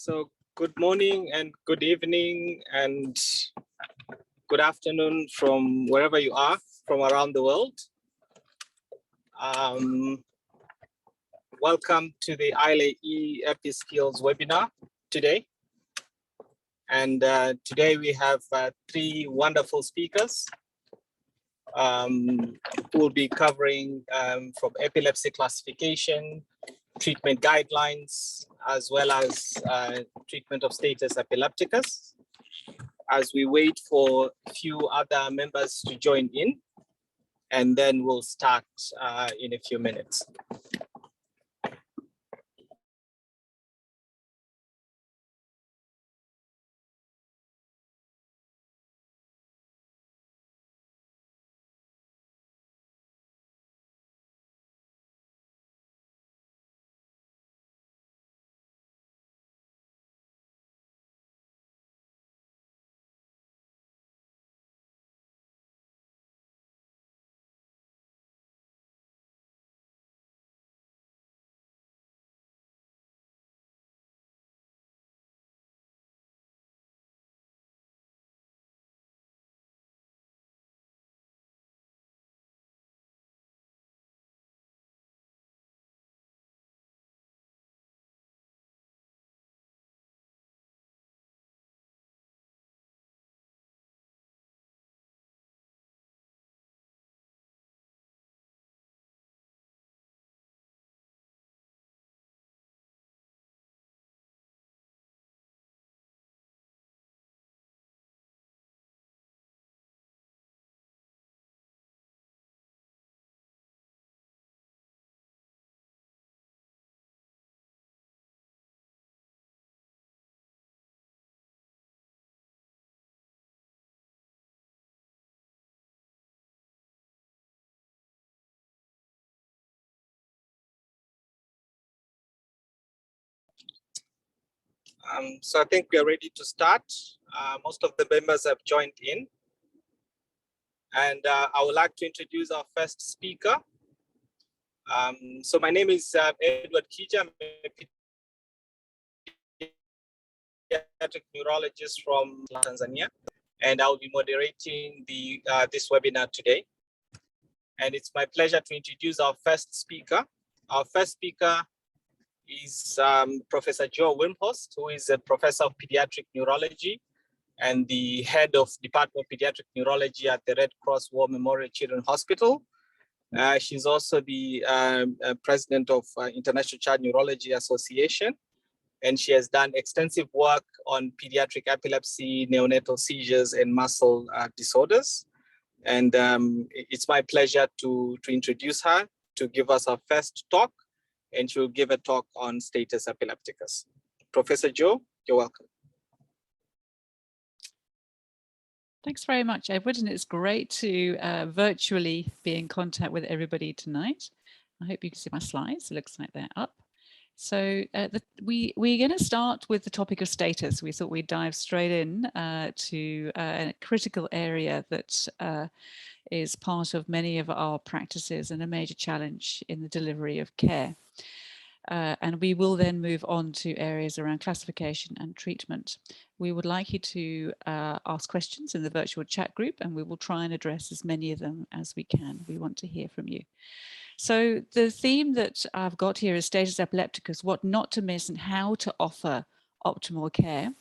So good morning and good evening and good afternoon from wherever you are from around the world. Welcome to the ILAE EpiSkills webinar today. And today we have three wonderful speakers who will be covering from epilepsy classification, treatment guidelines, as well as treatment of status epilepticus, as we wait for a few other members to join in, and then we'll start in a few minutes. So I think we are ready to start. Most of the members have joined in. And I would like to introduce our first speaker. So my name is Edward Kija. I'm a pediatric neurologist from Tanzania, and I'll be moderating this webinar today. And it's my pleasure to introduce our first speaker. Our first speaker is Professor Joe Wimphorst, who is a professor of pediatric neurology and the head of Department of Pediatric Neurology at the Red Cross War Memorial Children's Hospital. She's also the president of International Child Neurology Association, and she has done extensive work on pediatric epilepsy, neonatal seizures, and muscle disorders. And it's my pleasure to introduce her to give us our first talk, and she will give a talk on status epilepticus. Professor Joe, you're welcome. Thanks very much, Edward, and it's great to virtually be in contact with everybody tonight. I hope you can see my slides. It looks like they're up. So we're going to start with the topic of status. We thought we'd dive straight in to a critical area that is part of many of our practices and a major challenge in the delivery of care. And we will then move on to areas around classification and treatment. We would like you to ask questions in the virtual chat group, and we will try and address as many of them as we can. We want to hear from you. So the theme that I've got here is status epilepticus, what not to miss and how to offer optimal care.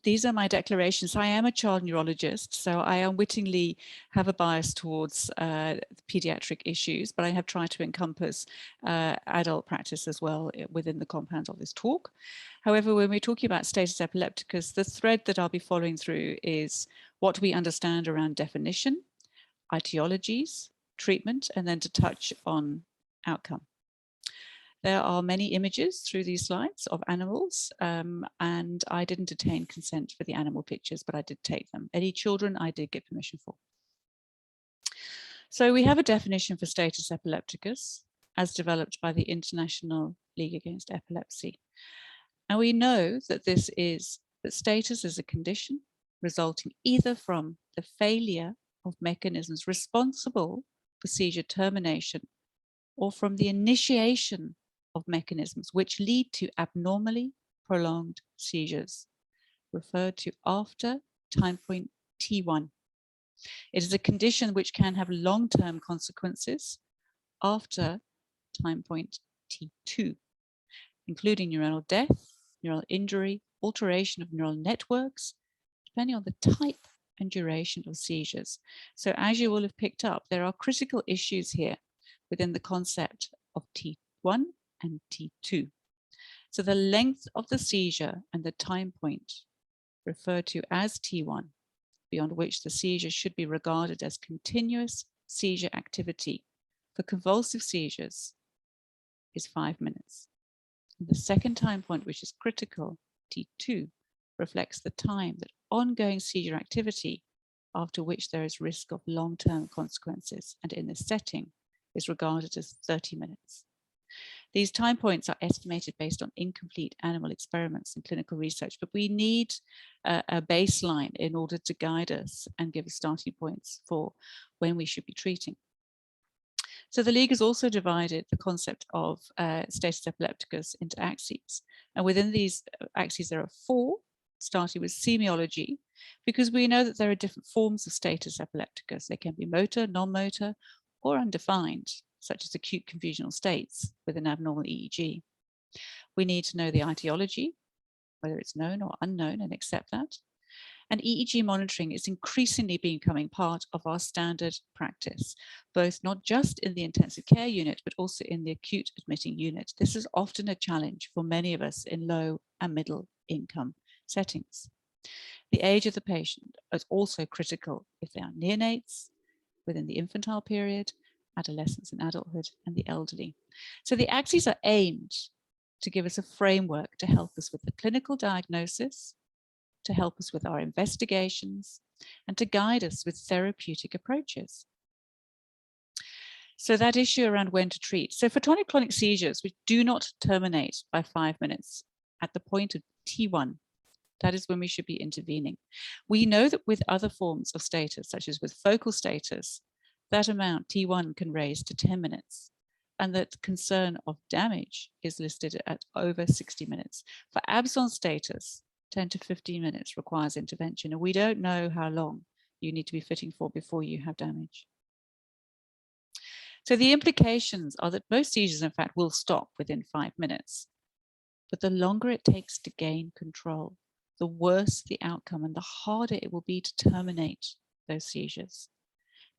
These are my declarations. I am a child neurologist, so I unwittingly have a bias towards pediatric issues, but I have tried to encompass adult practice as well within the compound of this talk. However, when we're talking about status epilepticus, the thread that I'll be following through is what we understand around definition, etiologies, treatment, and then to touch on outcome. There are many images through these slides of animals, and I didn't obtain consent for the animal pictures, but I did take them. Any children I did get permission for. So we have a definition for status epilepticus as developed by the International League Against Epilepsy. And we know that status is a condition resulting either from the failure of mechanisms responsible for seizure termination or from the initiation of mechanisms which lead to abnormally prolonged seizures, referred to after time point T1. It is a condition which can have long-term consequences after time point T2, including neuronal death, neural injury, alteration of neural networks, depending on the type and duration of seizures. So as you will have picked up, there are critical issues here within the concept of T1 and T2. So the length of the seizure and the time point referred to as T1, beyond which the seizure should be regarded as continuous seizure activity for convulsive seizures, is 5 minutes. And the second time point, which is critical, T2, reflects the time that ongoing seizure activity, after which there is risk of long-term consequences, and in this setting is regarded as 30 minutes. These time points are estimated based on incomplete animal experiments and clinical research, but we need a baseline in order to guide us and give us starting points for when we should be treating. So the League has also divided the concept of status epilepticus into axes. And within these axes, there are 4, starting with semiology, because we know that there are different forms of status epilepticus. They can be motor, non-motor, or undefined, such as acute confusional states with an abnormal EEG. We need to know the etiology, whether it's known or unknown, and accept that. And EEG monitoring is increasingly becoming part of our standard practice, both not just in the intensive care unit, but also in the acute admitting unit. This is often a challenge for many of us in low and middle income settings. The age of the patient is also critical if they are neonates, within the infantile period, adolescence and adulthood, and the elderly. So the axes are aimed to give us a framework to help us with the clinical diagnosis, to help us with our investigations, and to guide us with therapeutic approaches. So that issue around when to treat. So for tonic-clonic seizures, which do not terminate by 5 minutes at the point of T1, that is when we should be intervening. We know that with other forms of status, such as with focal status, that amount T1 can raise to 10 minutes, and that concern of damage is listed at over 60 minutes. For absence status, 10 to 15 minutes requires intervention, and we don't know how long you need to be fitting for before you have damage. So the implications are that most seizures, in fact, will stop within 5 minutes, but the longer it takes to gain control, the worse the outcome and the harder it will be to terminate those seizures.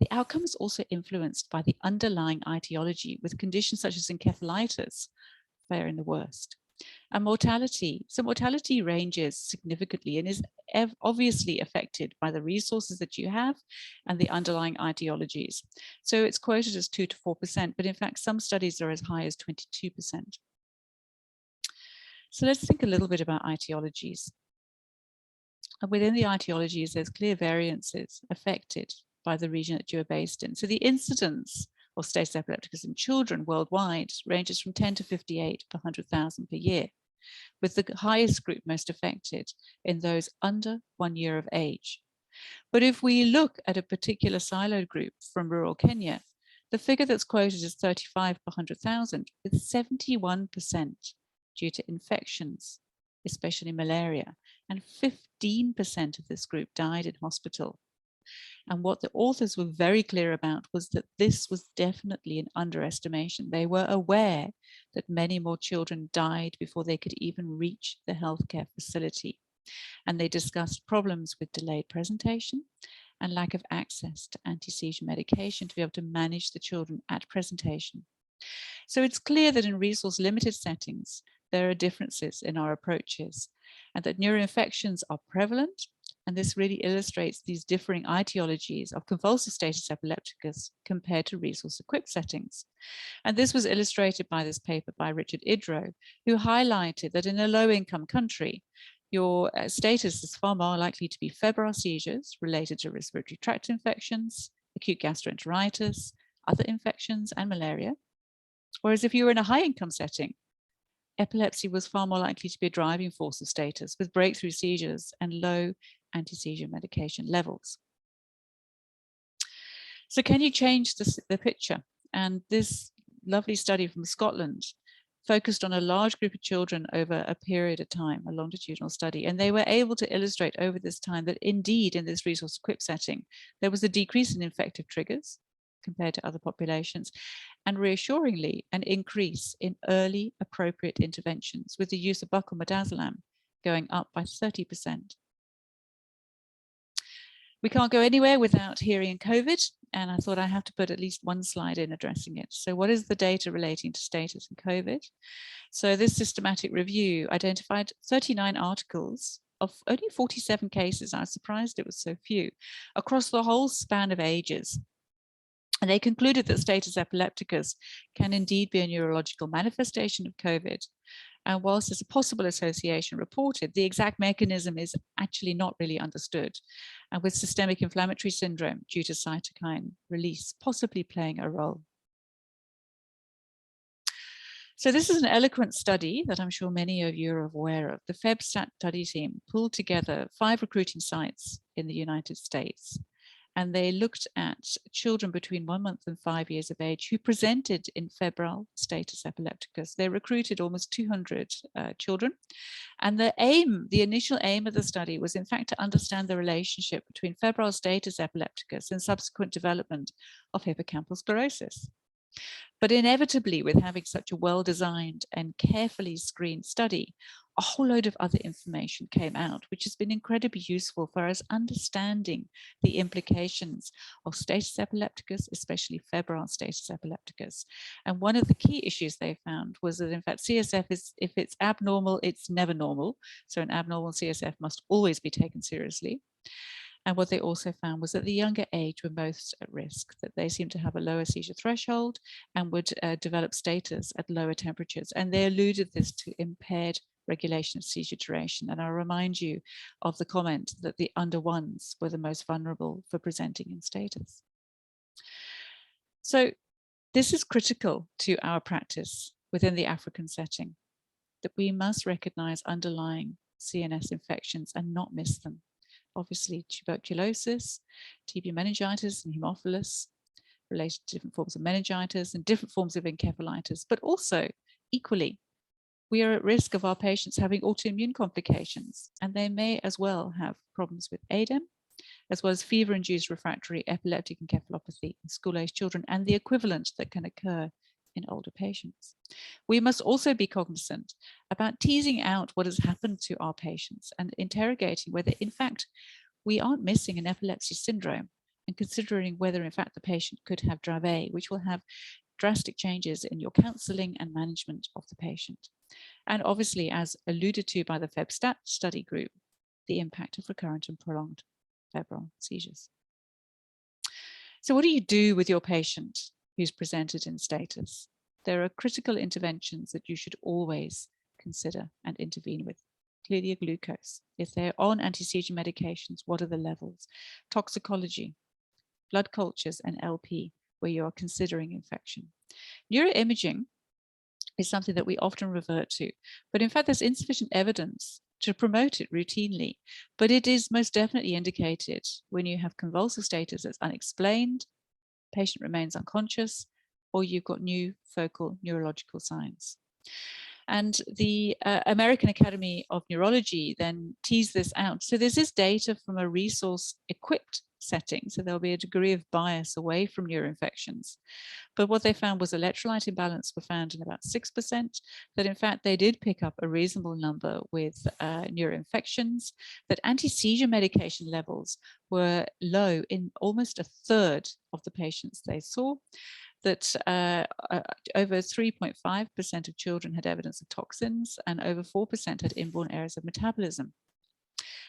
The outcome is also influenced by the underlying etiology, with conditions such as encephalitis faring the worst. And mortality, so mortality ranges significantly and is obviously affected by the resources that you have and the underlying etiologies. So it's quoted as 2 to 4%, but in fact, some studies are as high as 22%. So let's think a little bit about etiologies. And within the etiologies, there's clear variances affected by the region that you are based in. So the incidence of status epilepticus in children worldwide ranges from 10 to 58 per 100,000 per year, with the highest group most affected in those under 1 year of age. But if we look at a particular siloed group from rural Kenya, the figure that's quoted is 35 per 100,000, with 71% due to infections, especially malaria, and 15% of this group died in hospital. And what the authors were very clear about was that this was definitely an underestimation. They were aware that many more children died before they could even reach the healthcare facility. And they discussed problems with delayed presentation and lack of access to anti-seizure medication to be able to manage the children at presentation. So it's clear that in resource-limited settings, there are differences in our approaches, and that neuroinfections are prevalent. And this really illustrates these differing etiologies of convulsive status epilepticus compared to resource-equipped settings. And this was illustrated by this paper by Richard Idro, who highlighted that in a low-income country, your status is far more likely to be febrile seizures related to respiratory tract infections, acute gastroenteritis, other infections, and malaria. Whereas if you were in a high-income setting, epilepsy was far more likely to be a driving force of status, with breakthrough seizures and low anti-seizure medication levels. So can you change the picture? And this lovely study from Scotland focused on a large group of children over a period of time, a longitudinal study, and they were able to illustrate over this time that indeed in this resource-equipped setting, there was a decrease in infective triggers compared to other populations, and reassuringly, an increase in early appropriate interventions with the use of buccal midazolam going up by 30%. We can't go anywhere without hearing COVID, and I thought I have to put at least one slide in addressing it. So what is the data relating to status in COVID? So this systematic review identified 39 articles of only 47 cases. I was surprised it was so few, across the whole span of ages. And they concluded that status epilepticus can indeed be a neurological manifestation of COVID. And whilst there's a possible association reported, the exact mechanism is actually not really understood, and with systemic inflammatory syndrome due to cytokine release possibly playing a role. So this is an eloquent study that I'm sure many of you are aware of. The FEBStat study team pulled together 5 recruiting sites in the United States, and they looked at children between 1 month and 5 years of age who presented in febrile status epilepticus. They recruited almost 200 children. And the initial aim of the study was in fact to understand the relationship between febrile status epilepticus and subsequent development of hippocampal sclerosis. But inevitably, with having such a well-designed and carefully screened study, a whole load of other information came out, which has been incredibly useful for us understanding the implications of status epilepticus, especially febrile status epilepticus. And one of the key issues they found was that, in fact, CSF is, if it's abnormal, it's never normal. So an abnormal CSF must always be taken seriously. And what they also found was that the younger age were most at risk, that they seemed to have a lower seizure threshold and would develop status at lower temperatures. And they alluded this to impaired regulation of seizure duration. And I'll remind you of the comment that the under ones were the most vulnerable for presenting in status. So this is critical to our practice within the African setting, that we must recognize underlying CNS infections and not miss them. Obviously, tuberculosis, TB meningitis, and Haemophilus related to different forms of meningitis and different forms of encephalitis, but also equally, we are at risk of our patients having autoimmune complications, and they may as well have problems with ADEM, as well as fever-induced refractory epileptic encephalopathy in school-aged children, and the equivalent that can occur in older patients. We must also be cognizant about teasing out what has happened to our patients and interrogating whether, in fact, we aren't missing an epilepsy syndrome, and considering whether, in fact, the patient could have Dravet, which will have drastic changes in your counseling and management of the patient. And obviously, as alluded to by the FEBStat study group, the impact of recurrent and prolonged febrile seizures. So what do you do with your patient who's presented in status? There are critical interventions that you should always consider and intervene with. Clearly a glucose. If they're on anti-seizure medications, what are the levels? Toxicology, blood cultures, and LP, where you are considering infection. Neuroimaging is something that we often revert to, but in fact, there's insufficient evidence to promote it routinely, but it is most definitely indicated when you have convulsive status that's unexplained, patient remains unconscious, or you've got new focal neurological signs. And the American Academy of Neurology then teased this out. So this is data from a resource-equipped setting, so there'll be a degree of bias away from neuroinfections. But what they found was electrolyte imbalance were found in about 6%, that in fact they did pick up a reasonable number with neuroinfections, that anti-seizure medication levels were low in almost a third of the patients they saw, that over 3.5% of children had evidence of toxins and over 4% had inborn errors of metabolism.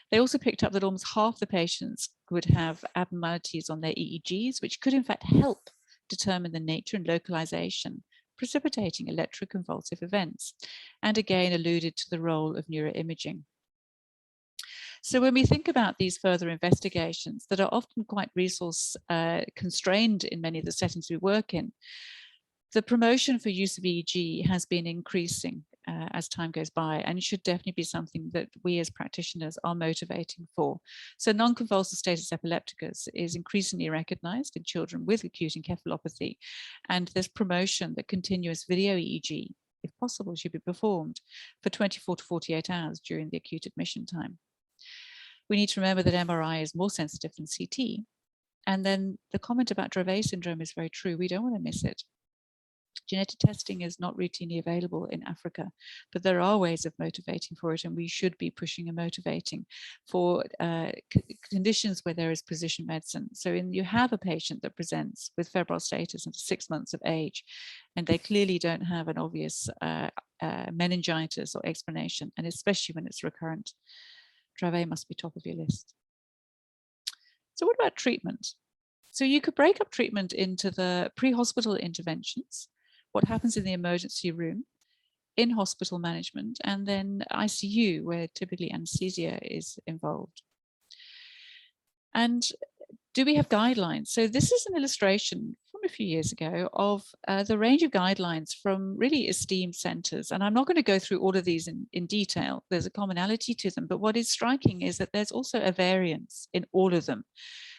They also picked up that almost half the patients would have abnormalities on their EEGs, which could in fact help determine the nature and localization precipitating electroconvulsive events, and again alluded to the role of neuroimaging. So when we think about these further investigations that are often quite resource constrained in many of the settings we work in, the promotion for use of EEG has been increasing as time goes by, and should definitely be something that we as practitioners are motivating for. So non-convulsive status epilepticus is increasingly recognized in children with acute encephalopathy, and this promotion that continuous video EEG if possible, should be performed for 24 to 48 hours during the acute admission time. We need to remember that MRI is more sensitive than CT. And then the comment about Dravet syndrome is very true. We don't want to miss it. Genetic testing is not routinely available in Africa, but there are ways of motivating for it, and we should be pushing and motivating for conditions where there is precision medicine. So you have a patient that presents with febrile status under 6 months of age, and they clearly don't have an obvious meningitis or explanation, and especially when it's recurrent, Dravet must be top of your list. So what about treatment? So you could break up treatment into the pre-hospital interventions, what happens in the emergency room, in hospital management, and then ICU, where typically anesthesia is involved. And do we have guidelines? So this is an illustration from a few years ago of the range of guidelines from really esteemed centers. And I'm not going to go through all of these in detail. There's a commonality to them, but what is striking is that there's also a variance in all of them.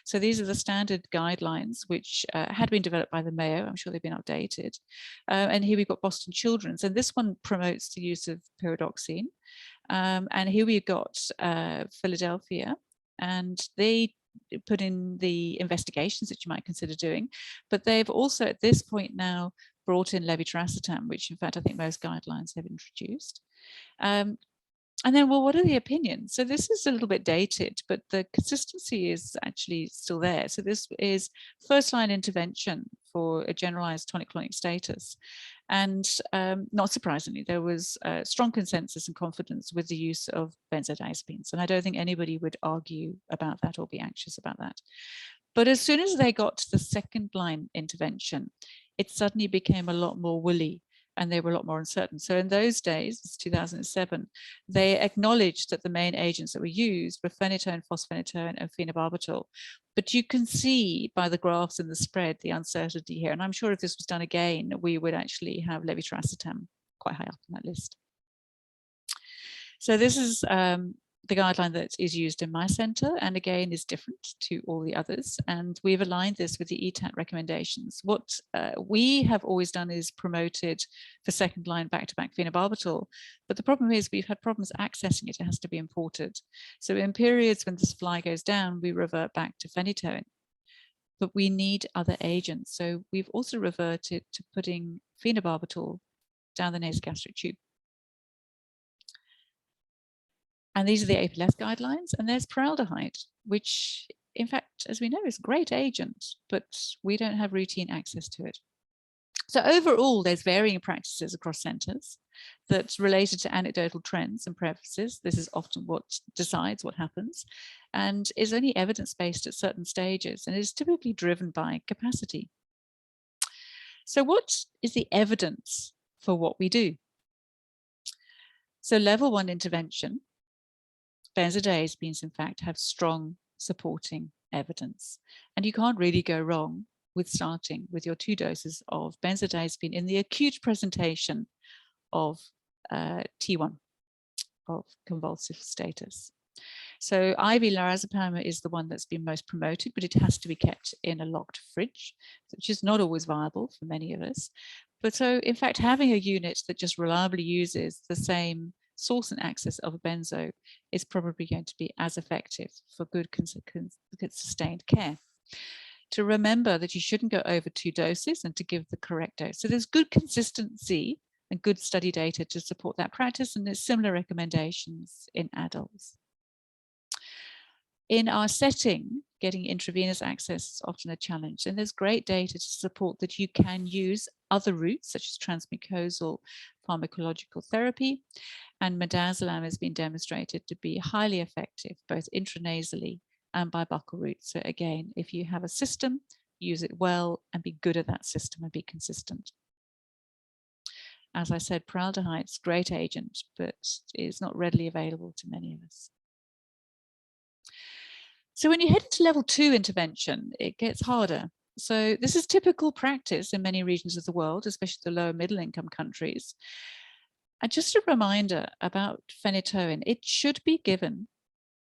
So these are the standard guidelines, which had been developed by the Mayo. I'm sure they've been updated. And here we've got Boston Children's, and this one promotes the use of pyridoxine. And here we've got Philadelphia, and they put in the investigations that you might consider doing, but they've also at this point now brought in levetiracetam, which in fact I think most guidelines have introduced. And then, well, what are the opinions? So this is a little bit dated, but the consistency is actually still there. So this is first-line intervention for a generalized tonic-clonic status. And not surprisingly, there was strong consensus and confidence with the use of benzodiazepines. And I don't think anybody would argue about that or be anxious about that. But as soon as they got to the second-line intervention, it suddenly became a lot more woolly, and they were a lot more uncertain. So in those days, it's 2007, they acknowledged that the main agents that were used were phenytoin, fosphenytoin, and phenobarbital. But you can see by the graphs and the spread, the uncertainty here. And I'm sure if this was done again, we would actually have levetiracetam quite high up on that list. So this is the guideline that is used in my center, and again is different to all the others. And we've aligned this with the ETAT recommendations. What we have always done is promoted for second line back-to-back phenobarbital, but the problem is we've had problems accessing it. It has to be imported. So in periods when the supply goes down, we revert back to phenytoin, but we need other agents. So we've also reverted to putting phenobarbital down the nasogastric tube. And these are the APLS guidelines, and there's paraldehyde, which in fact, as we know, is a great agent, but we don't have routine access to it. So overall, there's varying practices across centers that's related to anecdotal trends and preferences. This is often what decides what happens, and is only evidence-based at certain stages, and is typically driven by capacity. So what is the evidence for what we do? So level 1 intervention, benzodiazepines, in fact, have strong supporting evidence. And you can't really go wrong with starting with your 2 doses of benzodiazepine in the acute presentation of T1, of convulsive status. So IV lorazepam is the one that's been most promoted, but it has to be kept in a locked fridge, which is not always viable for many of us. But so, in fact, having a unit that just reliably uses the same source and access of a benzo is probably going to be as effective for good sustained care. To remember that you shouldn't go over 2 doses and to give the correct dose. So there's good consistency and good study data to support that practice, and there's similar recommendations in adults. In our setting, getting intravenous access is often a challenge, and there's great data to support that you can use other routes such as transmucosal pharmacological therapy, and midazolam has been demonstrated to be highly effective both intranasally and by buccal routes. So again, if you have a system, use it well and be good at that system and be consistent. As I said, paraldehyde is a great agent, but is not readily available to many of us. So when you head into level 2 intervention, it gets harder. So this is typical practice in many regions of the world, especially the lower middle income countries. And just a reminder about phenytoin, it should be given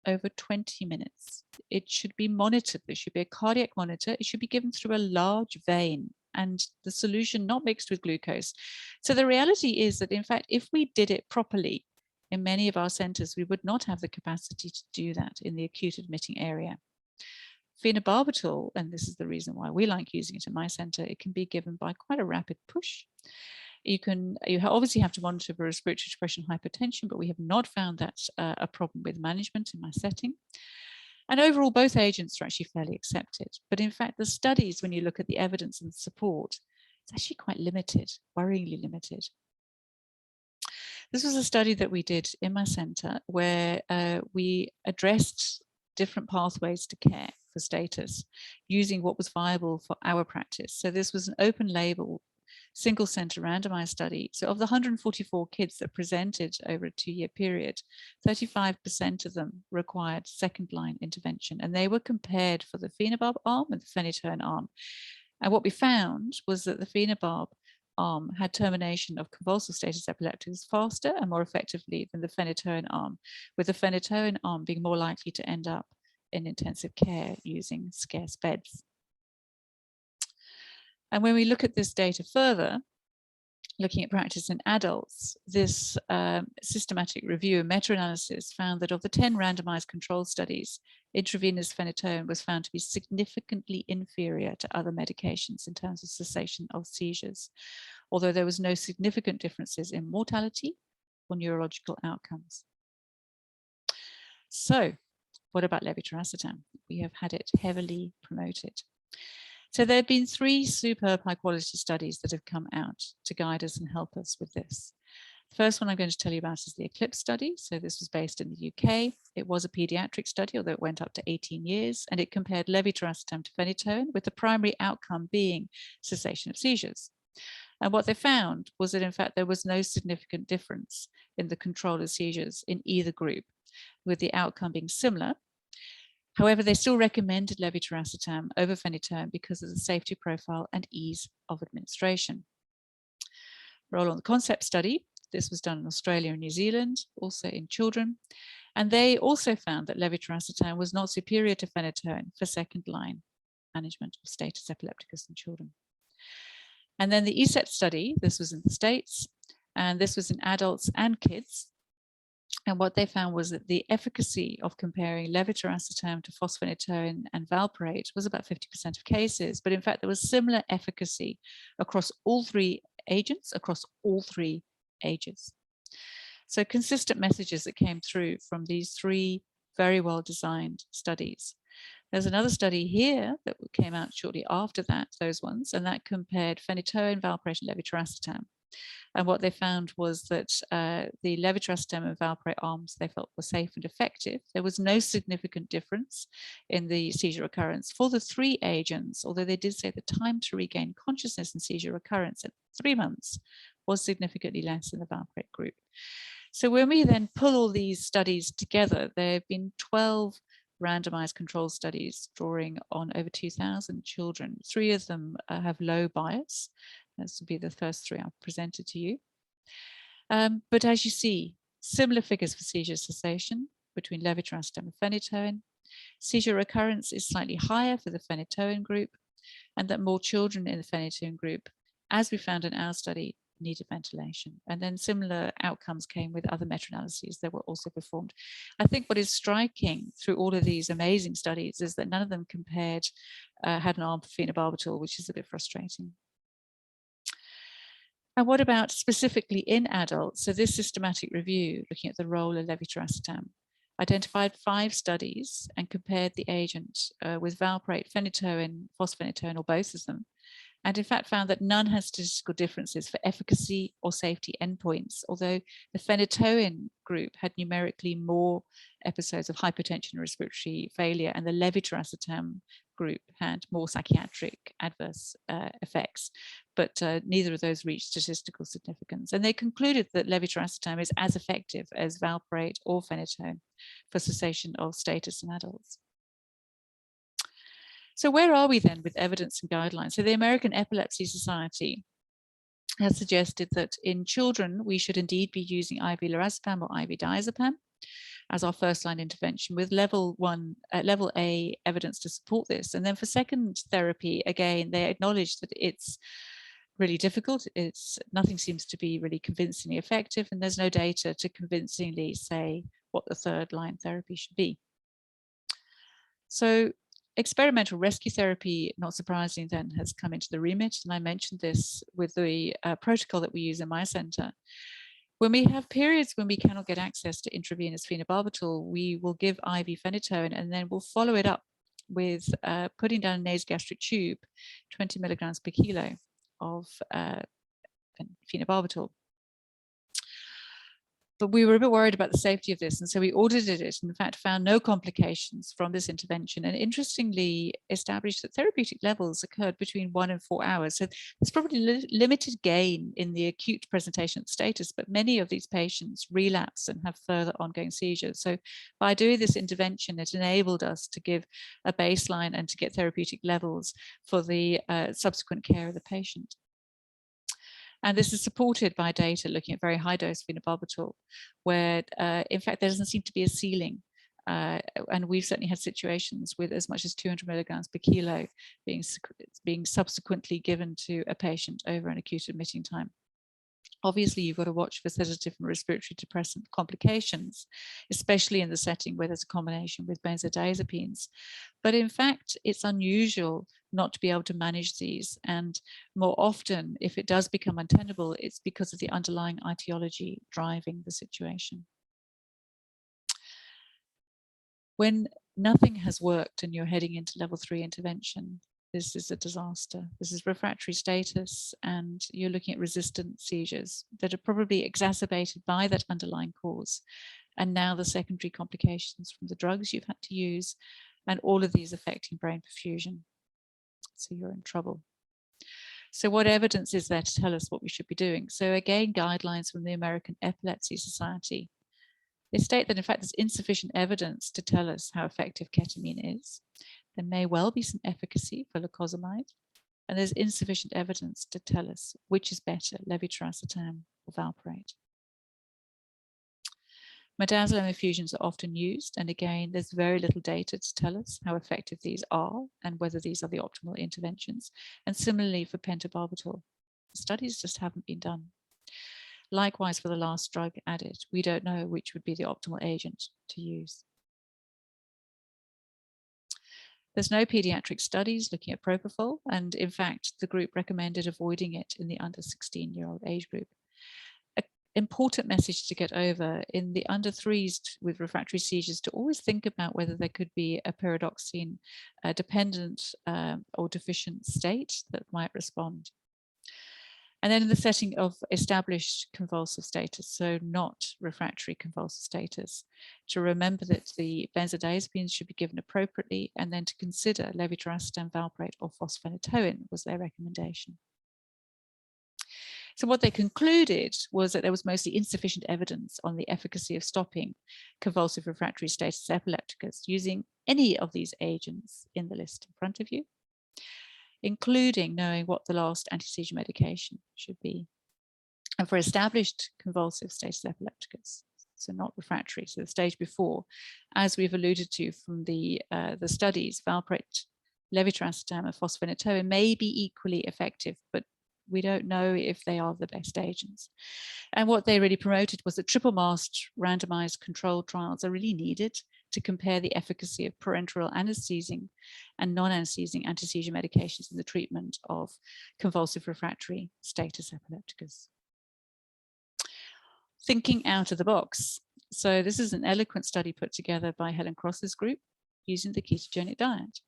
over 20 minutes. It should be monitored. There should be a cardiac monitor. It should be given through a large vein and the solution not mixed with glucose. So the reality is that, in fact, if we did it properly in many of our centers, we would not have the capacity to do that in the acute admitting area. Phenobarbital, and this is the reason why we like using it in my center, it can be given by quite a rapid push. You obviously have to monitor for respiratory depression, hypertension, but we have not found that a problem with management in my setting. And overall, both agents are actually fairly accepted. But in fact, the studies, when you look at the evidence and support, it's actually quite limited, worryingly limited. This was a study that we did in my center where we addressed different pathways to care for status using what was viable for our practice. So this was an open label, single center randomized study. So of the 144 kids that presented over a 2-year period, 35% of them required second line intervention, and they were compared for the phenobarb arm and the phenytoin arm. And what we found was that the phenobarb arm had termination of convulsive status epilepticus faster and more effectively than the phenytoin arm, with the phenytoin arm being more likely to end up in intensive care using scarce beds. And when we look at this data further, looking at practice in adults, this systematic review and meta-analysis found that of the 10 randomized control studies, intravenous phenytoin was found to be significantly inferior to other medications in terms of cessation of seizures, although there was no significant differences in mortality or neurological outcomes. So what about levetiracetam? We have had it heavily promoted. So there have been 3 superb high quality studies that have come out to guide us and help us with this. The first one I'm going to tell you about is the ECLIPSE study. So this was based in the UK. It was a pediatric study, although it went up to 18 years, and it compared levetiracetam to phenytoin, with the primary outcome being cessation of seizures. And what they found was that, in fact, there was no significant difference in the control of seizures in either group, with the outcome being similar. However, they still recommended levetiracetam over phenytoin because of the safety profile and ease of administration. Roll on the concept study. This was done in Australia and New Zealand, also in children. And they also found that levetiracetam was not superior to phenytoin for second line management of status epilepticus in children. And then the ESET study, this was in the States, and this was in adults and kids. And what they found was that the efficacy of comparing levetiracetam to fosphenytoin and valproate was about 50% of cases. But in fact, there was similar efficacy across all 3 agents, across all 3 ages. So consistent messages that came through from these 3 very well designed studies. There's another study here that came out shortly after that, those ones, and that compared phenytoin, valproate, and levetiracetam. And what they found was that the levetiracetam and valproate arms they felt were safe and effective. There was no significant difference in the seizure occurrence for the 3 agents, although they did say the time to regain consciousness and seizure recurrence at 3 months was significantly less in the valproate group. So when we then pull all these studies together, there have been 12 randomized control studies drawing on over 2,000 children. 3 of them have low bias. This will be the first 3 I've presented to you. But as you see, similar figures for seizure cessation between levetiracetam and phenytoin. Seizure recurrence is slightly higher for the phenytoin group, and that more children in the phenytoin group, as we found in our study, needed ventilation. And then similar outcomes came with other meta-analyses that were also performed. I think what is striking through all of these amazing studies is that none of them had an arm for phenobarbital, which is a bit frustrating. And what about specifically in adults? So this systematic review, looking at the role of levetiracetam, identified 5 studies and compared the agent with valproate, phenytoin, fosphenytoin, or both of them, and in fact found that none had statistical differences for efficacy or safety endpoints, although the phenytoin group had numerically more episodes of hypertension and respiratory failure, and the levetiracetam group had more psychiatric adverse effects, but neither of those reached statistical significance. And they concluded that levetiracetam is as effective as valproate or phenytoin for cessation of status in adults. So where are we then with evidence and guidelines? So the American Epilepsy Society has suggested that in children, we should indeed be using IV lorazepam or IV diazepam. as our first line intervention with level A evidence to support this. And then for second therapy, again, they acknowledge that it's really difficult. Nothing seems to be really convincingly effective, and there's no data to convincingly say what the third line therapy should be. So experimental rescue therapy, not surprisingly, then has come into the remit, and I mentioned this with the protocol that we use in my center. When we have periods when we cannot get access to intravenous phenobarbital, we will give IV phenytoin, and then we'll follow it up with putting down a nasogastric tube, 20 milligrams per kilo of phenobarbital. But we were a bit worried about the safety of this, and so we audited it and in fact found no complications from this intervention, and interestingly established that therapeutic levels occurred between 1 and 4 hours. So there's probably limited gain in the acute presentation status, but many of these patients relapse and have further ongoing seizures. So by doing this intervention, it enabled us to give a baseline and to get therapeutic levels for the subsequent care of the patient. And this is supported by data looking at very high dose phenobarbital, where in fact there doesn't seem to be a ceiling. And we've certainly had situations with as much as 200 milligrams per kilo being subsequently given to a patient over an acute admitting time. Obviously, you've got to watch for sedative and respiratory depressant complications, especially in the setting where there's a combination with benzodiazepines. But in fact, it's unusual not to be able to manage these. And more often, if it does become untenable, it's because of the underlying etiology driving the situation. When nothing has worked and you're heading into level 3 intervention, this is a disaster. This is refractory status, and you're looking at resistant seizures that are probably exacerbated by that underlying cause. And now the secondary complications from the drugs you've had to use, and all of these affecting brain perfusion. So you're in trouble. So what evidence is there to tell us what we should be doing? So again, guidelines from the American Epilepsy Society. They state that in fact there's insufficient evidence to tell us how effective ketamine is. There may well be some efficacy for lacosamide, and there's insufficient evidence to tell us which is better, levetiracetam or valproate. Midazolam infusions are often used, and again, there's very little data to tell us how effective these are and whether these are the optimal interventions. And similarly for pentobarbital, the studies just haven't been done. Likewise for the last drug added, we don't know which would be the optimal agent to use. There's no pediatric studies looking at propofol, and in fact, the group recommended avoiding it in the under 16-year-old age group. An important message to get over in the under 3s with refractory seizures to always think about whether there could be a pyridoxine dependent or deficient state that might respond. And then in the setting of established convulsive status, so not refractory convulsive status, to remember that the benzodiazepines should be given appropriately, and then to consider levetiracetam, valproate, or fosphenytoin was their recommendation. So what they concluded was that there was mostly insufficient evidence on the efficacy of stopping convulsive refractory status epilepticus using any of these agents in the list in front of you, including knowing what the last anti-seizure medication should be. And for established convulsive status epilepticus, so not refractory, so the stage before, as we've alluded to from the studies, valproate, levetiracetam, and fosphenytoin may be equally effective, but we don't know if they are the best agents. And what they really promoted was that triple-masked randomized controlled trials are really needed to compare the efficacy of parenteral anesthesizing and non-anesthesizing anti-seizure medications in the treatment of convulsive refractory status epilepticus. Thinking out of the box. So this is an eloquent study put together by Helen Cross's group using the ketogenic diet.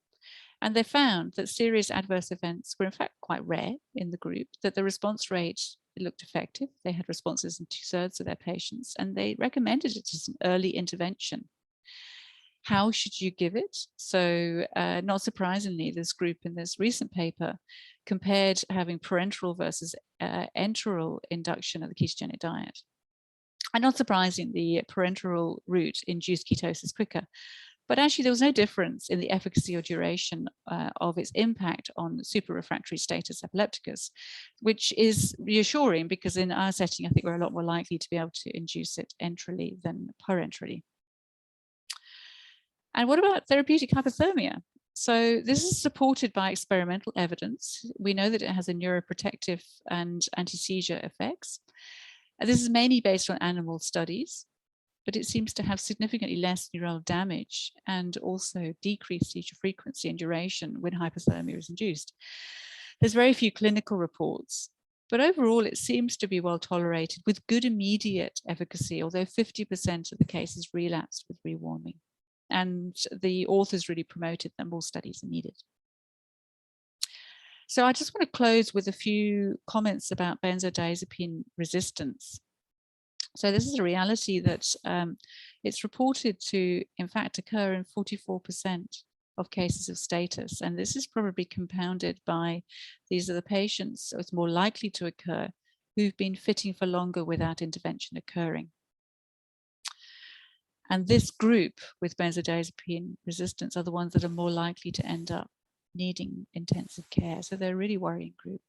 And they found that serious adverse events were in fact quite rare in the group, that the response rate looked effective. They had responses in 2/3 of their patients, and they recommended it as an early intervention. How should you give it? So not surprisingly, this group in this recent paper compared having parenteral versus enteral induction of the ketogenic diet. And not surprisingly, the parenteral route induced ketosis quicker. But actually, there was no difference in the efficacy or duration of its impact on super-refractory status epilepticus, which is reassuring because in our setting, I think we're a lot more likely to be able to induce it enterally than parenterally. And what about therapeutic hypothermia? So this is supported by experimental evidence. We know that it has a neuroprotective and anti-seizure effects. This is mainly based on animal studies, but it seems to have significantly less neural damage and also decreased seizure frequency and duration when hypothermia is induced. There's very few clinical reports, but overall it seems to be well tolerated with good immediate efficacy, although 50% of the cases relapsed with rewarming. And the authors really promoted that more studies are needed. So I just want to close with a few comments about benzodiazepine resistance. So this is a reality that it's reported to, in fact, occur in 44% of cases of status. And this is probably compounded by, these are the patients, so it's more likely to occur, who've been fitting for longer without intervention occurring. And this group with benzodiazepine resistance are the ones that are more likely to end up needing intensive care. So they're a really worrying group.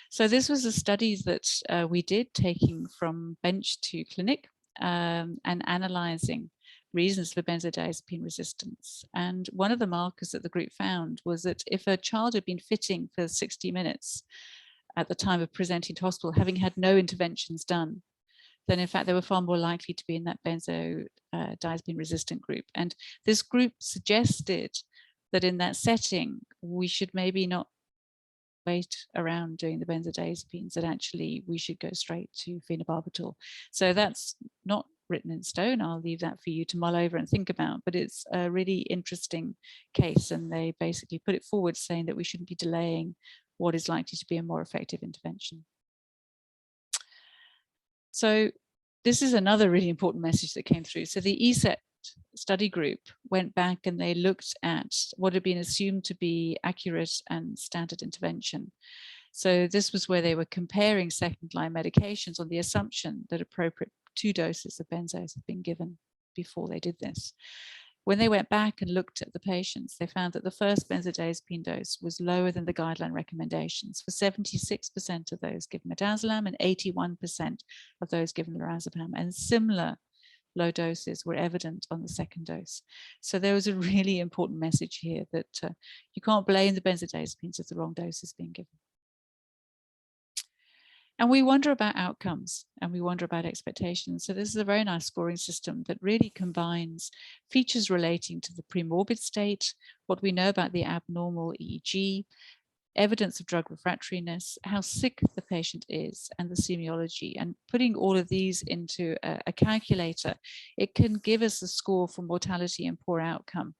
So this was a study that we did, taking from bench to clinic and analyzing reasons for benzodiazepine resistance. And one of the markers that the group found was that if a child had been fitting for 60 minutes at the time of presenting to hospital, having had no interventions done, then in fact they were far more likely to be in that benzodiazepine resistant group. And this group suggested that in that setting, we should maybe not wait around doing the benzodiazepines, that actually we should go straight to phenobarbital. So that's not written in stone. I'll leave that for you to mull over and think about, but it's a really interesting case. And they basically put it forward saying that we shouldn't be delaying what is likely to be a more effective intervention. So this is another really important message that came through. So the ESET study group went back and they looked at what had been assumed to be accurate and standard intervention. So this was where they were comparing second-line medications on the assumption that appropriate 2 doses of benzos had been given before they did this. When they went back and looked at the patients, they found that the first benzodiazepine dose was lower than the guideline recommendations for 76% of those given midazolam and 81% of those given lorazepam, and similar low doses were evident on the second dose. So there was a really important message here that you can't blame the benzodiazepines if the wrong dose is being given. And we wonder about outcomes and we wonder about expectations. So this is a very nice scoring system that really combines features relating to the premorbid state, what we know about the abnormal EEG, evidence of drug refractoriness, how sick the patient is, and the semiology. And putting all of these into a calculator, it can give us a score for mortality and poor outcome,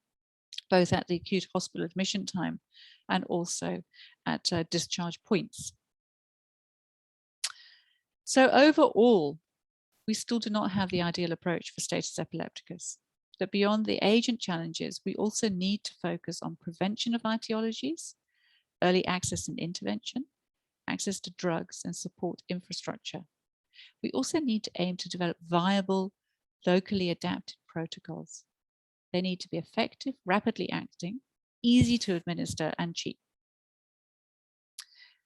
both at the acute hospital admission time and also at discharge points. So overall, we still do not have the ideal approach for status epilepticus. But beyond the agent challenges, we also need to focus on prevention of etiologies, early access and intervention, access to drugs and support infrastructure. We also need to aim to develop viable, locally adapted protocols. They need to be effective, rapidly acting, easy to administer, and cheap.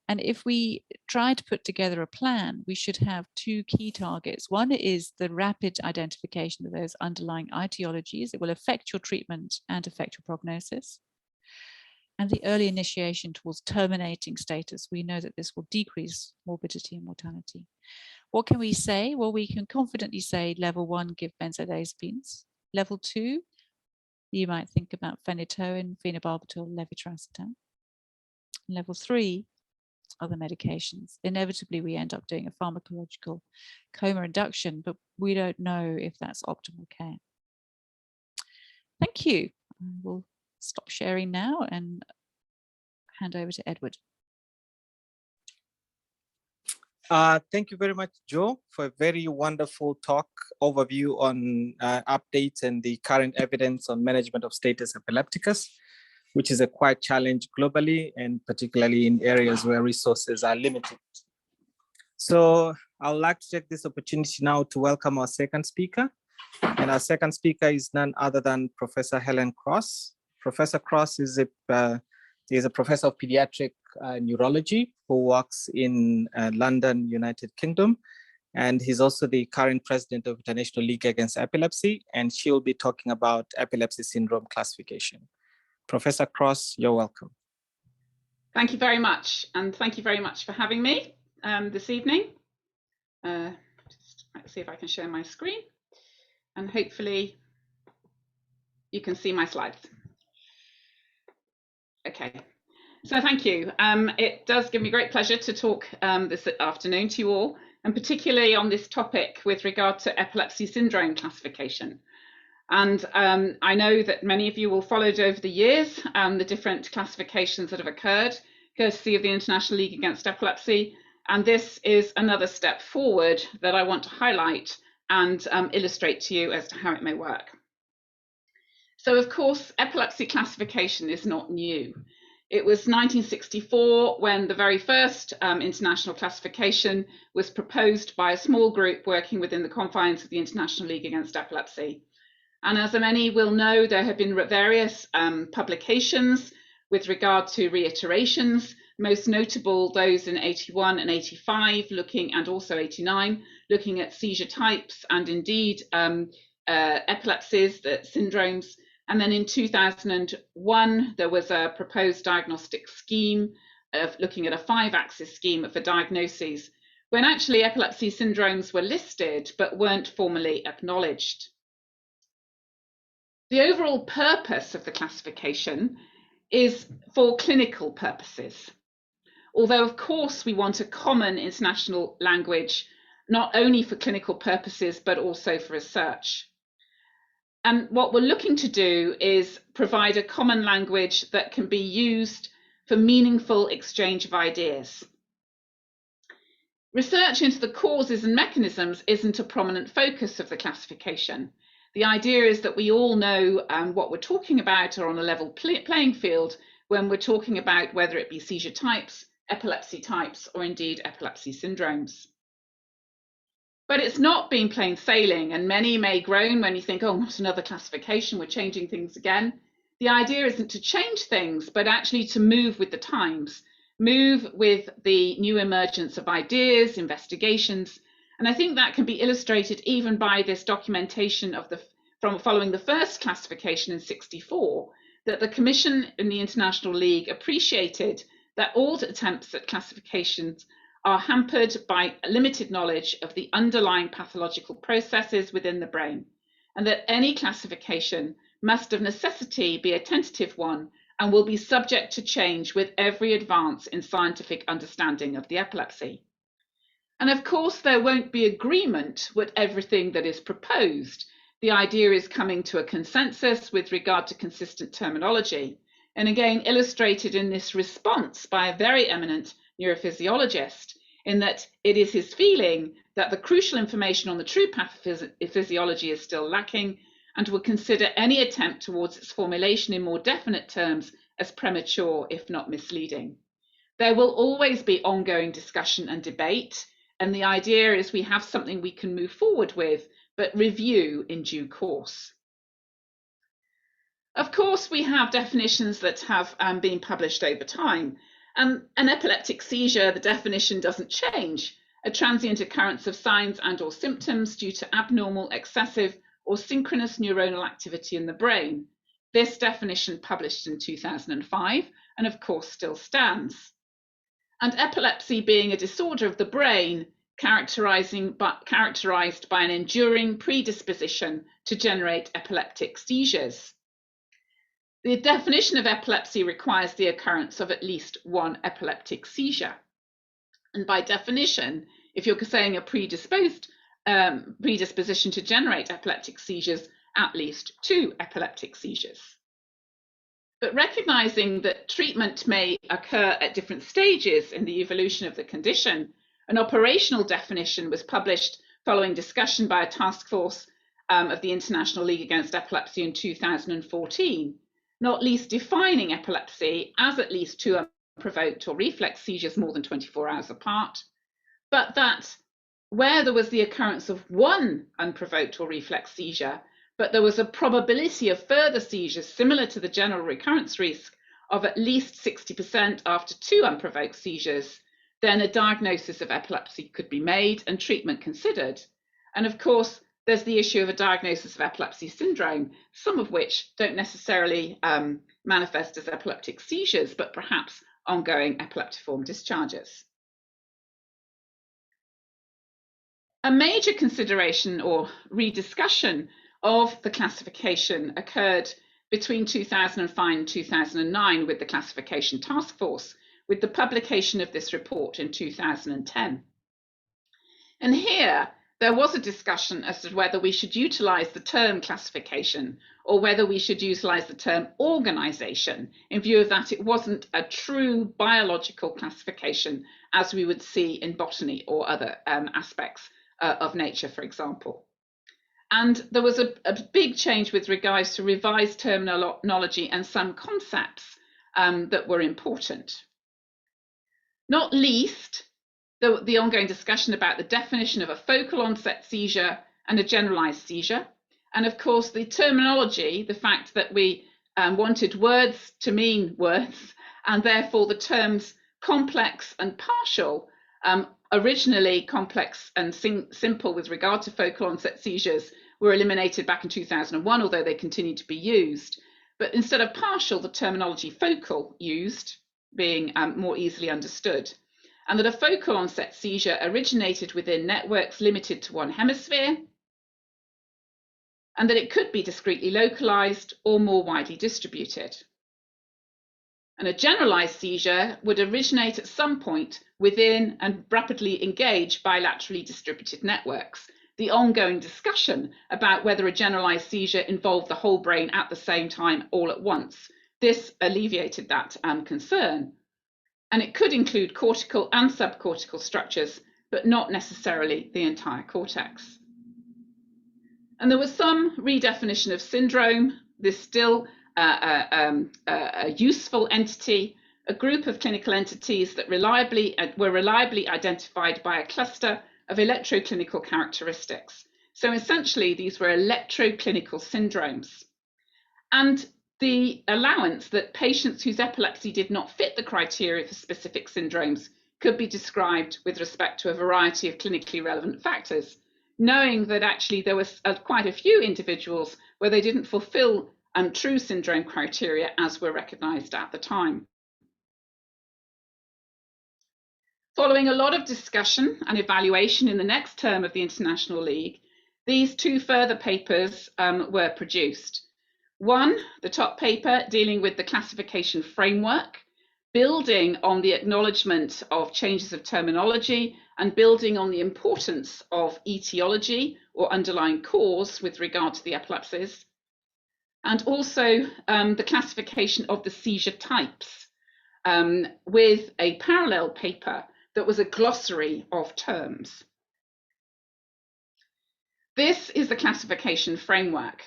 And if we try to put together a plan, we should have 2 key targets. One is the rapid identification of those underlying etiologies that will affect your treatment and affect your prognosis. And the early initiation towards terminating status. We know that this will decrease morbidity and mortality. What can we say? Well, we can confidently say level 1, give benzodiazepines. Level 2, you might think about phenytoin, phenobarbital, levetiracetam. Level 3, other medications. Inevitably, we end up doing a pharmacological coma induction, but we don't know if that's optimal care. Thank you. We'll stop sharing now and hand over to Edward. Thank you very much, Joe, for a very wonderful talk overview on updates and the current evidence on management of status epilepticus, which is a quite challenge globally and particularly in areas where resources are limited. So I would like to take this opportunity now to welcome our second speaker. And our second speaker is none other than Professor Helen Cross. Professor Cross is a professor of pediatric neurology who works in London, United Kingdom. and he's also the current president of International League Against Epilepsy, and she'll be talking about epilepsy syndrome classification. Professor Cross, you're welcome. Thank you very much, and thank you very much for having me this evening. Let's see if I can share my screen, and hopefully you can see my slides. Okay, so thank you. It does give me great pleasure to talk this afternoon to you all, and particularly on this topic with regard to epilepsy syndrome classification. And I know that many of you will followed over the years the different classifications that have occurred, courtesy of the International League Against Epilepsy. And this is another step forward that I want to highlight and illustrate to you as to how it may work. So of course, epilepsy classification is not new. It was 1964 when the very first international classification was proposed by a small group working within the confines of the International League Against Epilepsy. And as many will know, there have been various publications with regard to reiterations, most notable those in 81 and 85, and also 89, looking at seizure types and indeed epilepsies, the syndromes. And then in 2001, there was a proposed diagnostic scheme of looking at a 5-axis scheme for diagnoses, when actually epilepsy syndromes were listed but weren't formally acknowledged. The overall purpose of the classification is for clinical purposes, although of course we want a common international language, not only for clinical purposes, but also for research. And what we're looking to do is provide a common language that can be used for meaningful exchange of ideas. Research into the causes and mechanisms isn't a prominent focus of the classification. The idea is that we all know what we're talking about or on a level playing field when we're talking about whether it be seizure types, epilepsy types, or indeed epilepsy syndromes. But it's not been plain sailing, and many may groan when you think, oh, not another classification, we're changing things again. The idea isn't to change things, but actually to move with the times, move with the new emergence of ideas, investigations. And I think that can be illustrated even by this documentation of from following the first classification in '64, that the Commission in the International League appreciated that all attempts at classifications are hampered by limited knowledge of the underlying pathological processes within the brain, and that any classification must of necessity be a tentative one and will be subject to change with every advance in scientific understanding of the epilepsy. And of course, there won't be agreement with everything that is proposed. The idea is coming to a consensus with regard to consistent terminology, and again illustrated in this response by a very eminent neurophysiologist, in that it is his feeling that the crucial information on the true pathophysiology is still lacking, and will consider any attempt towards its formulation in more definite terms as premature, if not misleading. There will always be ongoing discussion and debate, and the idea is we have something we can move forward with, but review in due course. Of course, we have definitions that have been published over time. An epileptic seizure, the definition doesn't change: a transient occurrence of signs and or symptoms due to abnormal, excessive, or synchronous neuronal activity in the brain. This definition published in 2005, and of course still stands. And epilepsy being a disorder of the brain characterized by an enduring predisposition to generate epileptic seizures. The definition of epilepsy requires the occurrence of at least one epileptic seizure. And by definition, if you're saying a predisposition to generate epileptic seizures, at least 2 epileptic seizures. But recognizing that treatment may occur at different stages in the evolution of the condition, an operational definition was published following discussion by a task force of the International League Against Epilepsy in 2014, not least defining epilepsy as at least 2 unprovoked or reflex seizures more than 24 hours apart, but that where there was the occurrence of 1 unprovoked or reflex seizure, but there was a probability of further seizures similar to the general recurrence risk of at least 60% after 2 unprovoked seizures, then a diagnosis of epilepsy could be made and treatment considered. And of course, there's the issue of a diagnosis of epilepsy syndrome, some of which don't necessarily manifest as epileptic seizures, but perhaps ongoing epileptiform discharges. A major consideration or rediscussion of the classification occurred between 2005 and 2009 with the Classification Task Force, with the publication of this report in 2010. And here, there was a discussion as to whether we should utilize the term classification or whether we should utilize the term organization, in view of that it wasn't a true biological classification as we would see in botany or other aspects of nature, for example. And there was a big change with regards to revised terminology and some concepts that were important. Not least, the ongoing discussion about the definition of a focal onset seizure and a generalized seizure. And of course, the terminology, the fact that we wanted words to mean words, and therefore the terms complex and partial, originally complex and simple with regard to focal onset seizures, were eliminated back in 2001, although they continue to be used. But instead of partial, the terminology focal used, being more easily understood. And that a focal onset seizure originated within networks limited to one hemisphere, and that it could be discretely localized or more widely distributed. And a generalized seizure would originate at some point within and rapidly engage bilaterally distributed networks. The ongoing discussion about whether a generalized seizure involved the whole brain at the same time all at once, this alleviated that concern. And it could include cortical and subcortical structures, but not necessarily the entire cortex. And there was some redefinition of syndrome. There's still a useful entity, a group of clinical entities that were reliably identified by a cluster of electroclinical characteristics. So essentially, these were electroclinical syndromes. And the allowance that patients whose epilepsy did not fit the criteria for specific syndromes could be described with respect to a variety of clinically relevant factors, knowing that actually there was quite a few individuals where they didn't fulfill true syndrome criteria as were recognized at the time. Following a lot of discussion and evaluation in the next term of the International League, these two further papers were produced. One, the top paper dealing with the classification framework, building on the acknowledgement of changes of terminology and building on the importance of etiology or underlying cause with regard to the epilepsies, and also the classification of the seizure types with a parallel paper that was a glossary of terms. This is the classification framework.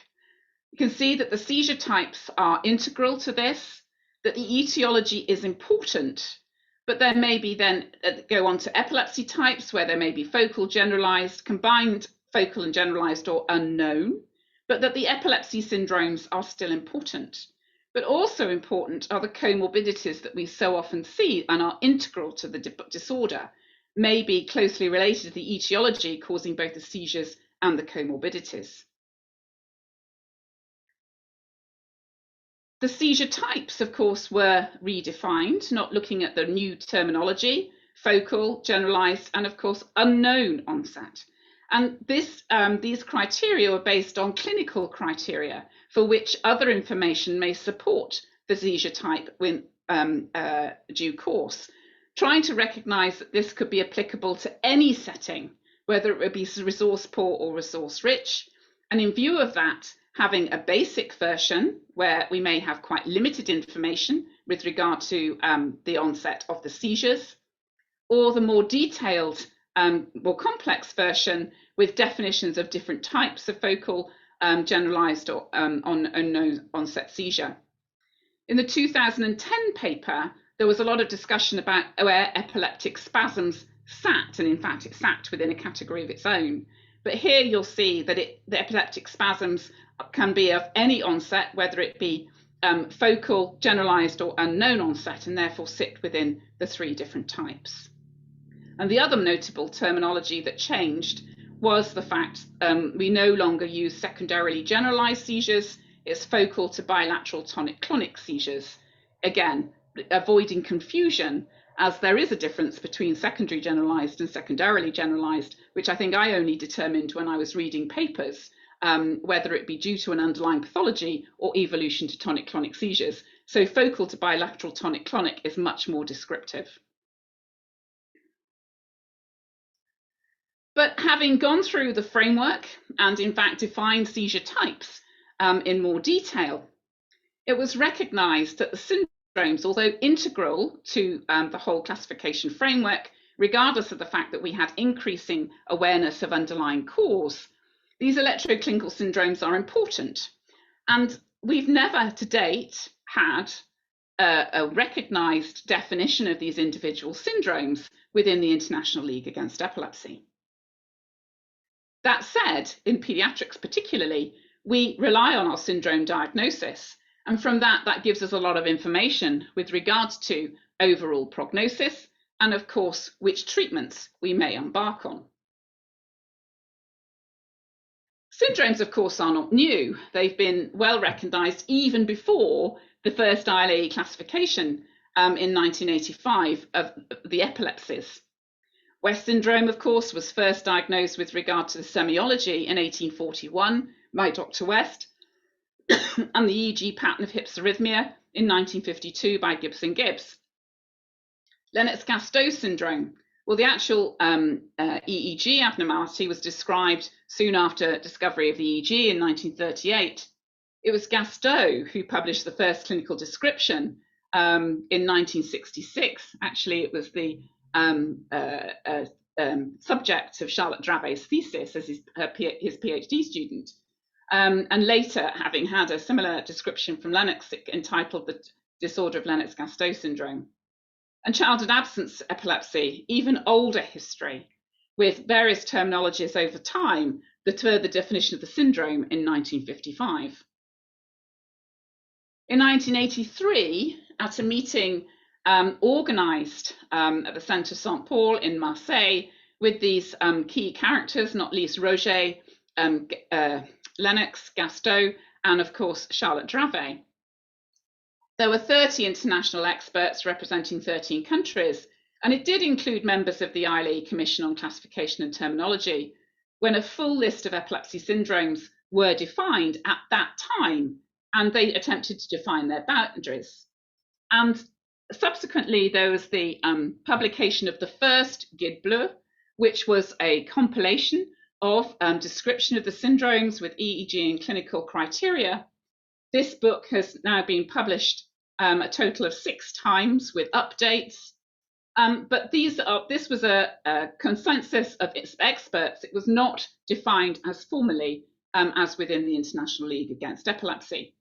You can see that the seizure types are integral to this, that the etiology is important, but there may be then go on to epilepsy types where there may be focal, generalized, combined focal and generalized or unknown, but that the epilepsy syndromes are still important. But also important are the comorbidities that we so often see and are integral to the disorder, may be closely related to the etiology causing both the seizures and the comorbidities. The seizure types, of course, were redefined, not looking at the new terminology, focal, generalized, and of course, unknown onset. And these criteria were based on clinical criteria for which other information may support the seizure type in due course, trying to recognize that this could be applicable to any setting, whether it would be resource poor or resource rich. And in view of that, having a basic version where we may have quite limited information with regard to the onset of the seizures, or the more detailed, more complex version with definitions of different types of focal, generalized or unknown onset seizure. In the 2010 paper, there was a lot of discussion about where epileptic spasms sat, and in fact it sat within a category of its own. But here you'll see that the epileptic spasms can be of any onset, whether it be focal, generalized or unknown onset, and therefore sit within the three different types. And the other notable terminology that changed was the fact we no longer use secondarily generalized seizures. It's focal to bilateral tonic-clonic seizures. Again, avoiding confusion, as there is a difference between secondary generalized and secondarily generalized, which I think I only determined when I was reading papers, whether it be due to an underlying pathology or evolution to tonic-clonic seizures. So focal to bilateral tonic-clonic is much more descriptive. But having gone through the framework and in fact defined seizure types in more detail, it was recognized that the syndromes, although integral to the whole classification framework, regardless of the fact that we had increasing awareness of underlying cause, these electroclinical syndromes are important. And we've never to date had a recognized definition of these individual syndromes within the International League Against Epilepsy. That said, in pediatrics particularly, we rely on our syndrome diagnosis. And from that, that gives us a lot of information with regards to overall prognosis and, of course, which treatments we may embark on. Syndromes, of course, are not new. They've been well recognized even before the first ILAE classification in 1985 of the epilepsies. West syndrome, of course, was first diagnosed with regard to the semiology in 1841 by Dr. West, and the EEG pattern of hypsarrhythmia in 1952 by Gibbs and Gibbs. Lennox-Gastaut syndrome, well, the actual EEG abnormality was described soon after discovery of the EEG in 1938. It was Gastaut who published the first clinical description in 1966. Actually, it was the subject of Charlotte Dravet's thesis as his PhD student. And later, having had a similar description from Lennox entitled The Disorder of Lennox-Gastaut Syndrome. And childhood absence epilepsy, even older history, with various terminologies over time, the further definition of the syndrome in 1955. In 1983, at a meeting organized at the Centrotempor in Marseille with these key characters, not least Roger, Lennox, Gastaut, and of course Charlotte Dravet. There were 30 international experts representing 13 countries, and it did include members of the ILAE Commission on Classification and Terminology, when a full list of epilepsy syndromes were defined at that time, and they attempted to define their boundaries. And subsequently, there was the publication of the first Guide Bleu, which was a compilation of description of the syndromes with EEG and clinical criteria. This book has now been published a total of 6 times with updates. But this was a consensus of its experts. It was not defined as formally as within the International League Against Epilepsy.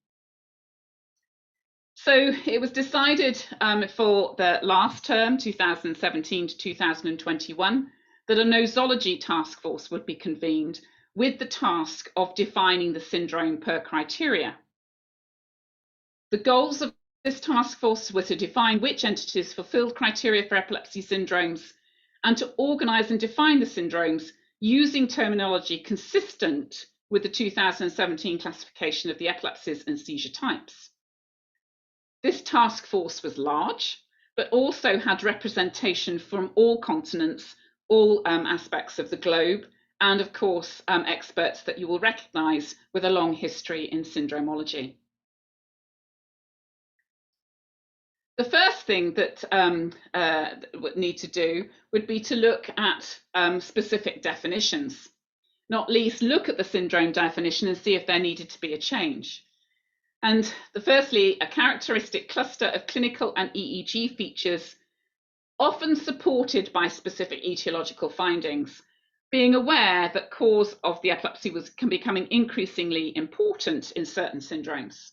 So it was decided for the last term, 2017 to 2021, that a nosology task force would be convened with the task of defining the syndrome per criteria. The goals of this task force were to define which entities fulfilled criteria for epilepsy syndromes and to organize and define the syndromes using terminology consistent with the 2017 classification of the epilepsies and seizure types. This task force was large, but also had representation from all continents, all aspects of the globe, and of course, experts that you will recognize with a long history in syndromology. The first thing that would need to do would be to look at specific definitions, not least look at the syndrome definition and see if there needed to be a change. And firstly, a characteristic cluster of clinical and EEG features, often supported by specific etiological findings, being aware that cause of the epilepsy was becoming increasingly important in certain syndromes.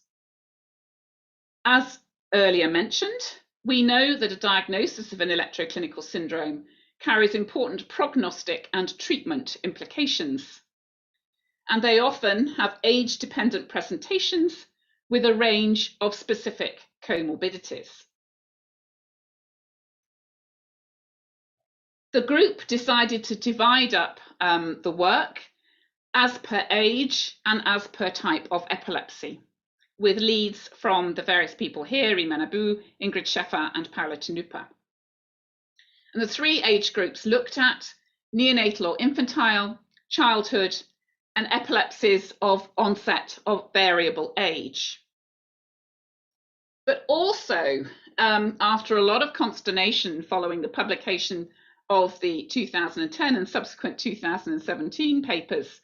As earlier mentioned, we know that a diagnosis of an electroclinical syndrome carries important prognostic and treatment implications, and they often have age-dependent presentations with a range of specific comorbidities. The group decided to divide up the work as per age and as per type of epilepsy, with leads from the various people here, Iman Abu, Ingrid Scheffer, and Paula Tenupa. And the three age groups looked at: neonatal or infantile, childhood, and epilepsies of onset of variable age. But also, after a lot of consternation following the publication of the 2010 and subsequent 2017 papers,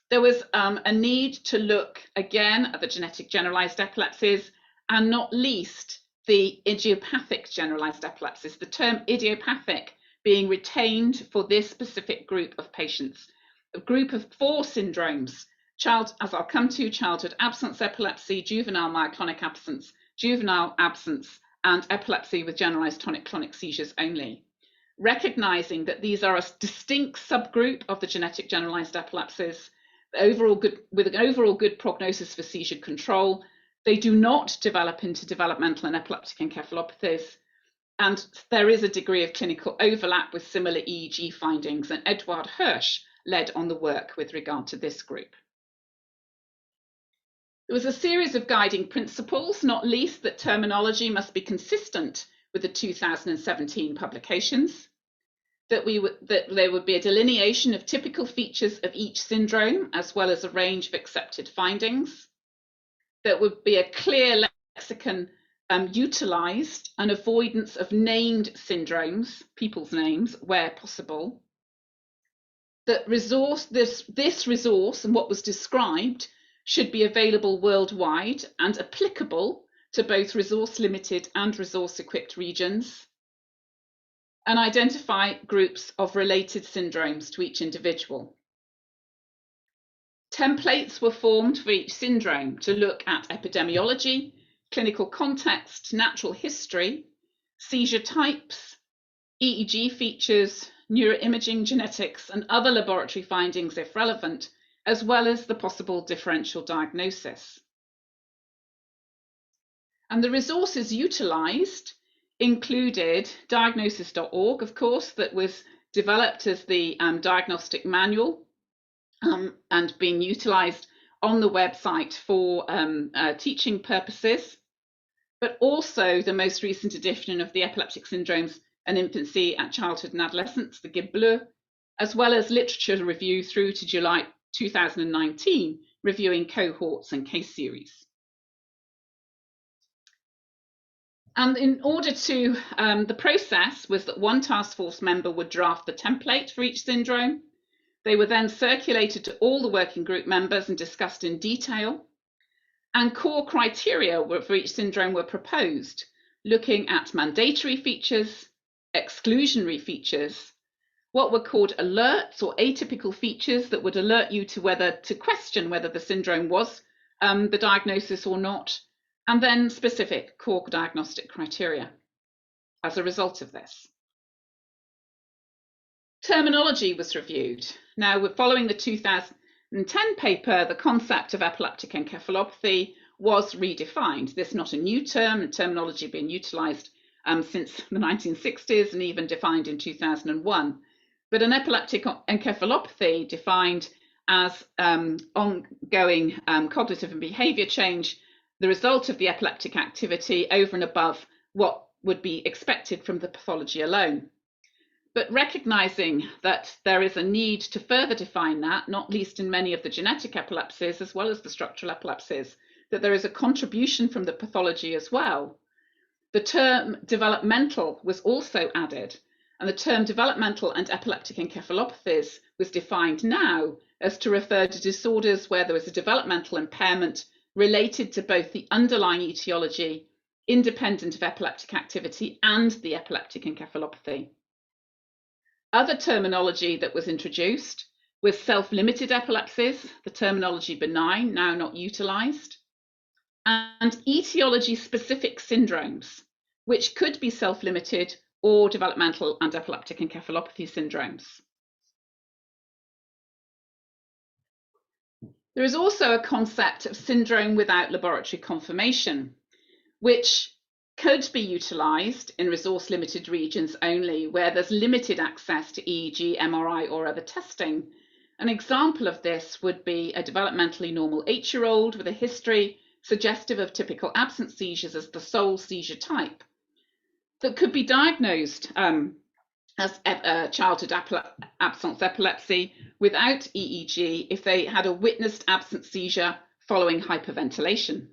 there was a need to look again at the genetic generalized epilepsies, and not least the idiopathic generalized epilepsies, the term idiopathic being retained for this specific group of patients, a group of 4 syndromes: as I'll come to, childhood absence epilepsy, juvenile myoclonic absence, juvenile absence, and epilepsy with generalized tonic-clonic seizures only. Recognizing that these are a distinct subgroup of the genetic generalized epilepsies, with an overall good prognosis for seizure control, they do not develop into developmental and epileptic encephalopathies, and there is a degree of clinical overlap with similar EEG findings, and Eduard Hirsch led on the work with regard to this group. There was a series of guiding principles, not least that terminology must be consistent with the 2017 publications, that there would be a delineation of typical features of each syndrome, as well as a range of accepted findings, that would be a clear lexicon utilized, an avoidance of named syndromes, people's names, where possible, that this resource and what was described should be available worldwide and applicable to both resource-limited and resource-equipped regions, and identify groups of related syndromes to each individual. Templates were formed for each syndrome to look at epidemiology, clinical context, natural history, seizure types, EEG features, neuroimaging genetics, and other laboratory findings if relevant, as well as the possible differential diagnosis. And the resources utilized included diagnosis.org, of course, that was developed as the diagnostic manual and being utilized on the website for teaching purposes, but also the most recent edition of the Epileptic Syndromes and Infancy at Childhood and Adolescence, the Guide Bleu, as well as literature review through to July 2019, reviewing cohorts and case series. And in order to, the process was that one task force member would draft the template for each syndrome. They were then circulated to all the working group members and discussed in detail. And core criteria for each syndrome were proposed, looking at mandatory features, exclusionary features, what were called alerts or atypical features that would alert you to question whether the syndrome was the diagnosis or not, and then specific core diagnostic criteria as a result of this. Terminology was reviewed. Now, following the 2010 paper, the concept of epileptic encephalopathy was redefined. This is not a new term, and terminology being utilized since the 1960s and even defined in 2001. But an epileptic encephalopathy defined as ongoing cognitive and behavior change, the result of the epileptic activity over and above what would be expected from the pathology alone. But recognizing that there is a need to further define that, not least in many of the genetic epilepsies as well as the structural epilepsies, that there is a contribution from the pathology as well. The term developmental was also added, and the term developmental and epileptic encephalopathies was defined now as to refer to disorders where there is a developmental impairment related to both the underlying etiology, independent of epileptic activity, and the epileptic encephalopathy. Other terminology that was introduced was self-limited epilepsies, the terminology benign, now not utilized, and etiology-specific syndromes, which could be self-limited or developmental and epileptic encephalopathy syndromes. There is also a concept of syndrome without laboratory confirmation, which could be utilised in resource-limited regions only, where there's limited access to EEG, MRI, or other testing. An example of this would be a developmentally normal 8-year-old with a history suggestive of typical absence seizures as the sole seizure type that could be diagnosed as childhood absence epilepsy without EEG if they had a witnessed absence seizure following hyperventilation.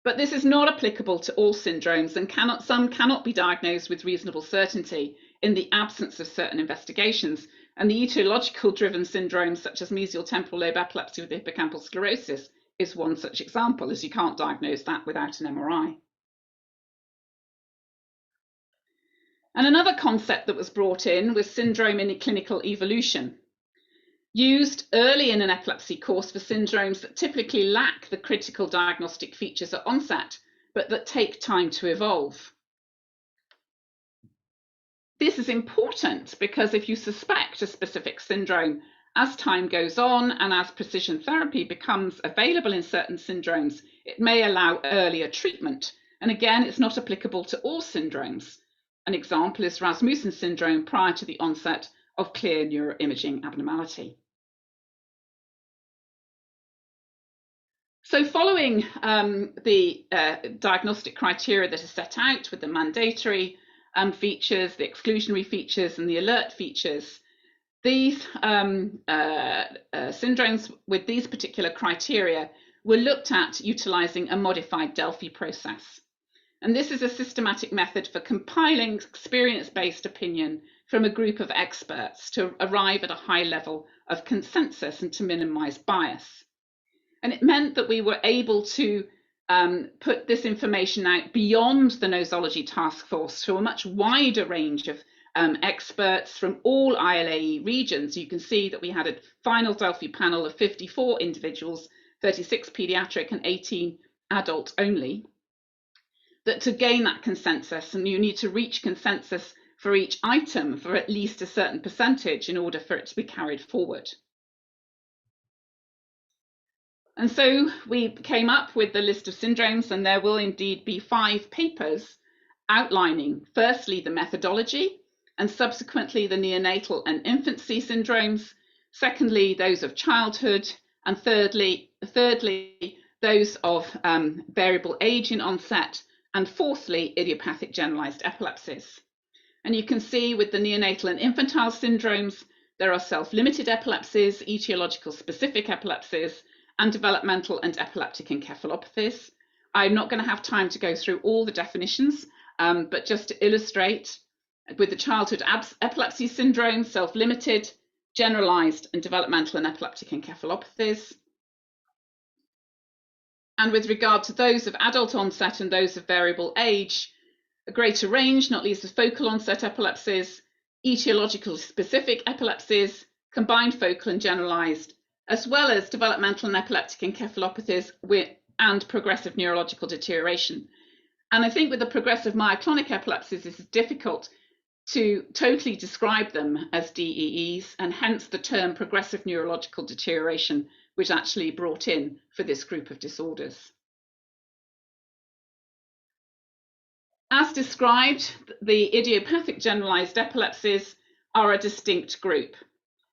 But this is not applicable to all syndromes, and some cannot be diagnosed with reasonable certainty in the absence of certain investigations. And the etiological-driven syndromes such as mesial temporal lobe epilepsy with hippocampal sclerosis is one such example, as you can't diagnose that without an MRI. And another concept that was brought in was syndrome in clinical evolution, used early in an epilepsy course for syndromes that typically lack the critical diagnostic features at onset, but that take time to evolve. This is important because if you suspect a specific syndrome, as time goes on and as precision therapy becomes available in certain syndromes, it may allow earlier treatment. And again, it's not applicable to all syndromes. An example is Rasmussen syndrome prior to the onset of clear neuroimaging abnormality. So following the diagnostic criteria that are set out with the mandatory features, the exclusionary features, and the alert features, these syndromes with these particular criteria were looked at utilising a modified Delphi process. And this is a systematic method for compiling experience-based opinion from a group of experts to arrive at a high level of consensus and to minimise bias. And it meant that we were able to put this information out beyond the Nosology task force to a much wider range of experts from all ILAE regions. You can see that we had a final Delphi panel of 54 individuals, 36 paediatric and 18 adult only, that to gain that consensus, and you need to reach consensus for each item for at least a certain percentage in order for it to be carried forward. And so we came up with the list of syndromes, and there will indeed be 5 papers outlining, firstly, the methodology, and subsequently the neonatal and infancy syndromes, secondly, those of childhood, and thirdly those of variable age in onset, and fourthly, idiopathic generalized epilepsies. And you can see with the neonatal and infantile syndromes, there are self-limited epilepsies, etiological specific epilepsies, and developmental and epileptic encephalopathies. I'm not going to have time to go through all the definitions, but just to illustrate, with the childhood epilepsy syndrome, self-limited, generalized, and developmental and epileptic encephalopathies. And with regard to those of adult onset and those of variable age, a greater range, not least of focal onset epilepsies, etiological specific epilepsies, combined focal and generalized, as well as developmental and epileptic encephalopathies and progressive neurological deterioration. And I think with the progressive myoclonic epilepsies, it's difficult to totally describe them as DEEs, and hence the term progressive neurological deterioration was actually brought in for this group of disorders. As described, the idiopathic generalized epilepsies are a distinct group,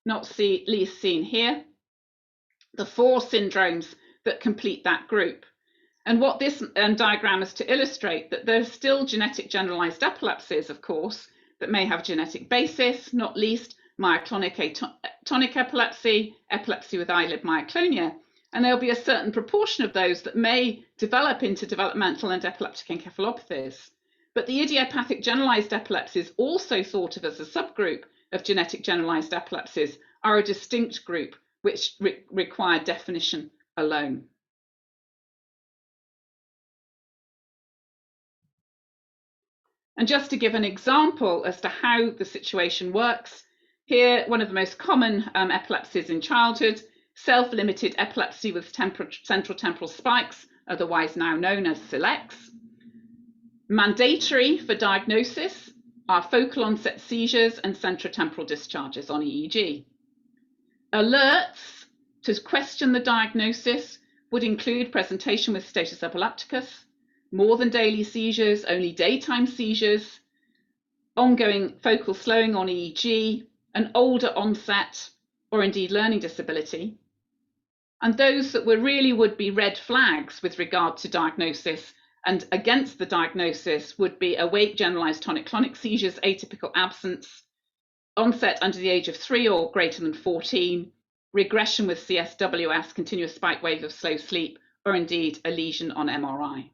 not least seen here. The 4 syndromes that complete that group. And what this diagram is to illustrate that there's still genetic generalized epilepsies, of course, that may have genetic basis, not least myoclonic atonic epilepsy, epilepsy with eyelid myoclonia, and there'll be a certain proportion of those that may develop into developmental and epileptic encephalopathies. But the idiopathic generalized epilepsies, also thought of as a subgroup of genetic generalized epilepsies, are a distinct group which require definition alone. And just to give an example as to how the situation works, here one of the most common epilepsies in childhood, self-limited epilepsy with centrotemporal spikes, otherwise now known as SILEX. Mandatory for diagnosis are focal onset seizures and centrotemporal discharges on EEG. Alerts to question the diagnosis would include presentation with status epilepticus, more than daily seizures, only daytime seizures, ongoing focal slowing on EEG, an older onset, or indeed learning disability. And those that really would be red flags with regard to diagnosis and against the diagnosis would be awake generalized tonic-clonic seizures, atypical absence, onset under the age of 3 or greater than 14, regression with CSWS, continuous spike wave of slow sleep, or indeed a lesion on MRI.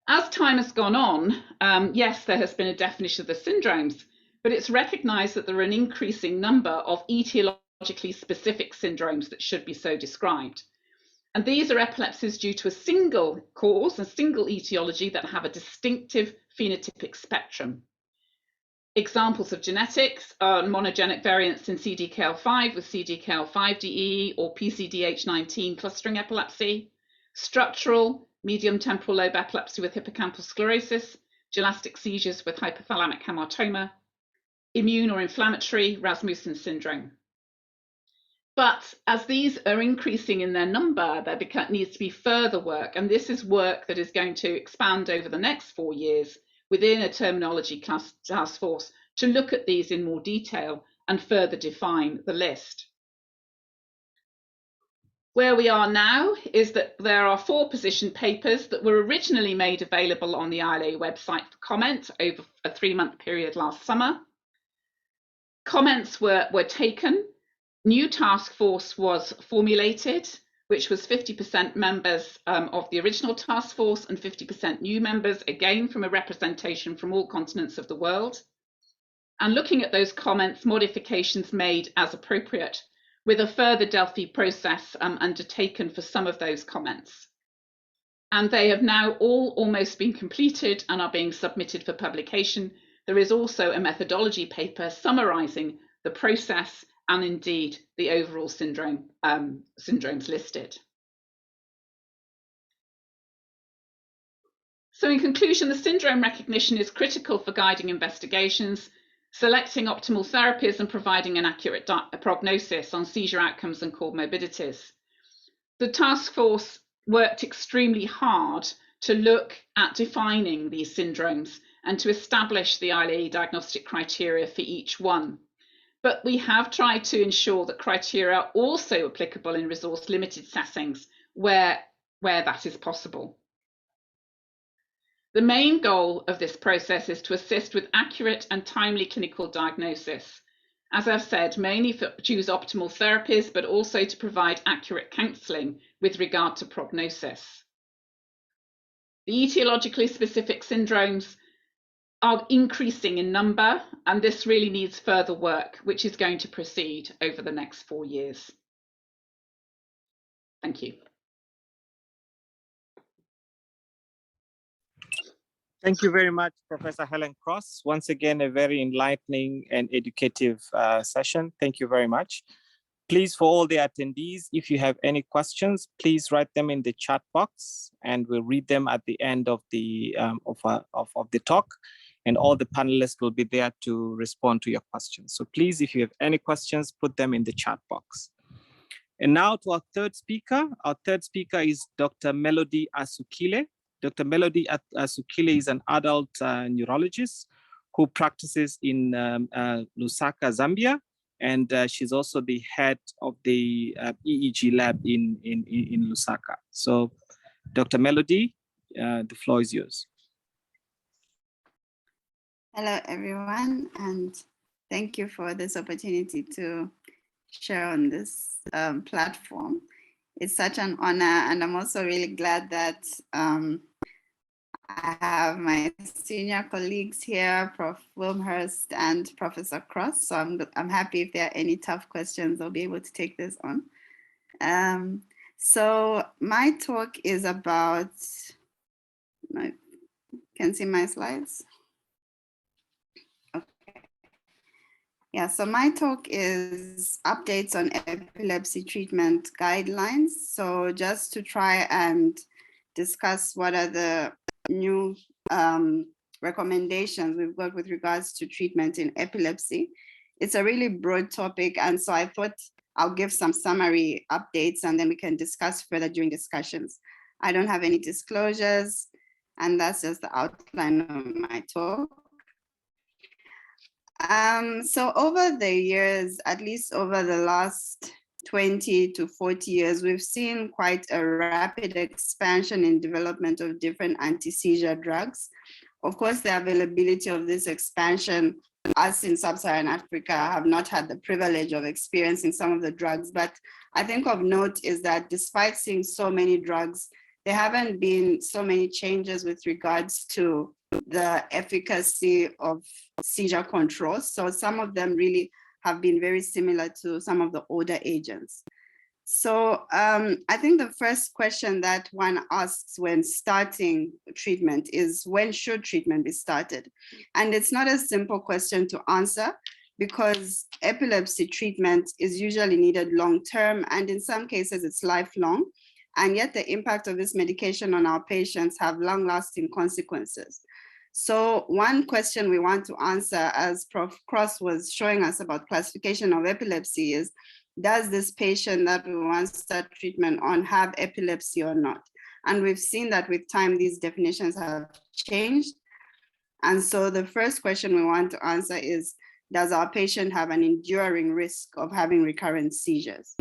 As time has gone on, yes, there has been a definition of the syndromes, but it's recognized that there are an increasing number of etiologically specific syndromes that should be so described. And these are epilepsies due to a single cause, a single etiology that have a distinctive phenotypic spectrum. Examples of genetics are monogenic variants in CDKL5 with CDKL5-DE or PCDH19 clustering epilepsy, structural medium temporal lobe epilepsy with hippocampal sclerosis, gelastic seizures with hypothalamic hamartoma, immune or inflammatory Rasmussen syndrome. But as these are increasing in their number, there needs to be further work, and this is work that is going to expand over the next 4 years within a terminology task force to look at these in more detail and further define the list. Where we are now is that there are 4 position papers that were originally made available on the ILAE website for comment over a 3-month period last summer. Comments were taken. New task force was formulated, which was 50% members of the original task force and 50% new members, again from a representation from all continents of the world. And looking at those comments, modifications made as appropriate, with a further Delphi process undertaken for some of those comments. And they have now all almost been completed and are being submitted for publication. There is also a methodology paper summarizing the process and indeed the overall syndromes listed. So in conclusion, the syndrome recognition is critical for guiding investigations, selecting optimal therapies and providing an accurate prognosis on seizure outcomes and comorbidities. The task force worked extremely hard to look at defining these syndromes and to establish the ILAE diagnostic criteria for each one. But we have tried to ensure that criteria are also applicable in resource-limited settings where that is possible. The main goal of this process is to assist with accurate and timely clinical diagnosis. As I've said, mainly to choose optimal therapies, but also to provide accurate counselling with regard to prognosis. The etiologically specific syndromes are increasing in number, and this really needs further work, which is going to proceed over the next 4 years. Thank you. Thank you very much, Professor Helen Cross. Once again, a very enlightening and educative session. Thank you very much. Please, for all the attendees, if you have any questions, please write them in the chat box, and we'll read them at the end of the talk. And all the panelists will be there to respond to your questions. So please, if you have any questions, put them in the chat box. And now to our third speaker. Our third speaker is Dr. Melody Asukile. Dr. Melody Asukile is an adult neurologist who practices in Lusaka, Zambia. And she's also the head of the EEG lab in Lusaka. So Dr. Melody, the floor is yours. Hello, everyone, and thank you for this opportunity to share on this platform. It's such an honor, and I'm also really glad that I have my senior colleagues here, Prof. Wilmhurst and Professor Cross. So I'm happy if there are any tough questions, I'll be able to take this on. So my talk is about, I can see my slides. Yeah, so my talk is updates on epilepsy treatment guidelines. So just to try and discuss what are the new recommendations we've got with regards to treatment in epilepsy. It's a really broad topic, and so I thought I'll give some summary updates and then we can discuss further during discussions. I don't have any disclosures, and that's just the outline of my talk. So over the years, at least over the last 20 to 40 years, we've seen quite a rapid expansion in development of different anti-seizure drugs. Of course, the availability of this expansion, us in sub-Saharan Africa have not had the privilege of experiencing some of the drugs, but I think of note is that despite seeing so many drugs, there haven't been so many changes with regards to the efficacy of seizure control. So some of them really have been very similar to some of the older agents. So I think the first question that one asks when starting treatment is, when should treatment be started? And it's not a simple question to answer because epilepsy treatment is usually needed long-term, and in some cases it's lifelong. And yet the impact of this medication on our patients have long-lasting consequences. So one question we want to answer, as Prof. Cross was showing us about classification of epilepsy, is, does this patient that we want to start treatment on have epilepsy or not? And we've seen that with time, these definitions have changed. And so the first question we want to answer is, does our patient have an enduring risk of having recurrent seizures?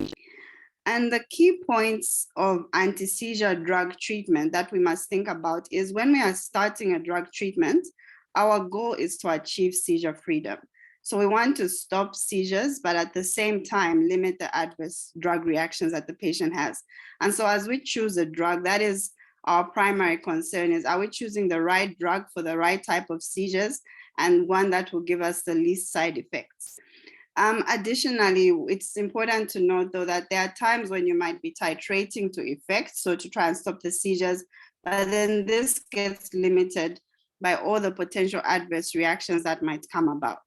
And the key points of anti-seizure drug treatment that we must think about is, when we are starting a drug treatment, our goal is to achieve seizure freedom. So we want to stop seizures, but at the same time, limit the adverse drug reactions that the patient has. And so as we choose a drug, that is our primary concern, is, are we choosing the right drug for the right type of seizures and one that will give us the least side effects? Additionally, it's important to note, though, that there are times when you might be titrating to effect, so to try and stop the seizures, but then this gets limited by all the potential adverse reactions that might come about.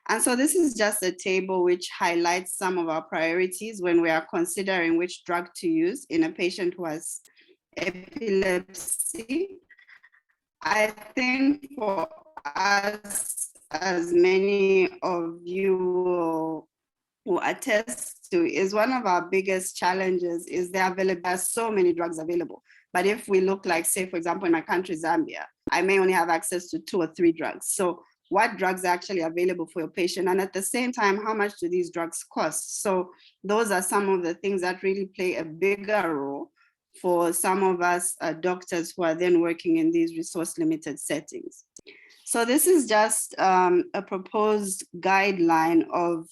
And so this is just a table which highlights some of our priorities when we are considering which drug to use in a patient who has epilepsy. I think for us, as many of you will attest to, is one of our biggest challenges is there are so many drugs available. But if we look like, say, for example, in my country, Zambia, I may only have access to 2 or 3 drugs. So what drugs are actually available for your patient? And at the same time, how much do these drugs cost? So those are some of the things that really play a bigger role for some of us doctors who are then working in these resource-limited settings. So this is just a proposed guideline of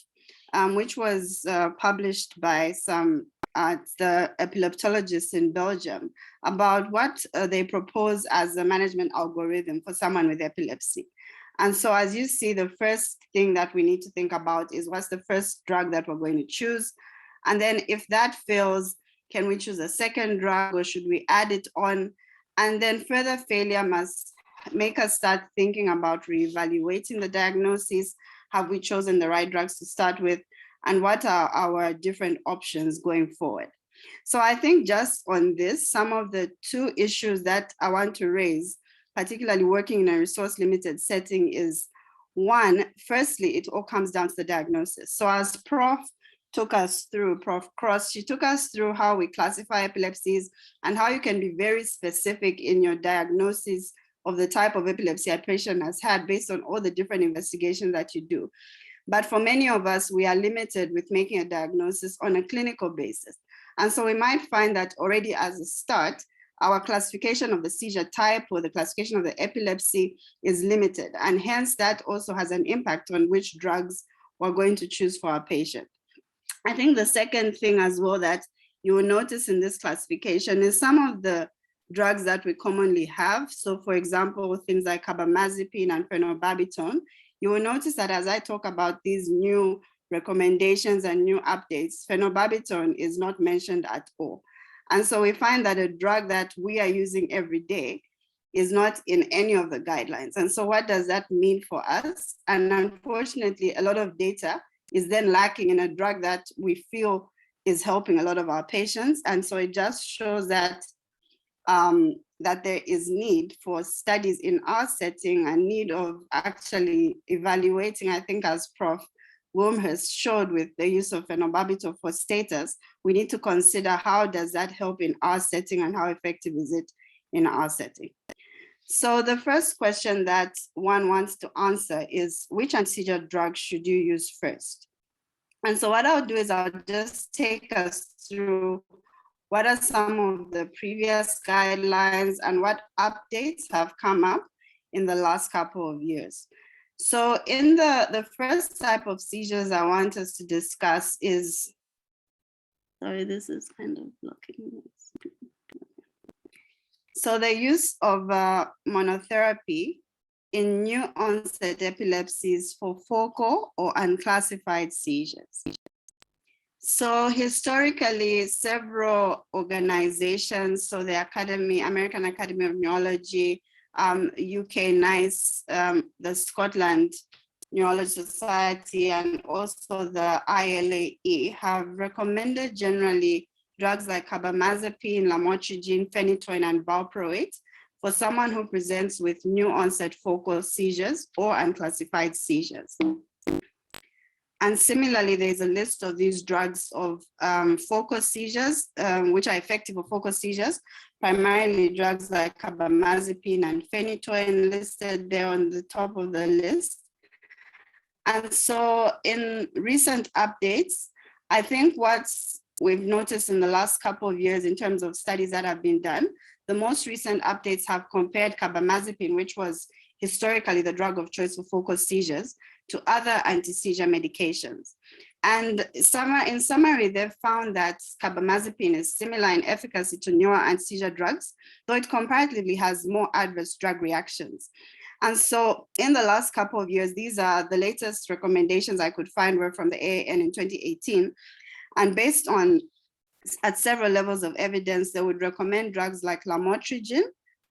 which was published by some the epileptologists in Belgium about what they propose as a management algorithm for someone with epilepsy. And so as you see, the first thing that we need to think about is, what's the first drug that we're going to choose? And then if that fails, can we choose a second drug, or should we add it on? And then further failure must make us start thinking about reevaluating the diagnosis. Have we chosen the right drugs to start with? And what are our different options going forward? So I think just on this, some of the 2 issues that I want to raise, particularly working in a resource-limited setting, is, one, firstly, it all comes down to the diagnosis. So as Prof took us through, Prof Cross, she took us through how we classify epilepsies and how you can be very specific in your diagnosis of the type of epilepsy a patient has had based on all the different investigations that you do. But for many of us, we are limited with making a diagnosis on a clinical basis. And so we might find that already as a start, our classification of the seizure type or the classification of the epilepsy is limited. And hence that also has an impact on which drugs we're going to choose for our patient. I think the second thing as well that you will notice in this classification is some of the drugs that we commonly have. So for example, things like carbamazepine and phenobarbital, you will notice that as I talk about these new recommendations and new updates, phenobarbital is not mentioned at all. And so we find that a drug that we are using every day is not in any of the guidelines. And so what does that mean for us? And unfortunately, a lot of data is then lacking in a drug that we feel is helping a lot of our patients. And so it just shows that that there is need for studies in our setting and need of actually evaluating, I think as Prof Wilmhurst showed with the use of phenobarbital for status, we need to consider how does that help in our setting and how effective is it in our setting. So the first question that one wants to answer is, which anti-seizure drug should you use first? And so what I'll do is I'll just take us through what are some of the previous guidelines and what updates have come up in the last couple of years. So in the first type of seizures I want us to discuss is, sorry, this is kind of blocking this. So the use of monotherapy in new onset epilepsies for focal or unclassified seizures. So historically, several organizations, so the American Academy of Neurology, UK NICE, the Scotland Neurology Society, and also the ILAE have recommended generally drugs like carbamazepine, lamotrigine, phenytoin, and valproate for someone who presents with new onset focal seizures or unclassified seizures. And similarly, there's a list of these drugs of focal seizures, which are effective for focal seizures, primarily drugs like carbamazepine and phenytoin listed there on the top of the list. And so in recent updates, I think what's we've noticed in the last couple of years in terms of studies that have been done, the most recent updates have compared carbamazepine, which was historically the drug of choice for focal seizures, to other anti-seizure medications. And in summary, they've found that carbamazepine is similar in efficacy to newer anti-seizure drugs, though it comparatively has more adverse drug reactions. And so in the last couple of years, these are the latest recommendations I could find were from the AAN in 2018. And based on, at several levels of evidence, they would recommend drugs like lamotrigine,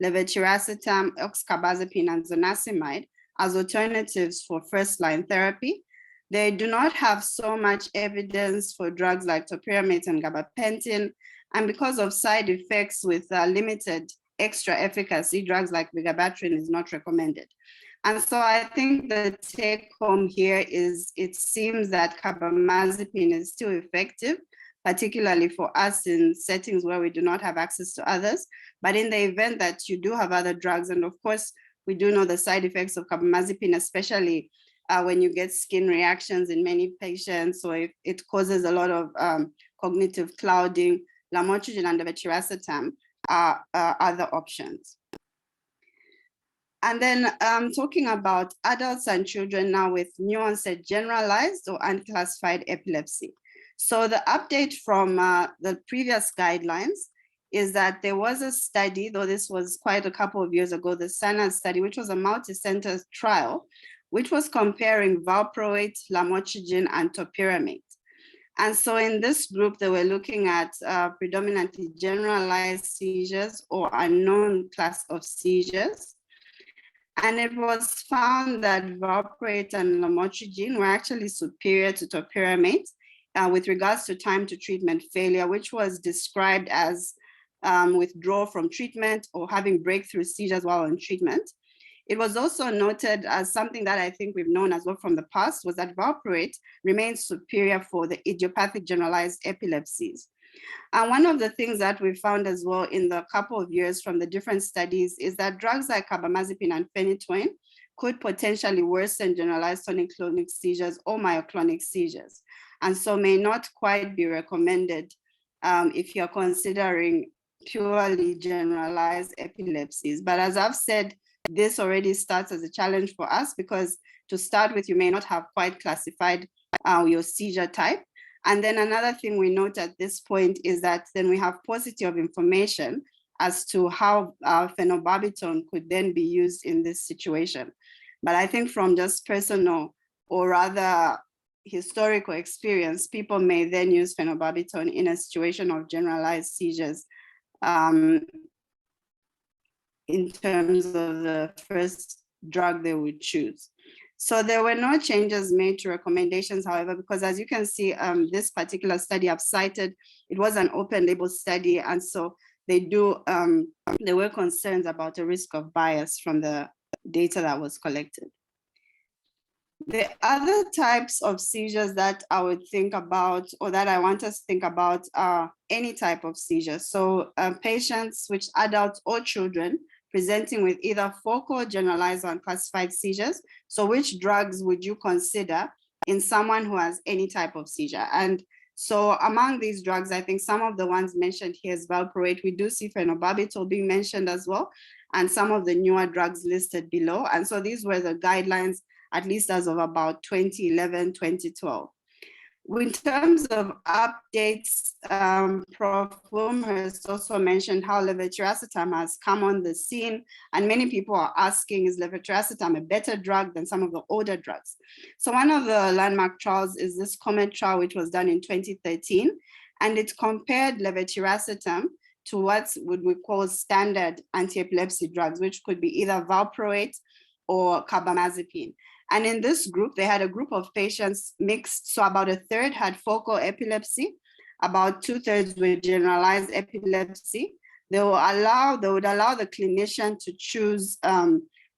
levetiracetam, oxcarbazepine, and zonisamide as alternatives for first-line therapy. They do not have so much evidence for drugs like topiramate and gabapentin, and because of side effects with limited extra efficacy, drugs like vigabatrin is not recommended. And so I think the take home here is it seems that carbamazepine is still effective, particularly for us in settings where we do not have access to others. But in the event that you do have other drugs, and of course, we do know the side effects of carbamazepine, especially when you get skin reactions in many patients, so if it causes a lot of cognitive clouding, lamotrigine and levetiracetam are other options. And then talking about adults and children now with new onset generalized or unclassified epilepsy. So the update from the previous guidelines is that there was a study, though this was quite a couple of years ago, the SANA study, which was a multi-center trial, which was comparing valproate, lamotrigine, and topiramate. And so in this group, they were looking at predominantly generalized seizures or unknown class of seizures. And it was found that valproate and lamotrigine were actually superior to topiramate with regards to time to treatment failure, which was described as withdrawal from treatment or having breakthrough seizures while on treatment. It was also noted as something that I think we've known as well from the past was that valproate remains superior for the idiopathic generalized epilepsies. And one of the things that we found as well in the couple of years from the different studies is that drugs like carbamazepine and phenytoin could potentially worsen generalized tonic-clonic seizures or myoclonic seizures, and so may not quite be recommended if you're considering purely generalized epilepsies. But as I've said, this already starts as a challenge for us because to start with, you may not have quite classified your seizure type. And then another thing we note at this point is that then we have paucity of information as to how phenobarbital could then be used in this situation. But I think from just personal or rather historical experience, people may then use phenobarbital in a situation of generalized seizures in terms of the first drug they would choose. So there were no changes made to recommendations, however, because as you can see, this particular study I've cited, it was an open label study. And so there were concerns about the risk of bias from the data that was collected. The other types of seizures that I would think about, or that I want us to think about, are any type of seizure. So patients, which adults or children, presenting with either focal, generalized, or unclassified seizures. So which drugs would you consider in someone who has any type of seizure? And so among these drugs, I think some of the ones mentioned here is valproate. We do see phenobarbital being mentioned as well, and some of the newer drugs listed below. And so these were the guidelines, at least as of about 2011, 2012. In terms of updates, Prof. Wilmhurst also mentioned how levetiracetam has come on the scene, and many people are asking, is levetiracetam a better drug than some of the older drugs? So one of the landmark trials is this COMET trial, which was done in 2013, and it compared levetiracetam to what would we call standard anti-epilepsy drugs, which could be either valproate or carbamazepine. And in this group, they had a group of patients mixed. So about a third had focal epilepsy, about 2/3 were generalized epilepsy. They would allow the clinician to choose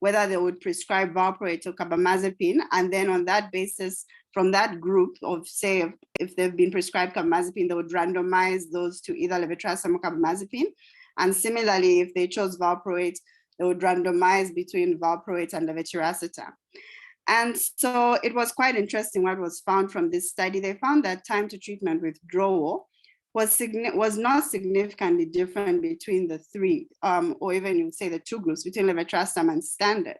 whether they would prescribe valproate or carbamazepine. And then on that basis, from that group of, say, if they've been prescribed carbamazepine, they would randomize those to either levetiracetam or carbamazepine. And similarly, if they chose valproate, they would randomize between valproate and levetiracetam. And so it was quite interesting what was found from this study. They found that time to treatment withdrawal was not significantly different between the three, or even you would say the two groups, between levetiracetam and standard.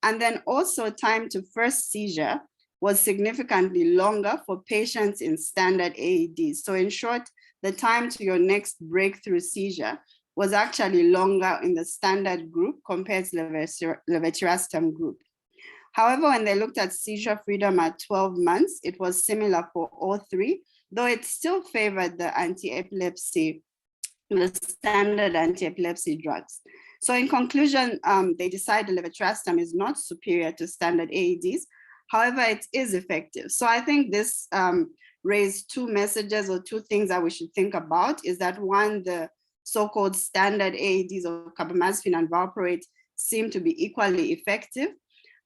And then also time to first seizure was significantly longer for patients in standard AEDs. So in short, the time to your next breakthrough seizure was actually longer in the standard group compared to the levetiracetam group. However, when they looked at seizure freedom at 12 months, it was similar for all three, though it still favored the anti-epilepsy, the standard anti-epilepsy drugs. So in conclusion, they decided levetiracetam is not superior to standard AEDs. However, it is effective. So I think this raised two messages or two things that we should think about, is that one, the so-called standard AEDs of carbamazepine and valproate seem to be equally effective.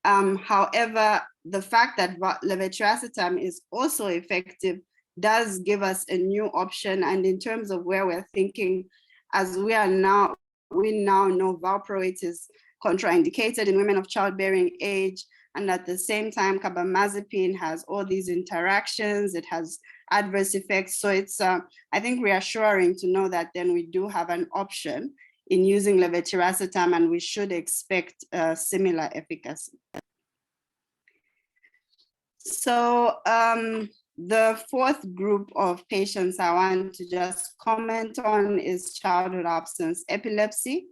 However, the fact that levetiracetam is also effective does give us a new option. And in terms of where we're thinking, as we now know valproate is contraindicated in women of childbearing age. And at the same time, carbamazepine has all these interactions, it has adverse effects. So it's, I think, reassuring to know that then we do have an option in using levetiracetam, and we should expect similar efficacy. So the fourth group of patients I want to just comment on is childhood absence epilepsy.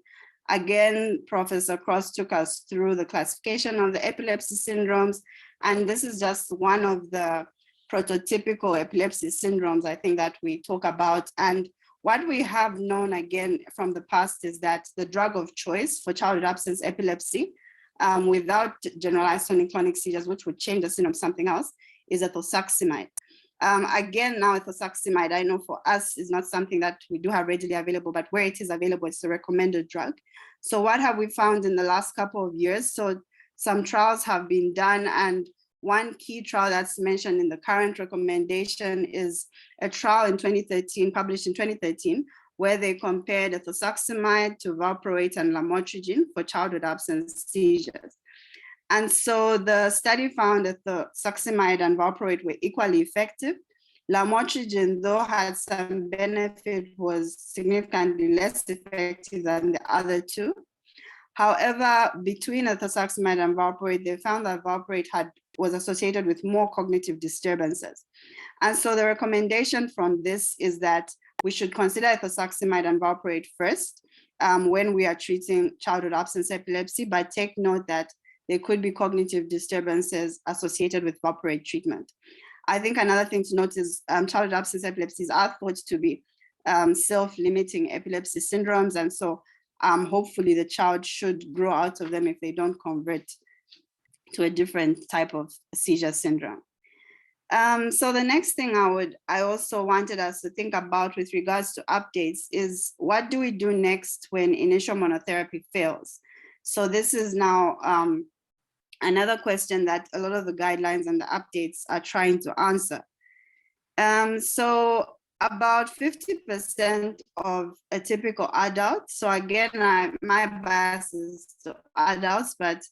Again, Professor Cross took us through the classification of the epilepsy syndromes, and this is just one of the prototypical epilepsy syndromes, I think, that we talk about. And what we have known, again, from the past is that the drug of choice for childhood absence epilepsy, without generalized tonic-clonic seizures, which would change the syndrome to something else, is ethosuximide. Again, now ethosuximide, I know for us is not something that we do have readily available, but where it is available, it's a recommended drug. So what have we found in the last couple of years? So some trials have been done, and one key trial that's mentioned in the current recommendation is a trial in 2013, published in 2013, where they compared ethosuximide to valproate and lamotrigine for childhood absence seizures. And so the study found that the ethosuximide and valproate were equally effective. Lamotrigine, though had some benefit, was significantly less effective than the other two. However, between ethosuximide and valproate, they found that valproate was associated with more cognitive disturbances. And so the recommendation from this is that we should consider ethosuximide and valproate first when we are treating childhood absence epilepsy, but take note that there could be cognitive disturbances associated with valproate treatment. I think another thing to note is childhood absence epilepsies are thought to be self-limiting epilepsy syndromes. And so hopefully the child should grow out of them if they don't convert to a different type of seizure syndrome. So the next thing I also wanted us to think about with regards to updates is, what do we do next when initial monotherapy fails? So this is now another question that a lot of the guidelines and the updates are trying to answer. So about 50% of a typical adult, so again, my bias is to adults, but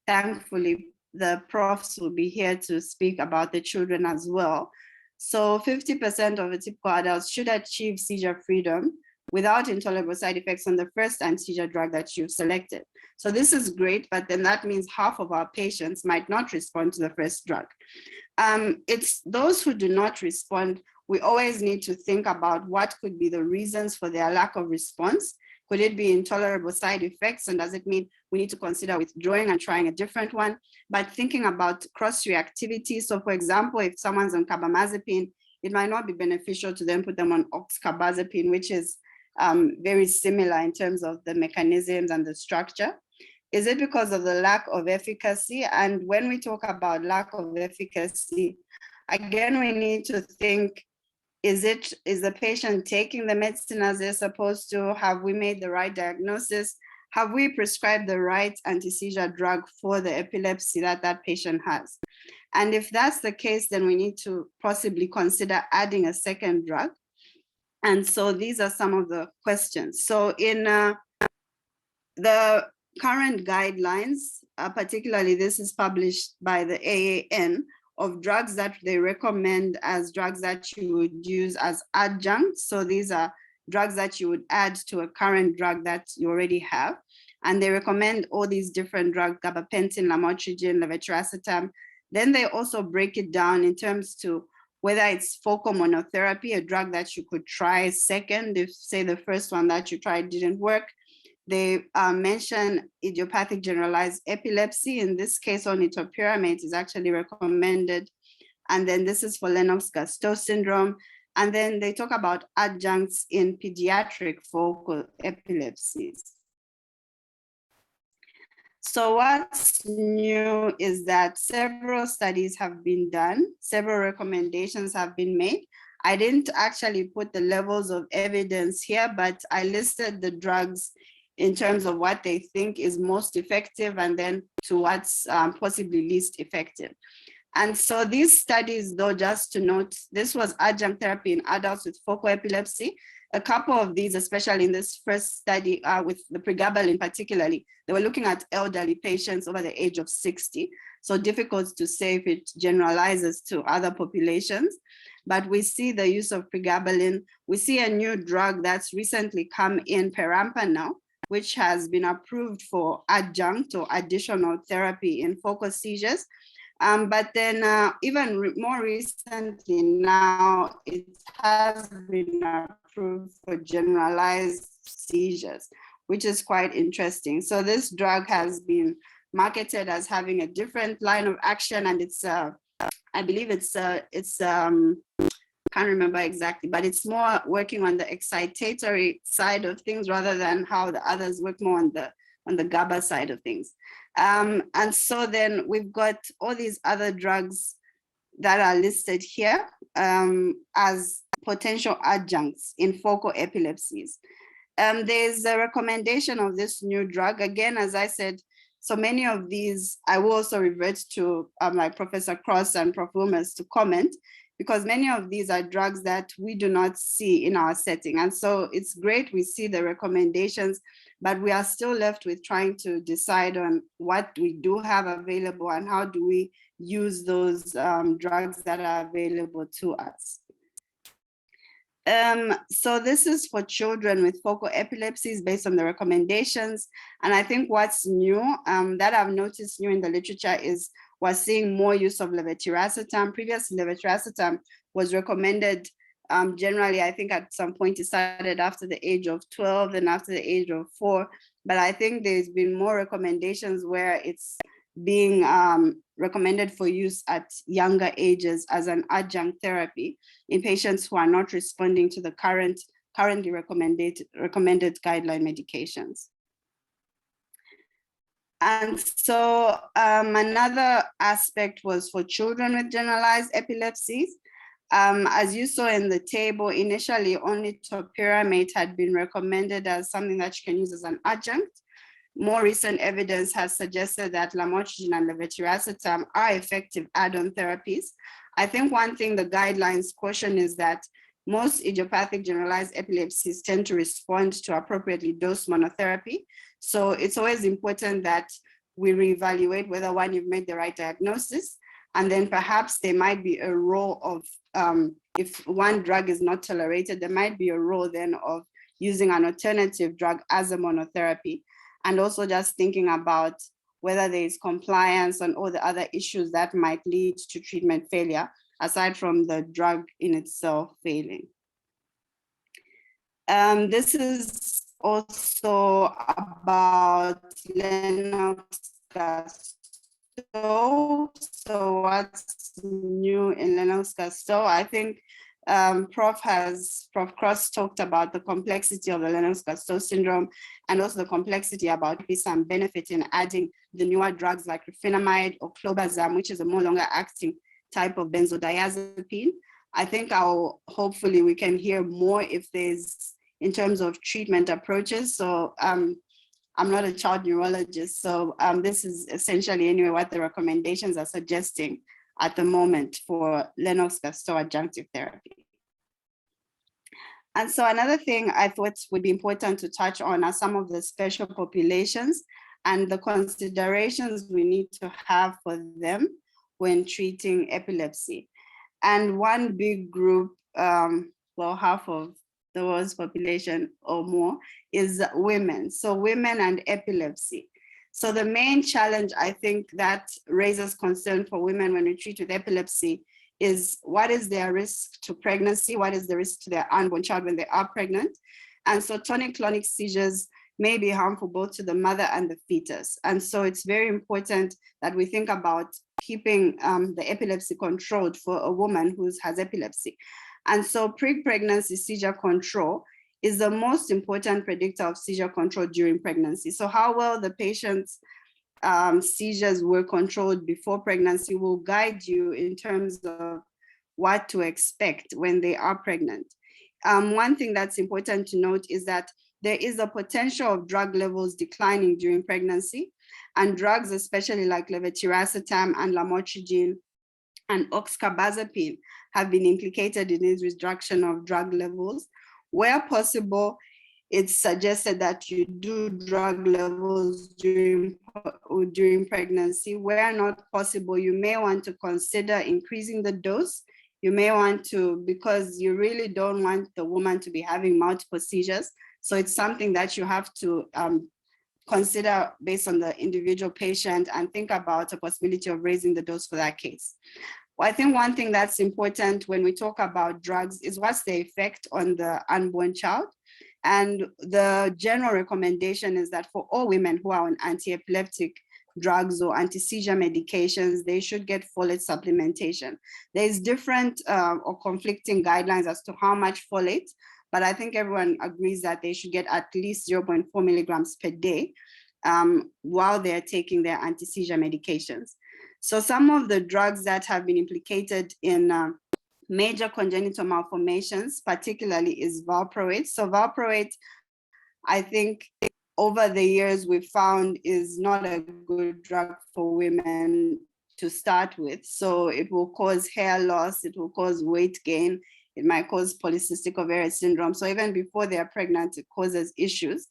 thankfully the profs will be here to speak about the children as well. So 50% of a typical adults should achieve seizure freedom without intolerable side effects on the first anti-seizure drug that you've selected. So this is great, but then that means half of our patients might not respond to the first drug. It's those who do not respond, we always need to think about what could be the reasons for their lack of response. Could it be intolerable side effects? And does it mean we need to consider withdrawing and trying a different one? But thinking about cross-reactivity. So for example, if someone's on carbamazepine, it might not be beneficial to then put them on oxcarbazepine, which is very similar in terms of the mechanisms and the structure. Is it because of the lack of efficacy? And when we talk about lack of efficacy, again, we need to think, is the patient taking the medicine as they're supposed to? Have we made the right diagnosis? Have we prescribed the right anti-seizure drug for the epilepsy that that patient has? And if that's the case, then we need to possibly consider adding a second drug. And so these are some of the questions. So in the current guidelines, particularly this is published by the AAN, of drugs that they recommend as drugs that you would use as adjuncts. So these are drugs that you would add to a current drug that you already have. And they recommend all these different drugs, gabapentin, lamotrigine, levetiracetam. Then they also break it down in terms to whether it's focal monotherapy, a drug that you could try second, if say the first one that you tried didn't work. They mention idiopathic generalized epilepsy. In this case, only topiramate is actually recommended. And then this is for Lennox-Gastaut syndrome. And then they talk about adjuncts in pediatric focal epilepsies. So what's new is that several studies have been done, several recommendations have been made. I didn't actually put the levels of evidence here, but I listed the drugs in terms of what they think is most effective and then to what's possibly least effective. And so these studies, though, just to note, this was adjunct therapy in adults with focal epilepsy. A couple of these, especially in this first study with the pregabalin particularly, they were looking at elderly patients over the age of 60. So difficult to say if it generalizes to other populations. But we see the use of pregabalin. We see a new drug that's recently come in, perampanel, which has been approved for adjunct or additional therapy in focal seizures. But then even more recently now, it has been approved for generalized seizures, which is quite interesting. So this drug has been marketed as having a different line of action, and it's, I believe it's can't remember exactly, but it's more working on the excitatory side of things rather than how the others work more on the GABA side of things. And so then we've got all these other drugs that are listed here as potential adjuncts in focal epilepsies. There's a recommendation of this new drug. Again, as I said, so many of these, I will also revert to like Professor Cross and Prof. Wilmers to comment, because many of these are drugs that we do not see in our setting. And so it's great we see the recommendations, but we are still left with trying to decide on what we do have available and how do we use those drugs that are available to us. So this is for children with focal epilepsies based on the recommendations. And I think what's new that I've noticed new in the literature is we're seeing more use of levetiracetam. Previously, levetiracetam was recommended generally, I think at some point it started after the age of 12 and after the age of 4. But I think there's been more recommendations where it's being recommended for use at younger ages as an adjunct therapy in patients who are not responding to the currently recommended guideline medications. And so another aspect was for children with generalized epilepsies. As you saw in the table, initially only topiramate had been recommended as something that you can use as an adjunct. more recent evidence has suggested that lamotrigine and levetiracetam are effective add-on therapies. I think one thing the guidelines caution is that most idiopathic generalized epilepsies tend to respond to appropriately dosed monotherapy. So it's always important that we reevaluate whether one, you've made the right diagnosis, and then perhaps there might be a role of, if one drug is not tolerated, there might be a role then of using an alternative drug as a monotherapy. And also just thinking about whether there is compliance and all the other issues that might lead to treatment failure, aside from the drug in itself failing. This is also about Lennox-Gastaut. So what's new in Lennox-Gastaut? I think Prof Cross talked about the complexity of the Lennox-Gastaut syndrome, and also the complexity about some benefit in adding the newer drugs like rufinamide or clobazam, which is a more longer acting type of benzodiazepine. I think hopefully we can hear more if there's in terms of treatment approaches. So I'm not a child neurologist, so this is essentially anyway what the recommendations are suggesting at the moment for Lennox-Gastaut adjunctive therapy. And so another thing I thought would be important to touch on are some of the special populations and the considerations we need to have for them when treating epilepsy. And one big group, well, half of the world's population or more, is women. So women and epilepsy. So the main challenge I think that raises concern for women when we treat with epilepsy is what is their risk to pregnancy? What is the risk to their unborn child when they are pregnant? And so tonic-clonic seizures may be harmful both to the mother and the fetus. And so it's very important that we think about keeping the epilepsy controlled for a woman who has epilepsy. And so pre-pregnancy seizure control is the most important predictor of seizure control during pregnancy. So how well the patient's seizures were controlled before pregnancy will guide you in terms of what to expect when they are pregnant. One thing that's important to note is that there is a potential of drug levels declining during pregnancy, and drugs, especially like levetiracetam and lamotrigine and oxcarbazepine, have been implicated in this reduction of drug levels. Where possible, it's suggested that you do drug levels during pregnancy. Where not possible, you may want to consider increasing the dose. You may want to, because you really don't want the woman to be having multiple seizures. So it's something that you have to consider based on the individual patient and think about a possibility of raising the dose for that case. Well, I think one thing that's important when we talk about drugs is what's the effect on the unborn child. And the general recommendation is that for all women who are on anti-epileptic drugs or anti-seizure medications, they should get folate supplementation. There's different or conflicting guidelines as to how much folate, but I think everyone agrees that they should get at least 0.4 milligrams per day while they're taking their anti-seizure medications. So some of the drugs that have been implicated in major congenital malformations, particularly, is valproate. So valproate, I think over the years we've found is not a good drug for women to start with. So it will cause hair loss, it will cause weight gain, it might cause polycystic ovarian syndrome. So even before they are pregnant, it causes issues.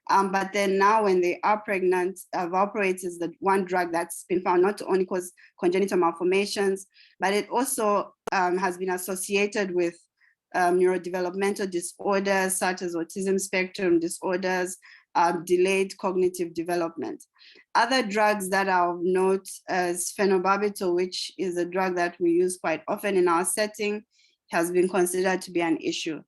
But then now when they are pregnant, valproate is the one drug that's been found not to only cause congenital malformations, but it also has been associated with neurodevelopmental disorders such as autism spectrum disorders, delayed cognitive development. Other drugs that are of note is phenobarbital, which is a drug that we use quite often in our setting, has been considered to be an issue.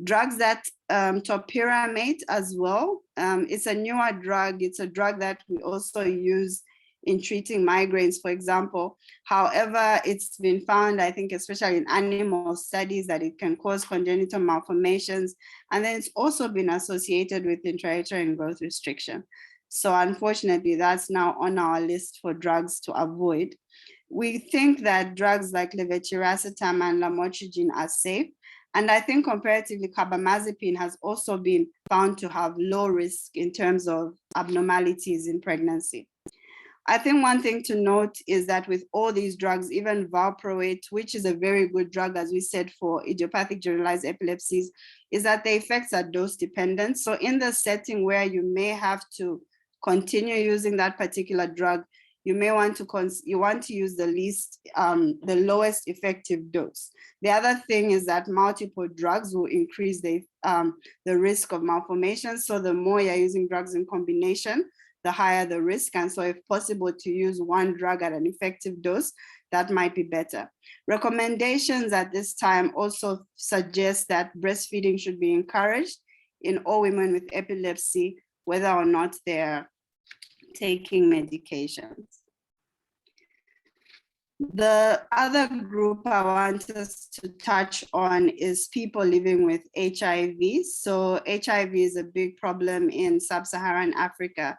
Drugs that topiramate as well. It's a newer drug. It's a drug that we also use in treating migraines, for example. However, it's been found, I think, especially in animal studies, that it can cause congenital malformations. And then it's also been associated with intrauterine growth restriction. So unfortunately, that's now on our list for drugs to avoid. We think that drugs like levetiracetam and lamotrigine are safe. And I think comparatively, carbamazepine has also been found to have low risk in terms of abnormalities in pregnancy. I think one thing to note is that with all these drugs, even valproate, which is a very good drug, as we said, for idiopathic generalized epilepsies, is that the effects are dose dependent. So in the setting where you may have to continue using that particular drug, you may want to use the lowest effective dose. The other thing is that multiple drugs will increase the risk of malformation. So the more you're using drugs in combination, the higher the risk. And so if possible to use one drug at an effective dose, that might be better. Recommendations at this time also suggest that breastfeeding should be encouraged in all women with epilepsy, whether or not they're taking medications. The other group I want us to touch on is people living with HIV. So HIV is a big problem in sub-Saharan Africa,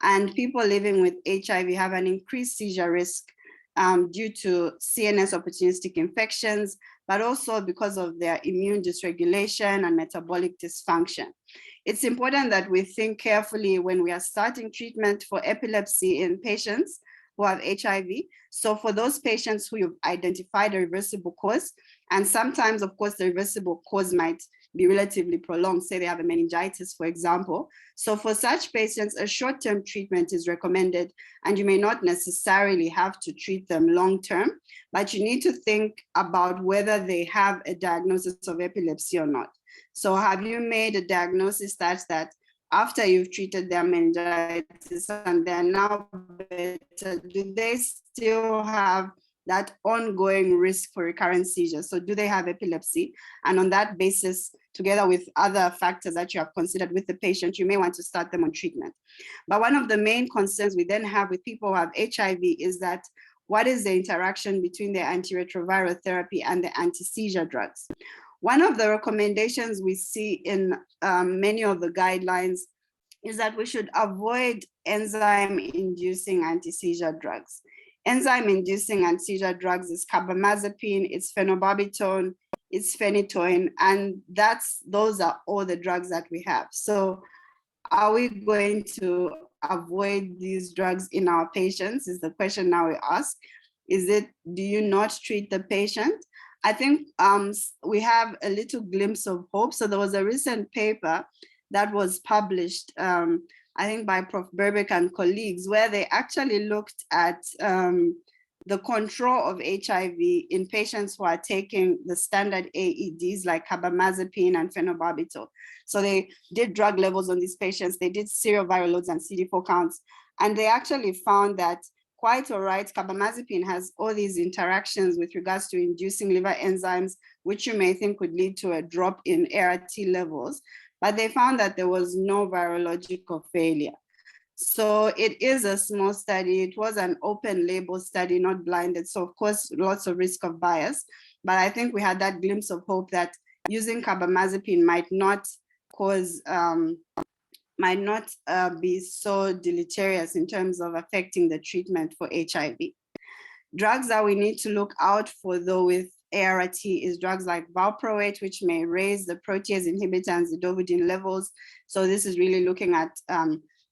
and people living with HIV have an increased seizure risk due to CNS opportunistic infections, but also because of their immune dysregulation and metabolic dysfunction. It's important that we think carefully when we are starting treatment for epilepsy in patients who have HIV. So for those patients who you've identified a reversible cause, and sometimes, of course, the reversible cause might be relatively prolonged, say they have a meningitis, for example. So for such patients, a short-term treatment is recommended, and you may not necessarily have to treat them long-term, but you need to think about whether they have a diagnosis of epilepsy or not. So have you made a diagnosis that after you've treated their meningitis and they're now better, do they still have that ongoing risk for recurrent seizures? So do they have epilepsy? And on that basis, together with other factors that you have considered with the patient, you may want to start them on treatment. But one of the main concerns we then have with people who have HIV is that what is the interaction between the antiretroviral therapy and the anti-seizure drugs? One of the recommendations we see in many of the guidelines is that we should avoid enzyme-inducing anti-seizure drugs. Enzyme-inducing anti-seizure drugs is carbamazepine, it's phenobarbital, it's phenytoin, and those are all the drugs that we have. So are we going to avoid these drugs in our patients is the question now we ask. Do you not treat the patient? I think we have a little glimpse of hope. So there was a recent paper that was published, I think by Prof. Berbeck and colleagues, where they actually looked at the control of HIV in patients who are taking the standard AEDs like carbamazepine and phenobarbital. So they did drug levels on these patients, they did serial viral loads and CD4 counts, and they actually found that quite all right, carbamazepine has all these interactions with regards to inducing liver enzymes, which you may think would lead to a drop in ART levels, but they found that there was no virological failure. So it is a small study. It was an open label study, not blinded. So of course, lots of risk of bias, but I think we had that glimpse of hope that using carbamazepine might not cause, might not be so deleterious in terms of affecting the treatment for HIV. Drugs that we need to look out for though with ART is drugs like valproate, which may raise the protease inhibitor and zidovudine levels. So this is really looking at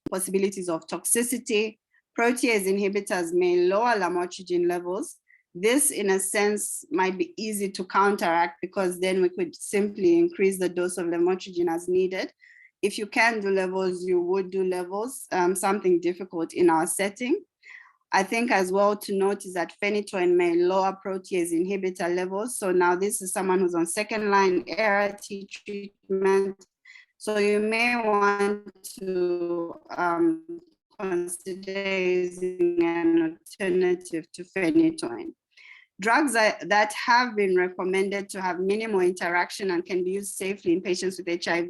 possibilities of toxicity. Protease inhibitors may lower lamotrigine levels. This, in a sense, might be easy to counteract because then we could simply increase the dose of lamotrigine as needed. If you can do levels, you would do levels, something difficult in our setting. I think as well to note is that phenytoin may lower protease inhibitor levels. So now this is someone who's on second line ART treatment. So you may want to consider using an alternative to phenytoin. Drugs that have been recommended to have minimal interaction and can be used safely in patients with HIV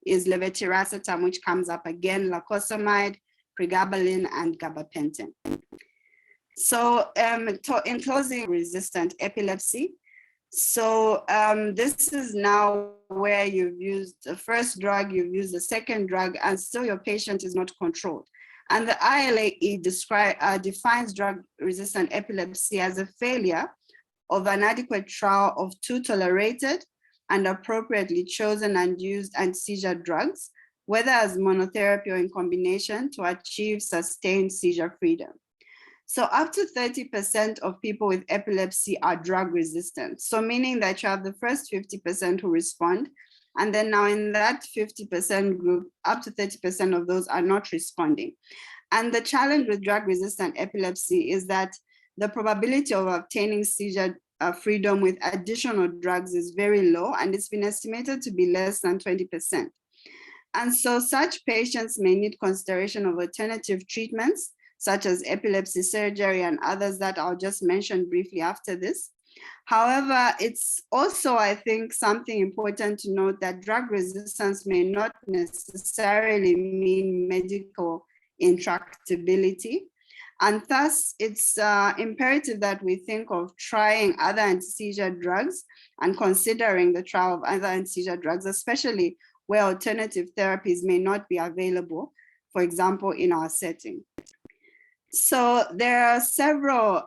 is levetiracetam, which comes up again, lacosamide, pregabalin, and gabapentin. So in closing, resistant epilepsy. So this is now where you've used the first drug, you've used the second drug, and still your patient is not controlled. And the ILAE defines drug-resistant epilepsy as a failure of an adequate trial of two tolerated and appropriately chosen and used anti-seizure drugs, whether as monotherapy or in combination, to achieve sustained seizure freedom. So up to 30% of people with epilepsy are drug resistant. So meaning that you have the first 50% who respond, and then now in that 50% group, up to 30% of those are not responding. And the challenge with drug resistant epilepsy is that the probability of obtaining seizure freedom with additional drugs is very low, and it's been estimated to be less than 20%. And so such patients may need consideration of alternative treatments, such as epilepsy surgery and others that I'll just mention briefly after this. However, it's also, I think, something important to note that drug resistance may not necessarily mean medical intractability. And thus, it's imperative that we think of trying other anti-seizure drugs and considering the trial of other anti-seizure drugs, especially where alternative therapies may not be available, for example, in our setting. So there are several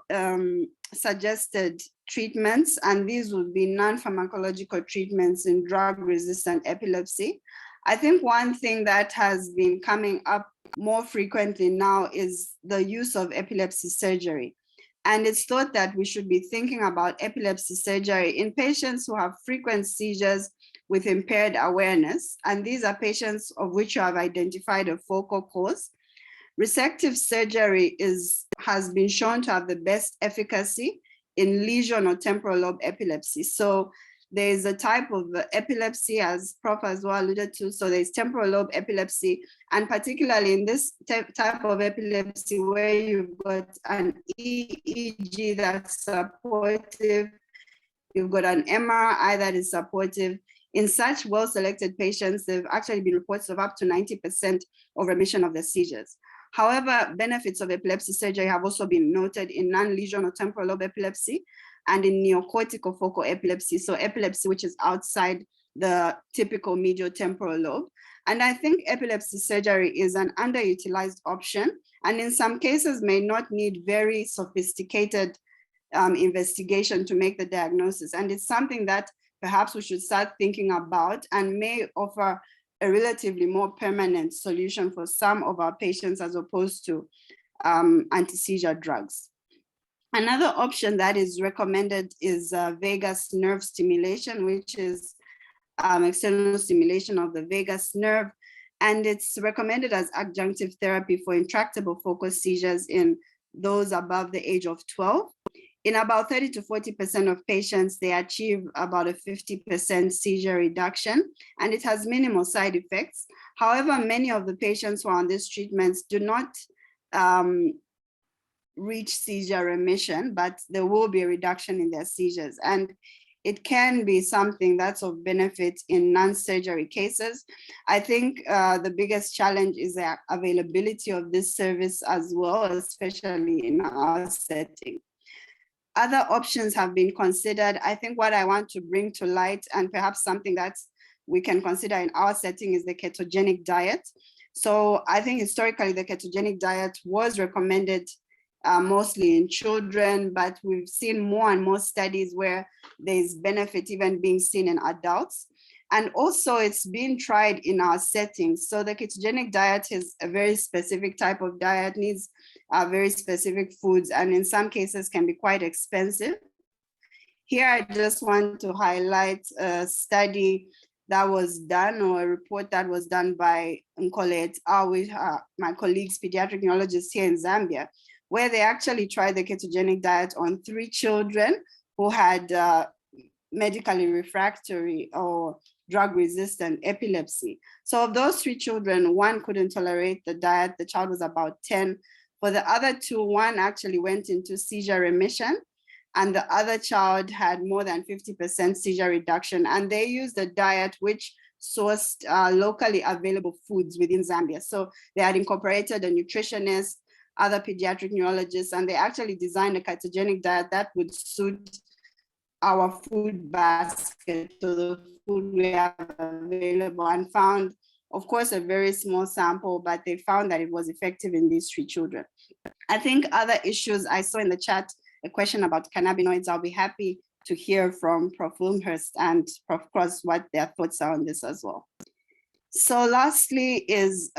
suggested treatments, and these would be non-pharmacological treatments in drug-resistant epilepsy. I think one thing that has been coming up more frequently now is the use of epilepsy surgery. And it's thought that we should be thinking about epilepsy surgery in patients who have frequent seizures with impaired awareness. And these are patients of which you have identified a focal cause. Resective surgery has been shown to have the best efficacy in lesion or temporal lobe epilepsy. So there is a type of epilepsy, as Prof. as well alluded to. So there's temporal lobe epilepsy, and particularly in this type of epilepsy where you've got an EEG that's supportive, you've got an MRI that is supportive. In such well-selected patients, there have actually been reports of up to 90% of remission of the seizures. However, benefits of epilepsy surgery have also been noted in non-lesion or temporal lobe epilepsy and in neocortical focal epilepsy, so epilepsy which is outside the typical medial temporal lobe. And I think epilepsy surgery is an underutilized option, and in some cases may not need very sophisticated investigation to make the diagnosis. And it's something that perhaps we should start thinking about and may offer a relatively more permanent solution for some of our patients as opposed to anti-seizure drugs. Another option that is recommended is vagus nerve stimulation, which is external stimulation of the vagus nerve. And it's recommended as adjunctive therapy for intractable focal seizures in those above the age of 12. In about 30 to 40% of patients, they achieve about a 50% seizure reduction, and it has minimal side effects. However, many of the patients who are on these treatments do not reach seizure remission, but there will be a reduction in their seizures. And it can be something that's of benefit in non-surgery cases. I think the biggest challenge is the availability of this service as well, especially in our setting. Other options have been considered. I think what I want to bring to light, and perhaps something that we can consider in our setting, is the ketogenic diet. So I think historically the ketogenic diet was recommended mostly in children, but we've seen more and more studies where there's benefit even being seen in adults. And also it's being tried in our settings. So the ketogenic diet is a very specific type of diet, needs very specific foods, and in some cases can be quite expensive. Here I just want to highlight a study that was done, or a report that was done by Nkole et al. With my colleagues, pediatric neurologists here in Zambia, where they actually tried the ketogenic diet on 3 children who had medically refractory or drug-resistant epilepsy. So of those 3 children, 1 couldn't tolerate the diet. The child was about 10. For the other 2, 1 actually went into seizure remission, and the other child had more than 50% seizure reduction. And they used a diet which sourced locally available foods within Zambia. So they had incorporated a nutritionist, other pediatric neurologists, and they actually designed a ketogenic diet that would suit our food basket, so the food we have available, and found, of course, a very small sample, but they found that it was effective in these 3 children. I think other issues I saw in the chat, a question about cannabinoids. I'll be happy to hear from Prof. Wilmhurst and Prof. Cross what their thoughts are on this as well. So lastly is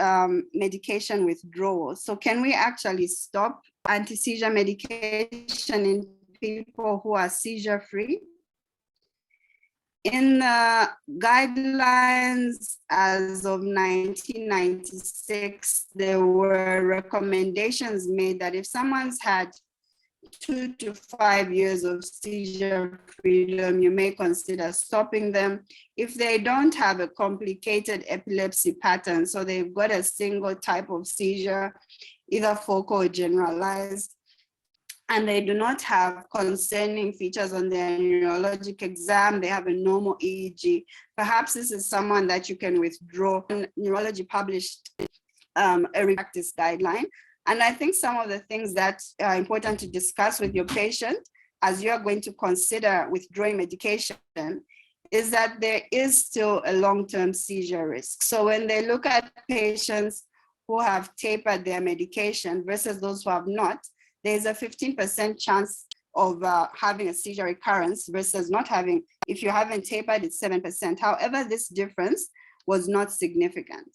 medication withdrawal. So can we actually stop anti-seizure medication in people who are seizure-free? In the guidelines as of 1996, there were recommendations made that if someone's had 2 to 5 years of seizure freedom, you may consider stopping them. If they don't have a complicated epilepsy pattern, so they've got a single type of seizure, either focal or generalized, and they do not have concerning features on their neurologic exam, they have a normal EEG, perhaps this is someone that you can withdraw. Neurology published a practice guideline. And I think some of the things that are important to discuss with your patient as you are going to consider withdrawing medication is that there is still a long-term seizure risk. So when they look at patients who have tapered their medication versus those who have not, there's a 15% chance of having a seizure recurrence versus not having. If you haven't tapered, it's 7%. However, this difference was not significant.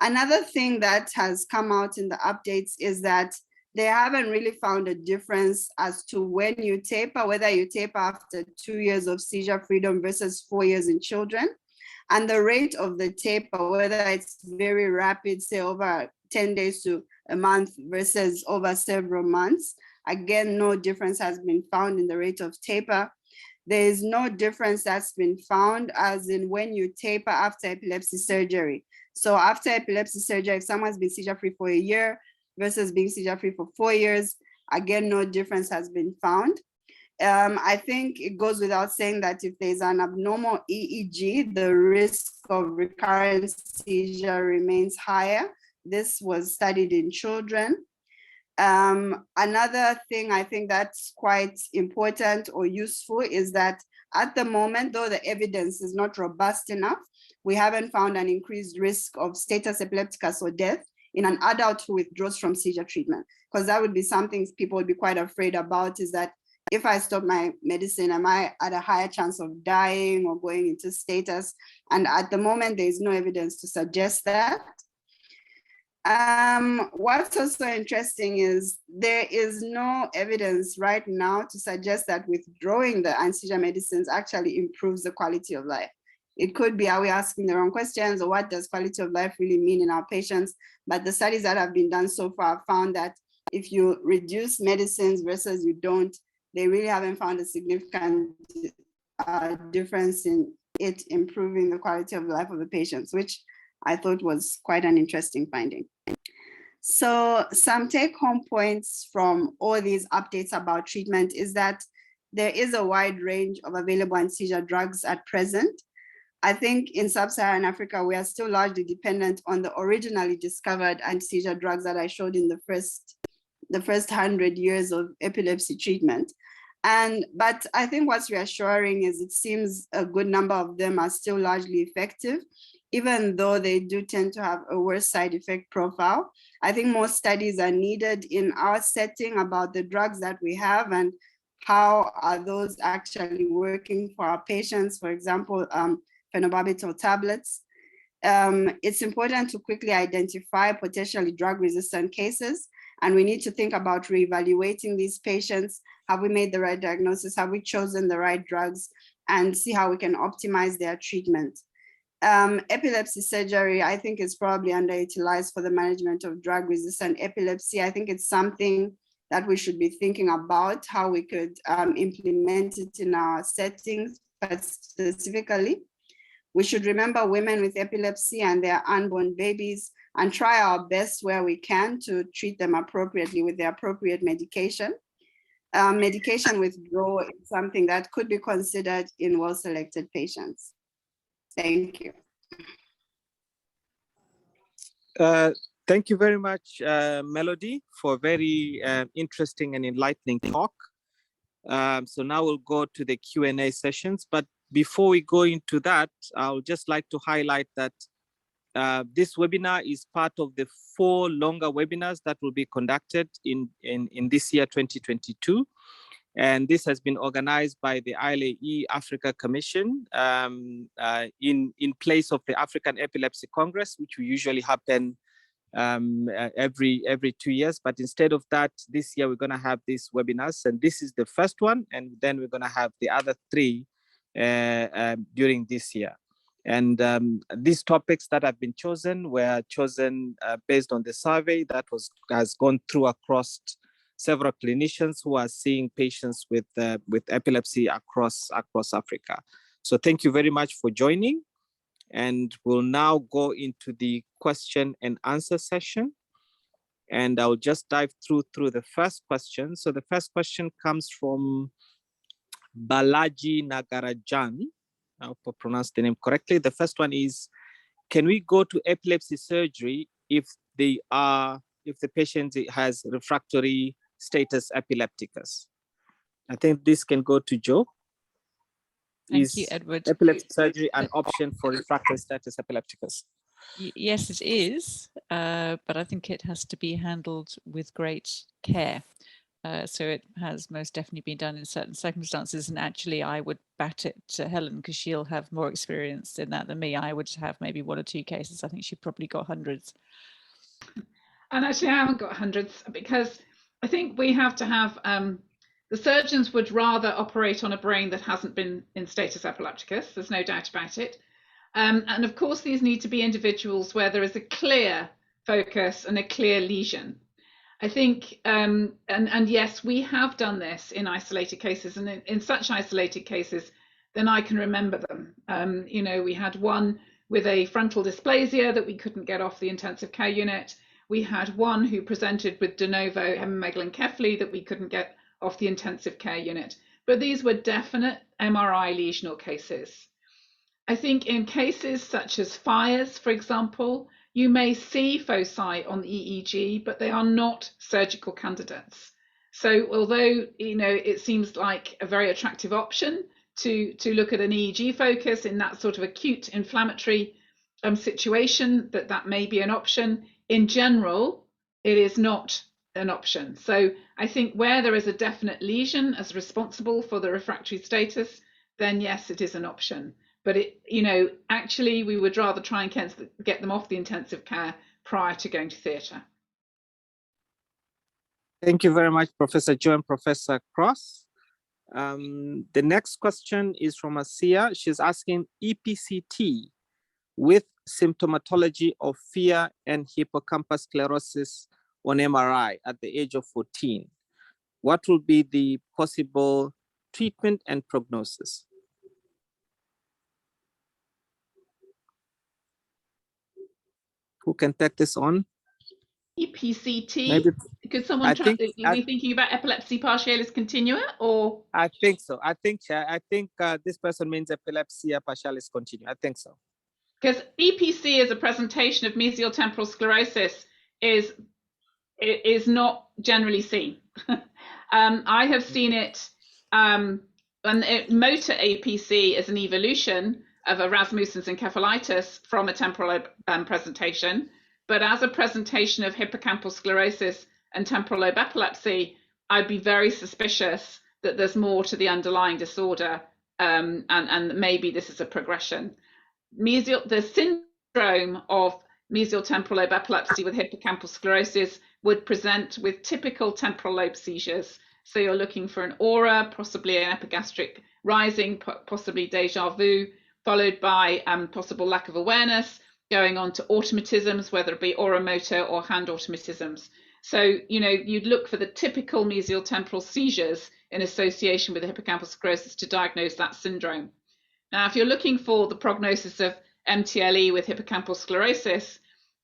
Another thing that has come out in the updates is that they haven't really found a difference as to when you taper, whether you taper after 2 years of seizure freedom versus 4 years in children. And the rate of the taper, whether it's very rapid, say over 10 days to a month versus over several months. Again, no difference has been found in the rate of taper. There is no difference that's been found as in when you taper after epilepsy surgery. So after epilepsy surgery, if someone's been seizure-free for a year versus being seizure-free for 4 years, again, no difference has been found. I think it goes without saying that if there's an abnormal EEG, the risk of recurrent seizure remains higher. This was studied in children. Another thing I think that's quite important or useful is that at the moment, though the evidence is not robust enough, we haven't found an increased risk of status epilepticus or death in an adult who withdraws from seizure treatment, because that would be something people would be quite afraid about, is that if I stop my medicine, am I at a higher chance of dying or going into status? And at the moment, there is no evidence to suggest that. What's also interesting is there is no evidence right now to suggest that withdrawing the anti-seizure medicines actually improves the quality of life. It could be, are we asking the wrong questions, or what does quality of life really mean in our patients? But the studies that have been done so far found that if you reduce medicines versus you don't, they really haven't found a significant difference in it improving the quality of life of the patients, which I thought was quite an interesting finding. So some take-home points from all these updates about treatment is that there is a wide range of available anti-seizure drugs at present. I think in sub-Saharan Africa, we are still largely dependent on the originally discovered anti-seizure drugs that I showed in the first 100 years of epilepsy treatment. But I think what's reassuring is it seems a good number of them are still largely effective, even though they do tend to have a worse side effect profile. I think more studies are needed in our setting about the drugs that we have and how are those actually working for our patients. For example, phenobarbital tablets. It's important to quickly identify potentially drug-resistant cases, and we need to think about reevaluating these patients. Have we made the right diagnosis? Have we chosen the right drugs? And see how we can optimize their treatment. Epilepsy surgery, I think, is probably underutilized for the management of drug-resistant epilepsy. I think it's something that we should be thinking about, how we could implement it in our settings, but specifically. We should remember women with epilepsy and their unborn babies and try our best where we can to treat them appropriately with the appropriate medication. Medication withdrawal is something that could be considered in well-selected patients. Thank you. Thank you very much, Melody, for a very interesting and enlightening talk. So now we'll go to the Q&A sessions. But before we go into that, I would just like to highlight that this webinar is part of the 4 longer webinars that will be conducted in this year, 2022. And this has been organized by the ILAE Africa Commission in place of the African Epilepsy Congress, which will usually happen every 2 years. But instead of that, this year we're going to have these webinars, and this is the first one, and then we're going to have the other 3 during this year. And these topics that have been chosen were chosen based on the survey that has gone through across several clinicians who are seeing patients with epilepsy across Africa. So thank you very much for joining. And we'll now go into the question and answer session. And I'll just dive through the first question. So the first question comes from Balaji Nagarajan. I hope I pronounced the name correctly. The first one is, can we go to epilepsy surgery if the patient has refractory status epilepticus? I think this can go to Joe. Thank you, Edward. Epilepsy surgery an option for refractory status epilepticus? Yes, it is, but I think it has to be handled with great care. So it has most definitely been done in certain circumstances. And actually, I would bat it to Helen because she'll have more experience in that than me. I would have maybe 1 or 2 cases. I think she probably got hundreds. And actually, I haven't got hundreds because I think we have to have, the surgeons would rather operate on a brain that hasn't been in status epilepticus. There's no doubt about it. And of course, these need to be individuals where there is a clear focus and a clear lesion. I think, and yes, we have done this in isolated cases, and in such isolated cases, then I can remember them. You know, we had one with a frontal dysplasia that we couldn't get off the intensive care unit. We had one who presented with de novo hemimegalencephaly that we couldn't get off the intensive care unit. But these were definite MRI lesional cases. I think in cases such as fires, for example, you may see foci on the EEG, but they are not surgical candidates. So although, you know, it seems like a very attractive option to look at an EEG focus in that sort of acute inflammatory situation, that may be an option, in general, it is not an option. So I think where there is a definite lesion as responsible for the refractory status, then yes, it is an option. But it, you know, actually we would rather try and get them off the intensive care prior to going to theatre. Thank you very much, Professor Joe and Professor Cross. The next question is from Asia. She's asking, EPCT with symptomatology of fear and hippocampus sclerosis on MRI at the age of 14. What will be the possible treatment and prognosis? Who can take this on? EPCT. Maybe, could someone try? Are we thinking about epilepsy partialis continua, or? I think so. I think this person means epilepsia partialis continua. I think so. Because EPC as a presentation of mesial temporal sclerosis is not generally seen. I have seen it, and motor APC is an evolution of a Rasmussen's encephalitis from a temporal lobe presentation, but as a presentation of hippocampal sclerosis and temporal lobe epilepsy, I'd be very suspicious that there's more to the underlying disorder, and maybe this is a progression. The syndrome of mesial temporal lobe epilepsy with hippocampal sclerosis would present with typical temporal lobe seizures. So you're looking for an aura, possibly an epigastric rising, possibly déjà vu, followed by possible lack of awareness, going on to automatisms, whether it be oromotor or hand automatisms. So, you know, you'd look for the typical mesial temporal seizures in association with hippocampal sclerosis to diagnose that syndrome. Now, if you're looking for the prognosis of MTLE with hippocampal sclerosis,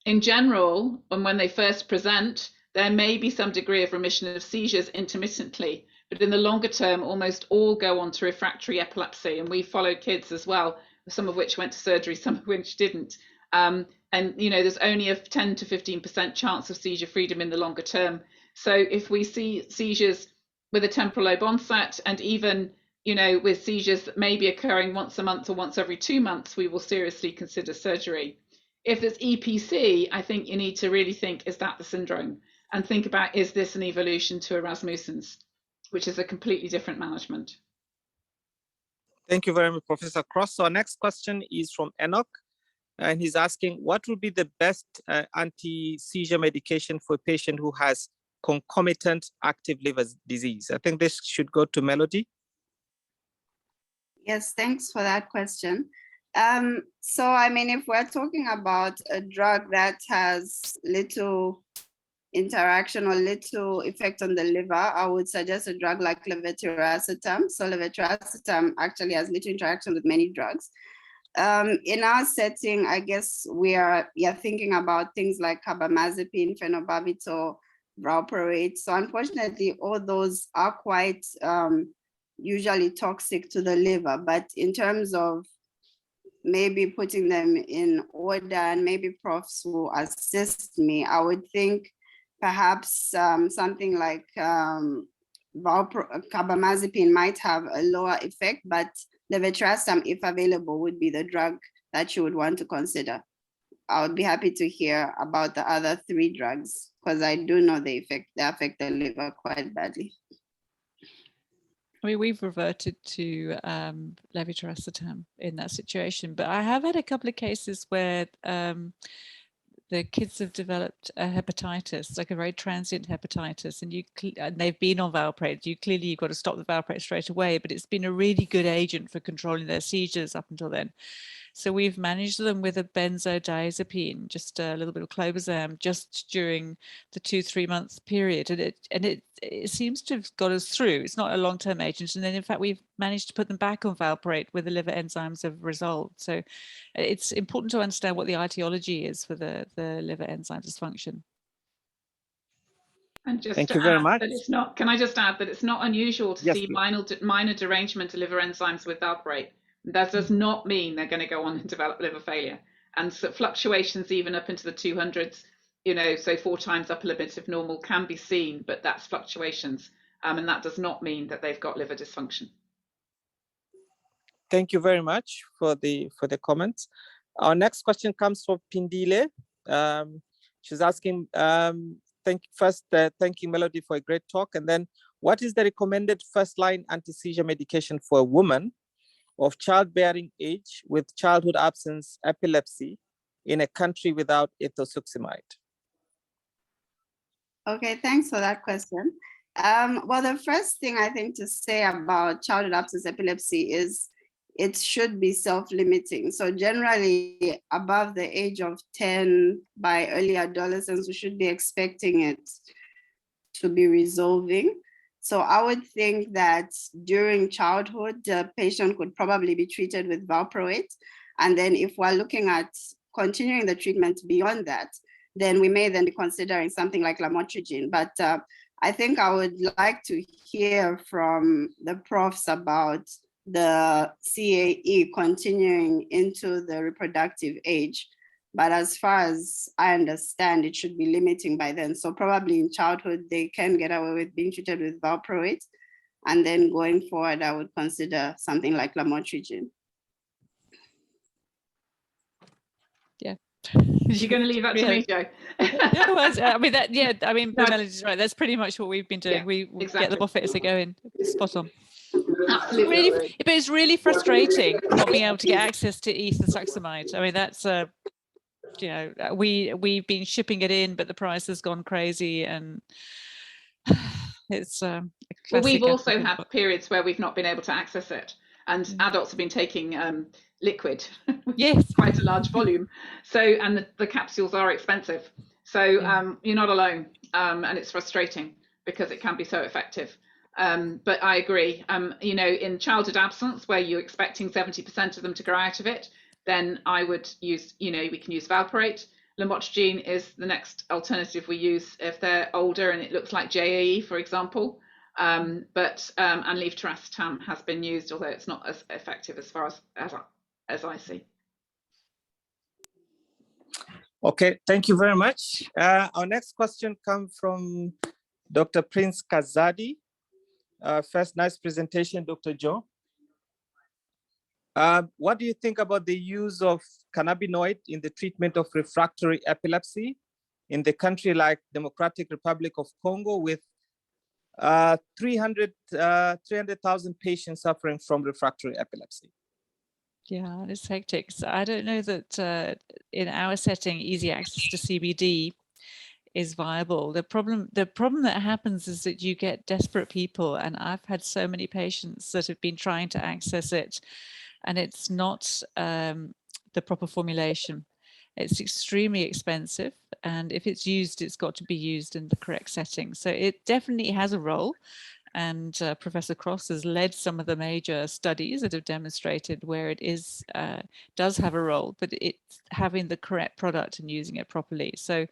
in general, and when they first present, there may be some degree of remission of seizures intermittently, but in the longer term, almost all go on to refractory epilepsy. And we followed kids as well, some of which went to surgery, some of which didn't. And, you know, there's only a 10 to 15% chance of seizure freedom in the longer term. So if we see seizures with a temporal lobe onset, and even, you know, with seizures that may be occurring once a month or once every 2 months, we will seriously consider surgery. If it's EPC, I think you need to really think, is that the syndrome? And think about, is this an evolution to a Rasmussen's? which is a completely different management. Thank you very much, Professor Cross. So our next question is from Enoch, and he's asking, what would be the best anti-seizure medication for a patient who has concomitant active liver disease? I think this should go to Melody. Yes, thanks for that question. So, I mean, if we're talking about a drug that has little interaction or little effect on the liver, I would suggest a drug like levetiracetam. So levetiracetam actually has little interaction with many drugs. In our setting, I guess we are thinking about things like carbamazepine, phenobarbital, valproate. So unfortunately, all those are quite usually toxic to the liver. But in terms of maybe putting them in order, and maybe profs will assist me, I would think perhaps something like carbamazepine might have a lower effect, but levetiracetam, if available, would be the drug that you would want to consider. I would be happy to hear about the other 3 drugs, because I do know they affect the liver quite badly. I mean, we've reverted to levetiracetam in that situation, but I have had a couple of cases where the kids have developed a hepatitis, like a very transient hepatitis, and they've been on valproate. You've got to stop the valproate straight away, but it's been a really good agent for controlling their seizures up until then. So we've managed them with a benzodiazepine, just a little bit of clobazam, just during the 2-3 month period, and it seems to have got us through. It's not a long-term agent, and then in fact we've managed to put them back on valproate where the liver enzymes have resolved. So it's important to understand what the etiology is for the liver enzyme dysfunction. And just Thank to you very add much. that it's not, can I just add that it's not unusual to see minor derangement of liver enzymes with valproate. That does not mean they're going to go on and develop liver failure. And so fluctuations even up into the 200s, you know, so 4 times upper limit of normal can be seen, but that's fluctuations. And that does not mean that they've got liver dysfunction. Thank you very much for the comments. Our next question comes from Pindile. She's asking, thanking Melody for a great talk. And then, what is the recommended first-line anti-seizure medication for a woman of childbearing age with childhood absence epilepsy in a country without ethosuximide? Okay, thanks for that question. Well, the first thing I think to say about childhood absence epilepsy is it should be self-limiting. So generally above the age of 10, by early adolescence, we should be expecting it to be resolving. So I would think that during childhood, the patient could probably be treated with valproate. And then if we're looking at continuing the treatment beyond that, then we may then be considering something like lamotrigine. But I think I would like to hear from the profs about the CAE continuing into the reproductive age. But as far as I understand, it should be limiting by then. So probably in childhood, they can get away with being treated with valproate. And then going forward, I would consider something like lamotrigine. Yeah. You're going to leave that to me, Joe? I mean, Melody's right. That's pretty much what we've been doing. Yeah, we exactly. get them off it as they go in. Spot on. Absolutely. Really, but it's really frustrating not being able to get access to ethosuximide. I mean, that's you know, we've been shipping it in, but the price has gone crazy, and it's well, we've also had periods where we've not been able to access it, and adults have been taking liquid, yes, quite a large volume. So, and the capsules are expensive. So you're not alone, and it's frustrating because it can be so effective. But I agree, you know, in childhood absence, where you're expecting 70% of them to grow out of it, then I would use, you know, we can use valproate. Lamotrigine is the next alternative we use if they're older and it looks like JAE, for example. And levetiracetam has been used, although it's not as effective as far as I see. Okay, thank you very much. Our next question comes from Dr. Prince Kazadi. First, nice presentation, Dr. Joe. What do you think about the use of cannabinoid in the treatment of refractory epilepsy in the country like Democratic Republic of Congo with 300,000 patients suffering from refractory epilepsy. Yeah, it's hectic. So I don't know that in our setting, easy access to CBD is viable. The problem that happens is that you get desperate people, and I've had so many patients that have been trying to access it, and it's not the proper formulation. It's extremely expensive, and if it's used, it's got to be used in the correct setting. So it definitely has a role. And Professor Cross has led some of the major studies that have demonstrated where it is does have a role, but it's having the correct product and using it properly. So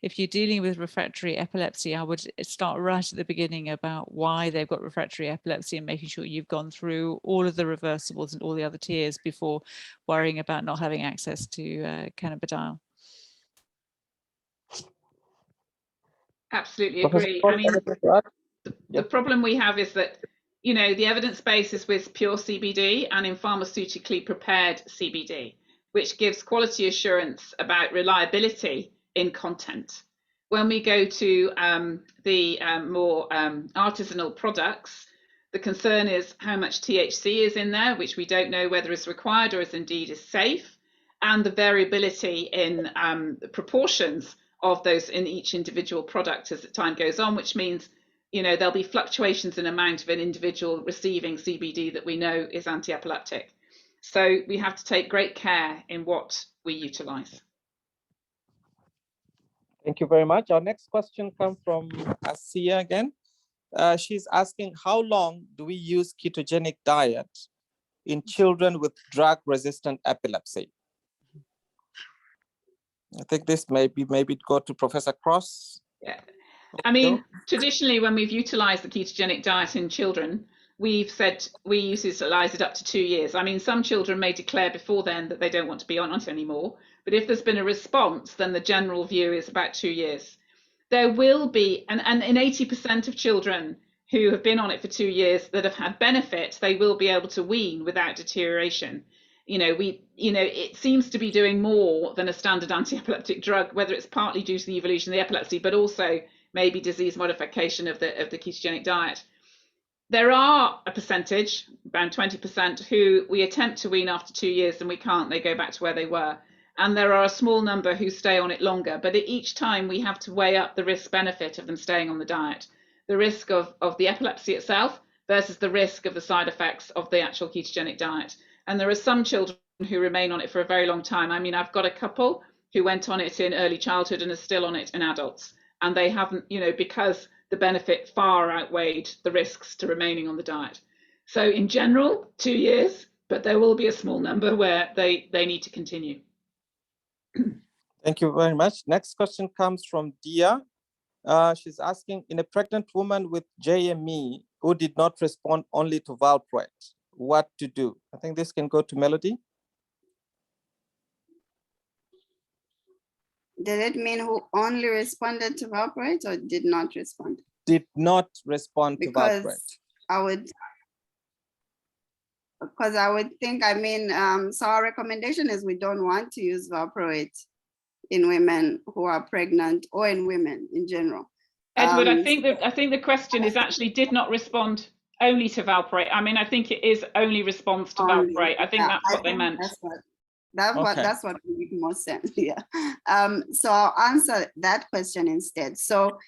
if you're dealing with refractory epilepsy, I would start right at the beginning about why they've got refractory epilepsy and making sure you've gone through all of the reversibles and all the other tiers before worrying about not having access to cannabidiol. Absolutely agree. I mean, the problem we have is that, you know, the evidence base is with pure CBD and in pharmaceutically prepared CBD, which gives quality assurance about reliability in content. When we go to the more artisanal products, the concern is how much THC is in there, which we don't know whether is required or is indeed is safe, and the variability in the proportions of those in each individual product as time goes on, which means, you know, there'll be fluctuations in amount of an individual receiving CBD that we know is anti-epileptic. So we have to take great care in what we utilize. Thank you very much. Our next question comes from Asiya again. She's asking, how long do we use ketogenic diet in children with drug-resistant epilepsy? I think this maybe go to Professor Cross. Yeah. I mean, traditionally, when we've utilized the ketogenic diet in children, we've said we utilize it up to 2 years. I mean, some children may declare before then that they don't want to be on it anymore. But if there's been a response, then the general view is about 2 years. There will be, and in 80% of children who have been on it for 2 years that have had benefit, they will be able to wean without deterioration. You know, it seems to be doing more than a standard anti-epileptic drug, whether it's partly due to the evolution of the epilepsy, but also maybe disease modification of the ketogenic diet. There are a percentage, around 20%, who we attempt to wean after 2 years and we can't, they go back to where they were. And there are a small number who stay on it longer, but at each time we have to weigh up the risk benefit of them staying on the diet, the risk of the epilepsy itself versus the risk of the side effects of the actual ketogenic diet. And there are some children who remain on it for a very long time. I mean, I've got a couple who went on it in early childhood and are still on it in adults. And they haven't, you know, because the benefit far outweighed the risks to remaining on the diet. So in general, 2 years, but there will be a small number where they need to continue. Thank you very much. Next question comes from Dia. She's asking, in a pregnant woman with JME who did not respond only to valproate, what to do? I think this can go to Melody. Did it mean who only responded to valproate or did not respond? Did not respond to valproate. Because I would think, I mean, so our recommendation is we don't want to use valproate in women who are pregnant or in women in general. Edward, I think the question is actually did not respond only to valproate. I mean, I think it is only response to valproate. I think that's what they meant. That's what would make more sense. Yeah. So I'll answer that question instead. So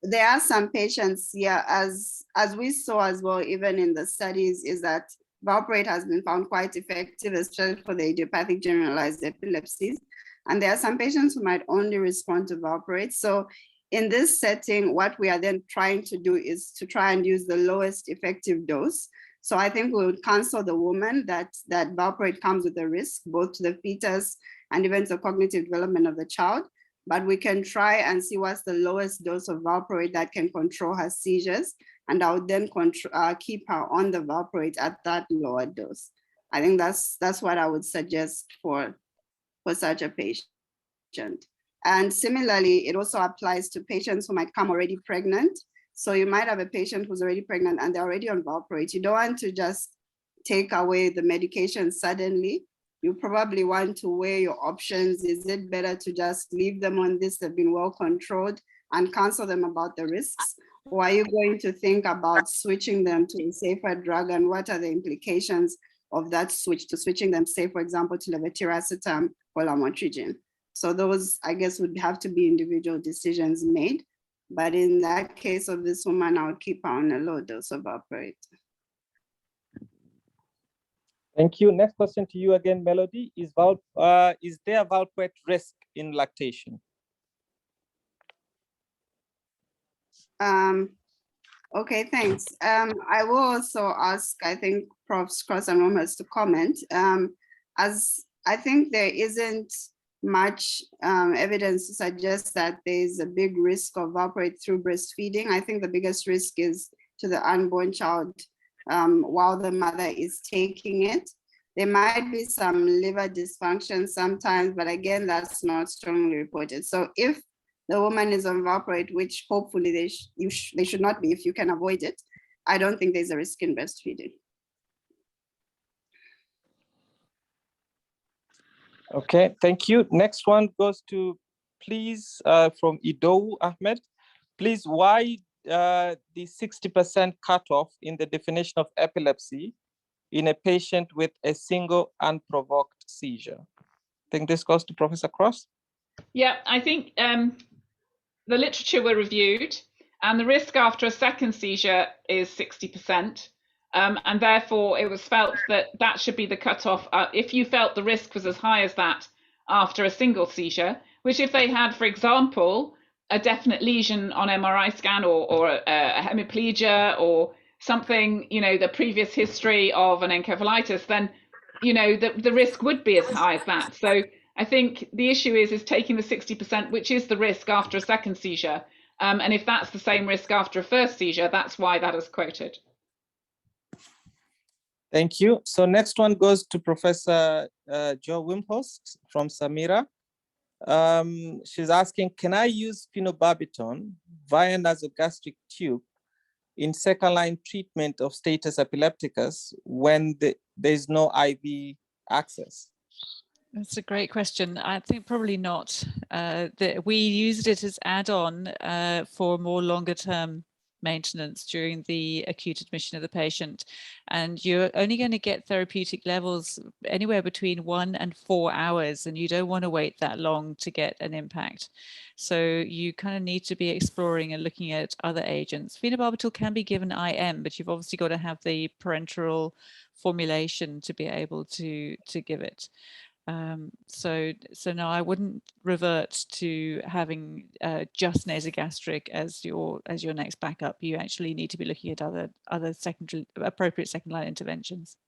there are some patients here, as we saw as well, even in the studies, is that valproate has been found quite effective, especially for the idiopathic generalized epilepsies. And there are some patients who might only respond to valproate. So in this setting, what we are then trying to do is to try and use the lowest effective dose. So I think we would counsel the woman that valproate comes with a risk, both to the fetus and even the cognitive development of the child. But we can try and see what's the lowest dose of valproate that can control her seizures. And I would then keep her on the valproate at that lower dose. I think that's what I would suggest for such a patient. And similarly, it also applies to patients who might come already pregnant. So you might have a patient who's already pregnant and they're already on valproate. You don't want to just take away the medication suddenly. You probably want to weigh your options. Is it better to just leave them on this? They've been well controlled and counsel them about the risks? Or are you going to think about switching them to a safer drug, and what are the implications of that switch to switching them, say, for example, to levetiracetam or lamotrigine? So those, I guess, would have to be individual decisions made. But in that case of this woman, I would keep her on a low dose of valproate. Thank you. Next question to you again, Melody. Is there valproate risk in lactation? Okay, thanks. I will also ask, I think, Profs Cross and Romers to comment, as I think there isn't much evidence to suggest that there's a big risk of valproate through breastfeeding. I think the biggest risk is to the unborn child while the mother is taking it. There might be some liver dysfunction sometimes, but again, that's not strongly reported. So if the woman is on valproate, which hopefully they should not be if you can avoid it, I don't think there's a risk in breastfeeding. Okay, thank you. Next one goes to, please, from Ido Ahmed. Please, why the 60% cutoff in the definition of epilepsy in a patient with a single unprovoked seizure? I think this goes to Professor Cross. Yeah, I think the literature were reviewed, and the risk after a second seizure is 60%. And therefore, it was felt that that should be the cutoff if you felt the risk was as high as that after a single seizure, which if they had, for example, a definite lesion on MRI scan or a hemiplegia or something, you know, the previous history of an encephalitis, then, you know, the risk would be as high as that. So I think the issue is taking the 60%, which is the risk after a second seizure. And if that's the same risk after a first seizure, that's why that is quoted. Thank you. So next one goes to Professor Jo Wimphorst from Samira. She's asking, can I use phenobarbital via nasogastric tube in second-line treatment of status epilepticus when there's no IV access? That's a great question. I think probably not. We used it as add-on for more longer-term maintenance during the acute admission of the patient. And you're only going to get therapeutic levels anywhere between 1 and 4 hours, and you don't want to wait that long to get an impact. So you kind of need to be exploring and looking at other agents. Phenobarbital can be given IM, but you've obviously got to have the parenteral formulation to be able to give it. So no, I wouldn't revert to having just nasogastric as your next backup. You actually need to be looking at other appropriate second line interventions.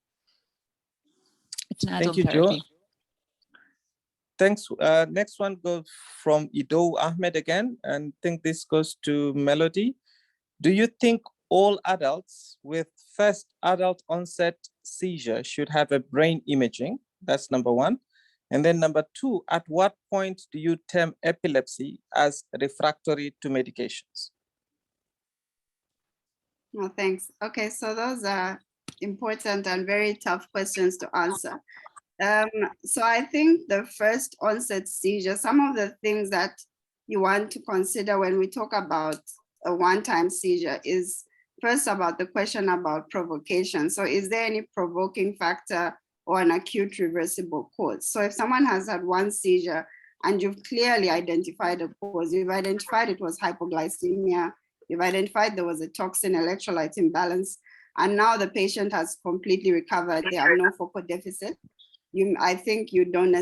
It's an add-on therapy. Jo. Thanks. Next one goes from Ido Ahmed again, and I think this goes to Melody. Do you think all adults with first adult onset seizure should have a brain imaging? That's number one. And then number two, at what point do you term epilepsy as refractory to medications? Well, thanks. Okay, so those are important and very tough questions to answer. So I think the first onset seizure, some of the things that you want to consider when we talk about a one-time seizure is first about the question about provocation. So is there any provoking factor or an acute reversible cause? So if someone has had one seizure and you've clearly identified a cause, you've identified it was hypoglycemia, you've identified there was a toxin electrolyte imbalance, and now the patient has completely recovered, there are no focal deficit, I think you don't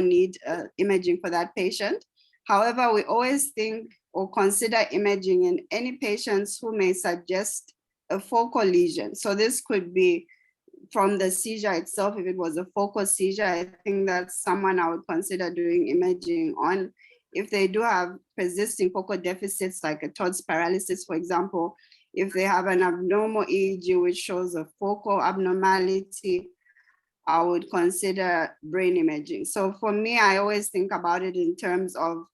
need imaging for that patient. However, we always think or consider imaging in any patients who may suggest a focal lesion. So this could be from the seizure itself. If it was a focal seizure, I think that's someone I would consider doing imaging on. If they do have persisting focal deficits like a Todd's paralysis, for example, if they have an abnormal EEG which shows a focal abnormality, I would consider brain imaging. So for me, I always think about it in terms of,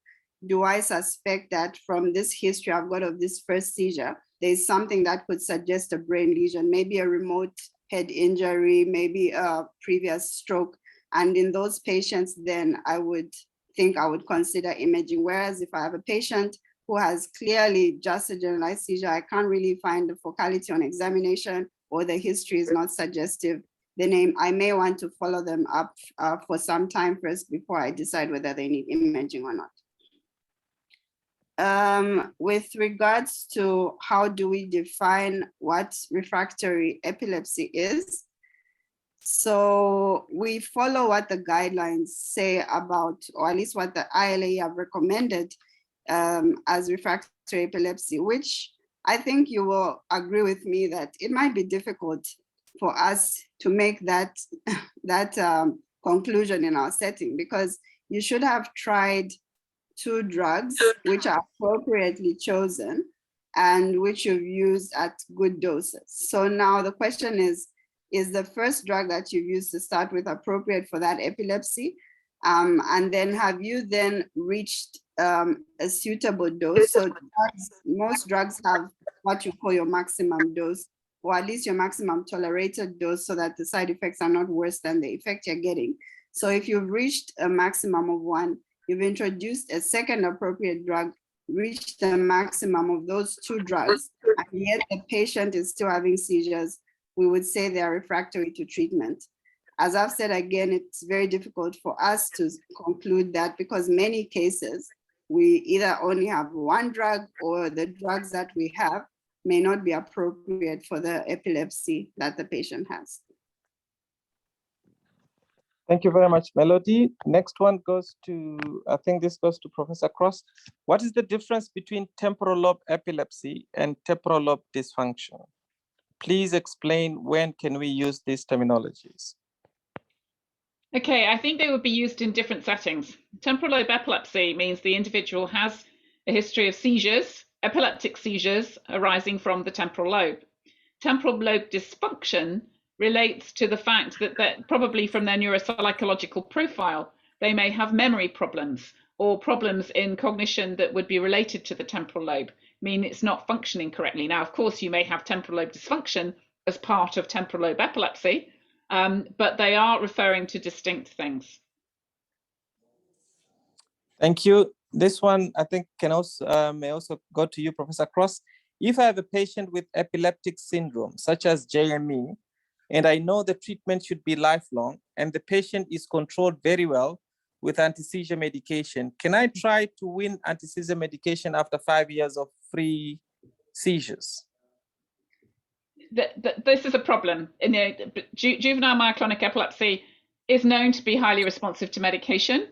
do I suspect that from this history I've got of this first seizure, there's something that could suggest a brain lesion, maybe a remote head injury, maybe a previous stroke. And in those patients, then I would think I would consider imaging. Whereas if I have a patient who has clearly just a generalized seizure, I can't really find the focality on examination, or the history is not suggestive, then I may want to follow them up for some time first before I decide whether they need imaging or not. With regards to how do we define what refractory epilepsy is, so we follow what the guidelines say about, or at least what the ILAE have recommended as refractory epilepsy, which I think you will agree with me that it might be difficult for us to make that conclusion in our setting, because you should have tried 2 drugs which are appropriately chosen and which you've used at good doses. So now the question is the first drug that you've used to start with appropriate for that epilepsy? And then have you then reached a suitable dose? So most drugs have what you call your maximum dose, or at least your maximum tolerated dose, so that the side effects are not worse than the effect you're getting. So if you've reached a maximum of 1, you've introduced a second appropriate drug, reached the maximum of those 2 drugs, and yet the patient is still having seizures, we would say they are refractory to treatment. As I've said again, it's very difficult for us to conclude that, because many cases, we either only have 1 drug, or the drugs that we have may not be appropriate for the epilepsy that the patient has. Thank you very much, Melody. Next one goes to, I think this goes to Professor Cross. What is the difference between temporal lobe epilepsy and temporal lobe dysfunction? Please explain when can we use these terminologies. Okay, I think they would be used in different settings. Temporal lobe epilepsy means the individual has a history of seizures, epileptic seizures arising from the temporal lobe. Temporal lobe dysfunction relates to the fact that probably from their neuropsychological profile, they may have memory problems or problems in cognition that would be related to the temporal lobe, mean it's not functioning correctly. Now, of course, you may have temporal lobe dysfunction as part of temporal lobe epilepsy, but they are referring to distinct things. Thank you. This one, I think, can also may also go to you, Professor Cross. If I have a patient with epileptic syndrome, such as JME, and I know the treatment should be lifelong, and the patient is controlled very well with anti-seizure medication, can I try to wean anti-seizure medication after 5 years of free seizures? This is a problem. Juvenile myoclonic epilepsy is known to be highly responsive to medication,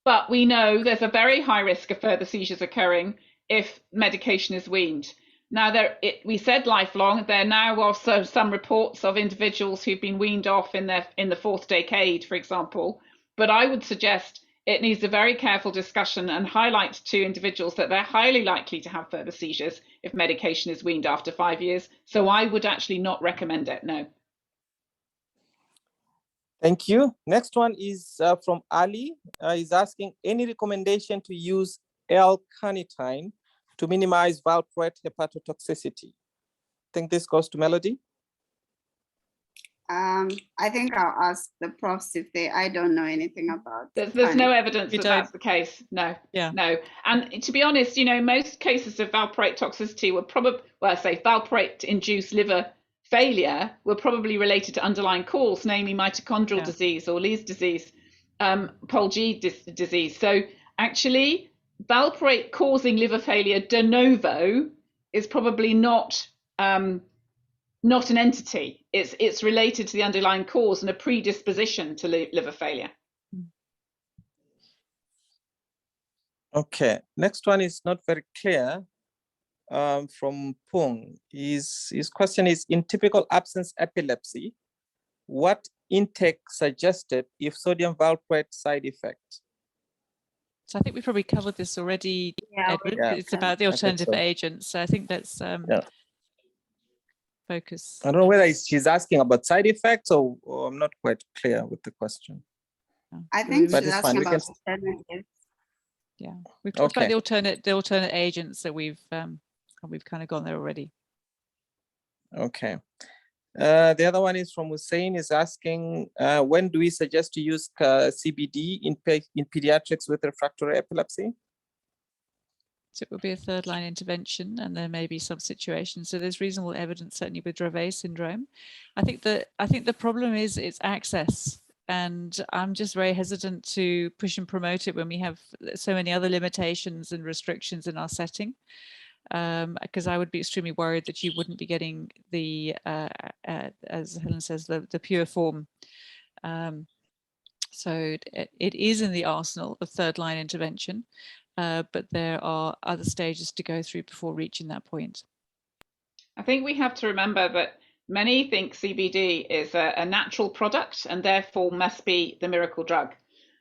but we know there's a very high risk of further seizures occurring if medication is weaned. Now, we said lifelong. There now are also some reports of individuals who've been weaned off in the 4th decade, for example. But I would suggest it needs a very careful discussion and highlight to individuals that they're highly likely to have further seizures if medication is weaned after 5 years. So I would actually not recommend it, no. Thank you. Next one is from Ali. He's asking, any recommendation to use L-carnitine to minimize valproate hepatotoxicity? I think this goes to Melody. I think I'll ask the profs if I don't know anything about. There's no evidence that that's the case. No, yeah, no. And to be honest, most cases of valproate toxicity were probably, well, I say valproate-induced liver failure were probably related to underlying cause, namely mitochondrial disease or Lees disease, Pol-G disease. So actually, valproate causing liver failure de novo is probably not an entity. It's related to the underlying cause and a predisposition to liver failure. Okay, next one is not very clear. From Pung, his question is, in typical absence epilepsy, what intake suggested if sodium valproate side effect? So I think we probably covered this already, Edward. Yeah. It's about the alternative agents. So I think that's focus. I don't know whether she's asking about side effects or I'm not quite clear with the question. I think but she's it's fine. asking about alternatives. Yeah, we've talked about the alternate agents that we've kind of gone there already. Okay. The other one is from Hussein, is asking, when do we suggest to use CBD in pediatrics with refractory epilepsy? So it would be a third line intervention, and there may be some situations. So there's reasonable evidence, certainly with Dravet syndrome. I think the problem is it's access, and I'm just very hesitant to push and promote it when we have so many other limitations and restrictions in our setting. Because I would be extremely worried that you wouldn't be getting the, as Helen says, the pure form. So it is in the arsenal of third line intervention, but there are other stages to go through before reaching that point. I think we have to remember that many think CBD is a natural product and therefore must be the miracle drug.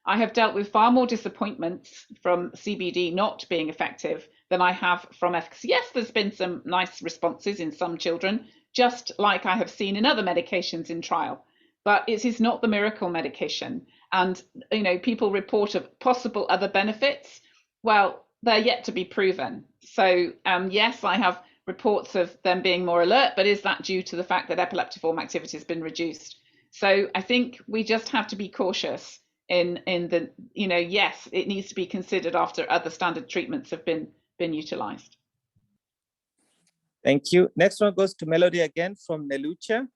I have dealt with far more disappointments from CBD not being effective than I have from efficacy. Yes, there's been some nice responses in some children, just like I have seen in other medications in trial, but it is not the miracle medication. And, you know, people report of possible other benefits. Well, they're yet to be proven. So yes, I have reports of them being more alert, but is that due to the fact that epileptiform activity has been reduced? So I think we just have to be cautious in the, you know, yes, it needs to be considered after other standard treatments have been utilized. Thank you. Next one goes to Melody again from Nelucha.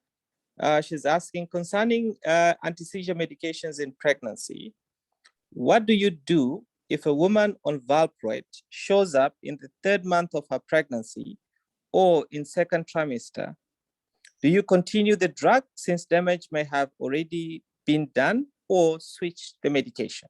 She's asking, concerning anti-seizure medications in pregnancy, what do you do if a woman on valproate shows up in the 3rd month of her pregnancy or in 2nd trimester? Do you continue the drug since damage may have already been done, or switch the medication?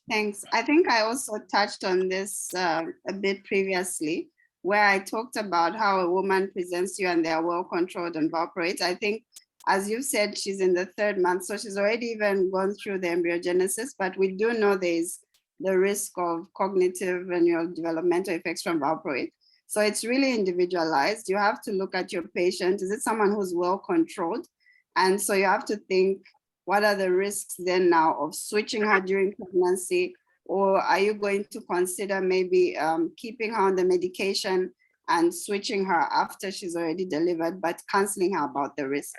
Thanks. I think I also touched on this a bit previously, where I talked about how a woman presents to you and they're well controlled on valproate. I think, as you said, she's in the 3rd month, so she's already even gone through the embryogenesis, but we do know there's the risk of cognitive and developmental effects from valproate. So it's really individualized. You have to look at your patient. Is it someone who's well controlled? And so you have to think, what are the risks then now of switching her during pregnancy? Or are you going to consider maybe keeping her on the medication and switching her after she's already delivered, but counseling her about the risk?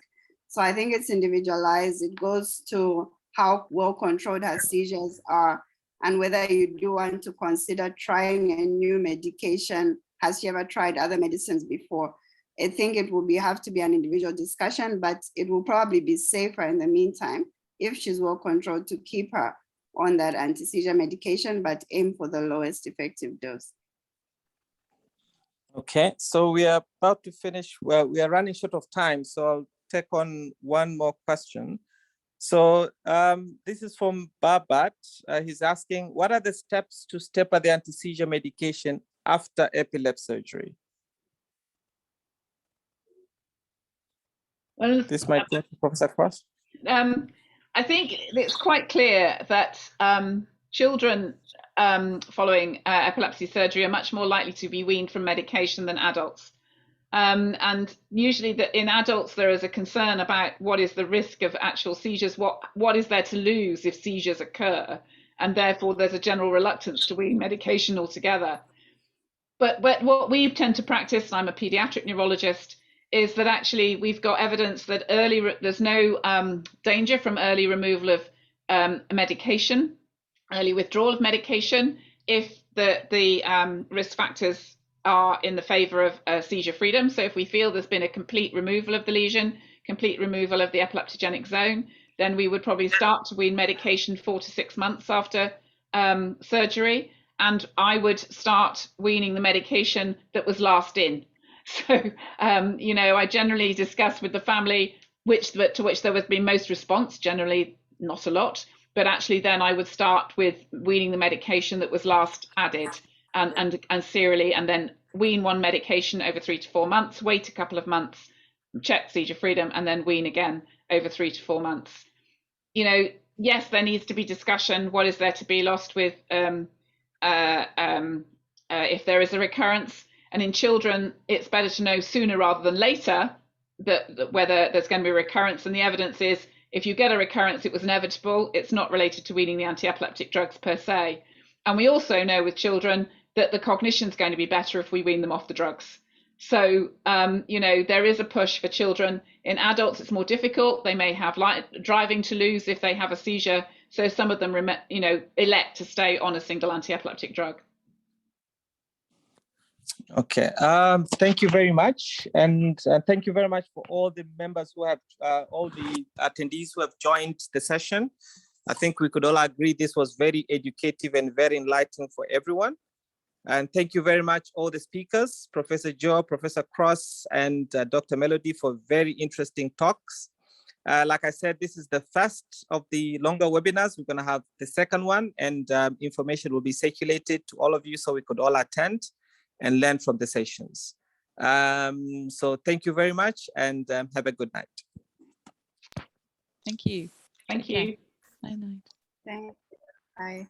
So I think it's individualized. It goes to how well controlled her seizures are and whether you do want to consider trying a new medication. Has she ever tried other medicines before? I think it will have to be an individual discussion, but it will probably be safer in the meantime if she's well controlled to keep her on that anti-seizure medication, but aim for the lowest effective dose. Okay, so we are about to finish. Well, we are running short of time, so I'll take on one more question. So this is from Babat. He's asking, what are the steps to taper the anti-seizure medication after epilepsy surgery? Well, this might go to Professor Cross. I think it's quite clear that children following epilepsy surgery are much more likely to be weaned from medication than adults. And usually in adults, there is a concern about what is the risk of actual seizures, what is there to lose if seizures occur, and therefore there's a general reluctance to wean medication altogether. But what we tend to practice, and I'm a pediatric neurologist, is that actually we've got evidence that there's no danger from early removal of medication, early withdrawal of medication, if the risk factors are in the favor of seizure freedom. So if we feel there's been a complete removal of the lesion, complete removal of the epileptogenic zone, then we would probably start to wean medication 4 to 6 months after surgery. And I would start weaning the medication that was last in. So, you know, I generally discuss with the family to which there would be most response, generally not a lot, but actually then I would start with weaning the medication that was last added and serially, and then wean one medication over 3 to 4 months, wait a couple of months, check seizure freedom, and then wean again over 3 to 4 months. You know, yes, there needs to be discussion. What is there to be lost with if there is a recurrence? And in children, it's better to know sooner rather than later that whether there's going to be a recurrence. And the evidence is, if you get a recurrence, it was inevitable. It's not related to weaning the anti-epileptic drugs per se. And we also know with children that the cognition is going to be better if we wean them off the drugs. So, you know, there is a push for children. In adults, it's more difficult. They may have driving to lose if they have a seizure So some of them, elect to stay on a single anti-epileptic drug. Okay, thank you very much. And thank you very much for all the members who have, all the attendees who have joined the session. I think we could all agree this was very educative and very enlightening for everyone. And thank you very much, all the speakers, Professor Joe, Professor Cross, and Dr. Melody for very interesting talks. Like I said, this is the first of the longer webinars. We're gonna have the second one, and information will be circulated to all of you so we could all attend and learn from the sessions. So thank you very much, and have a good night. Thank you. Thank you. Bye night. Thank you. Bye.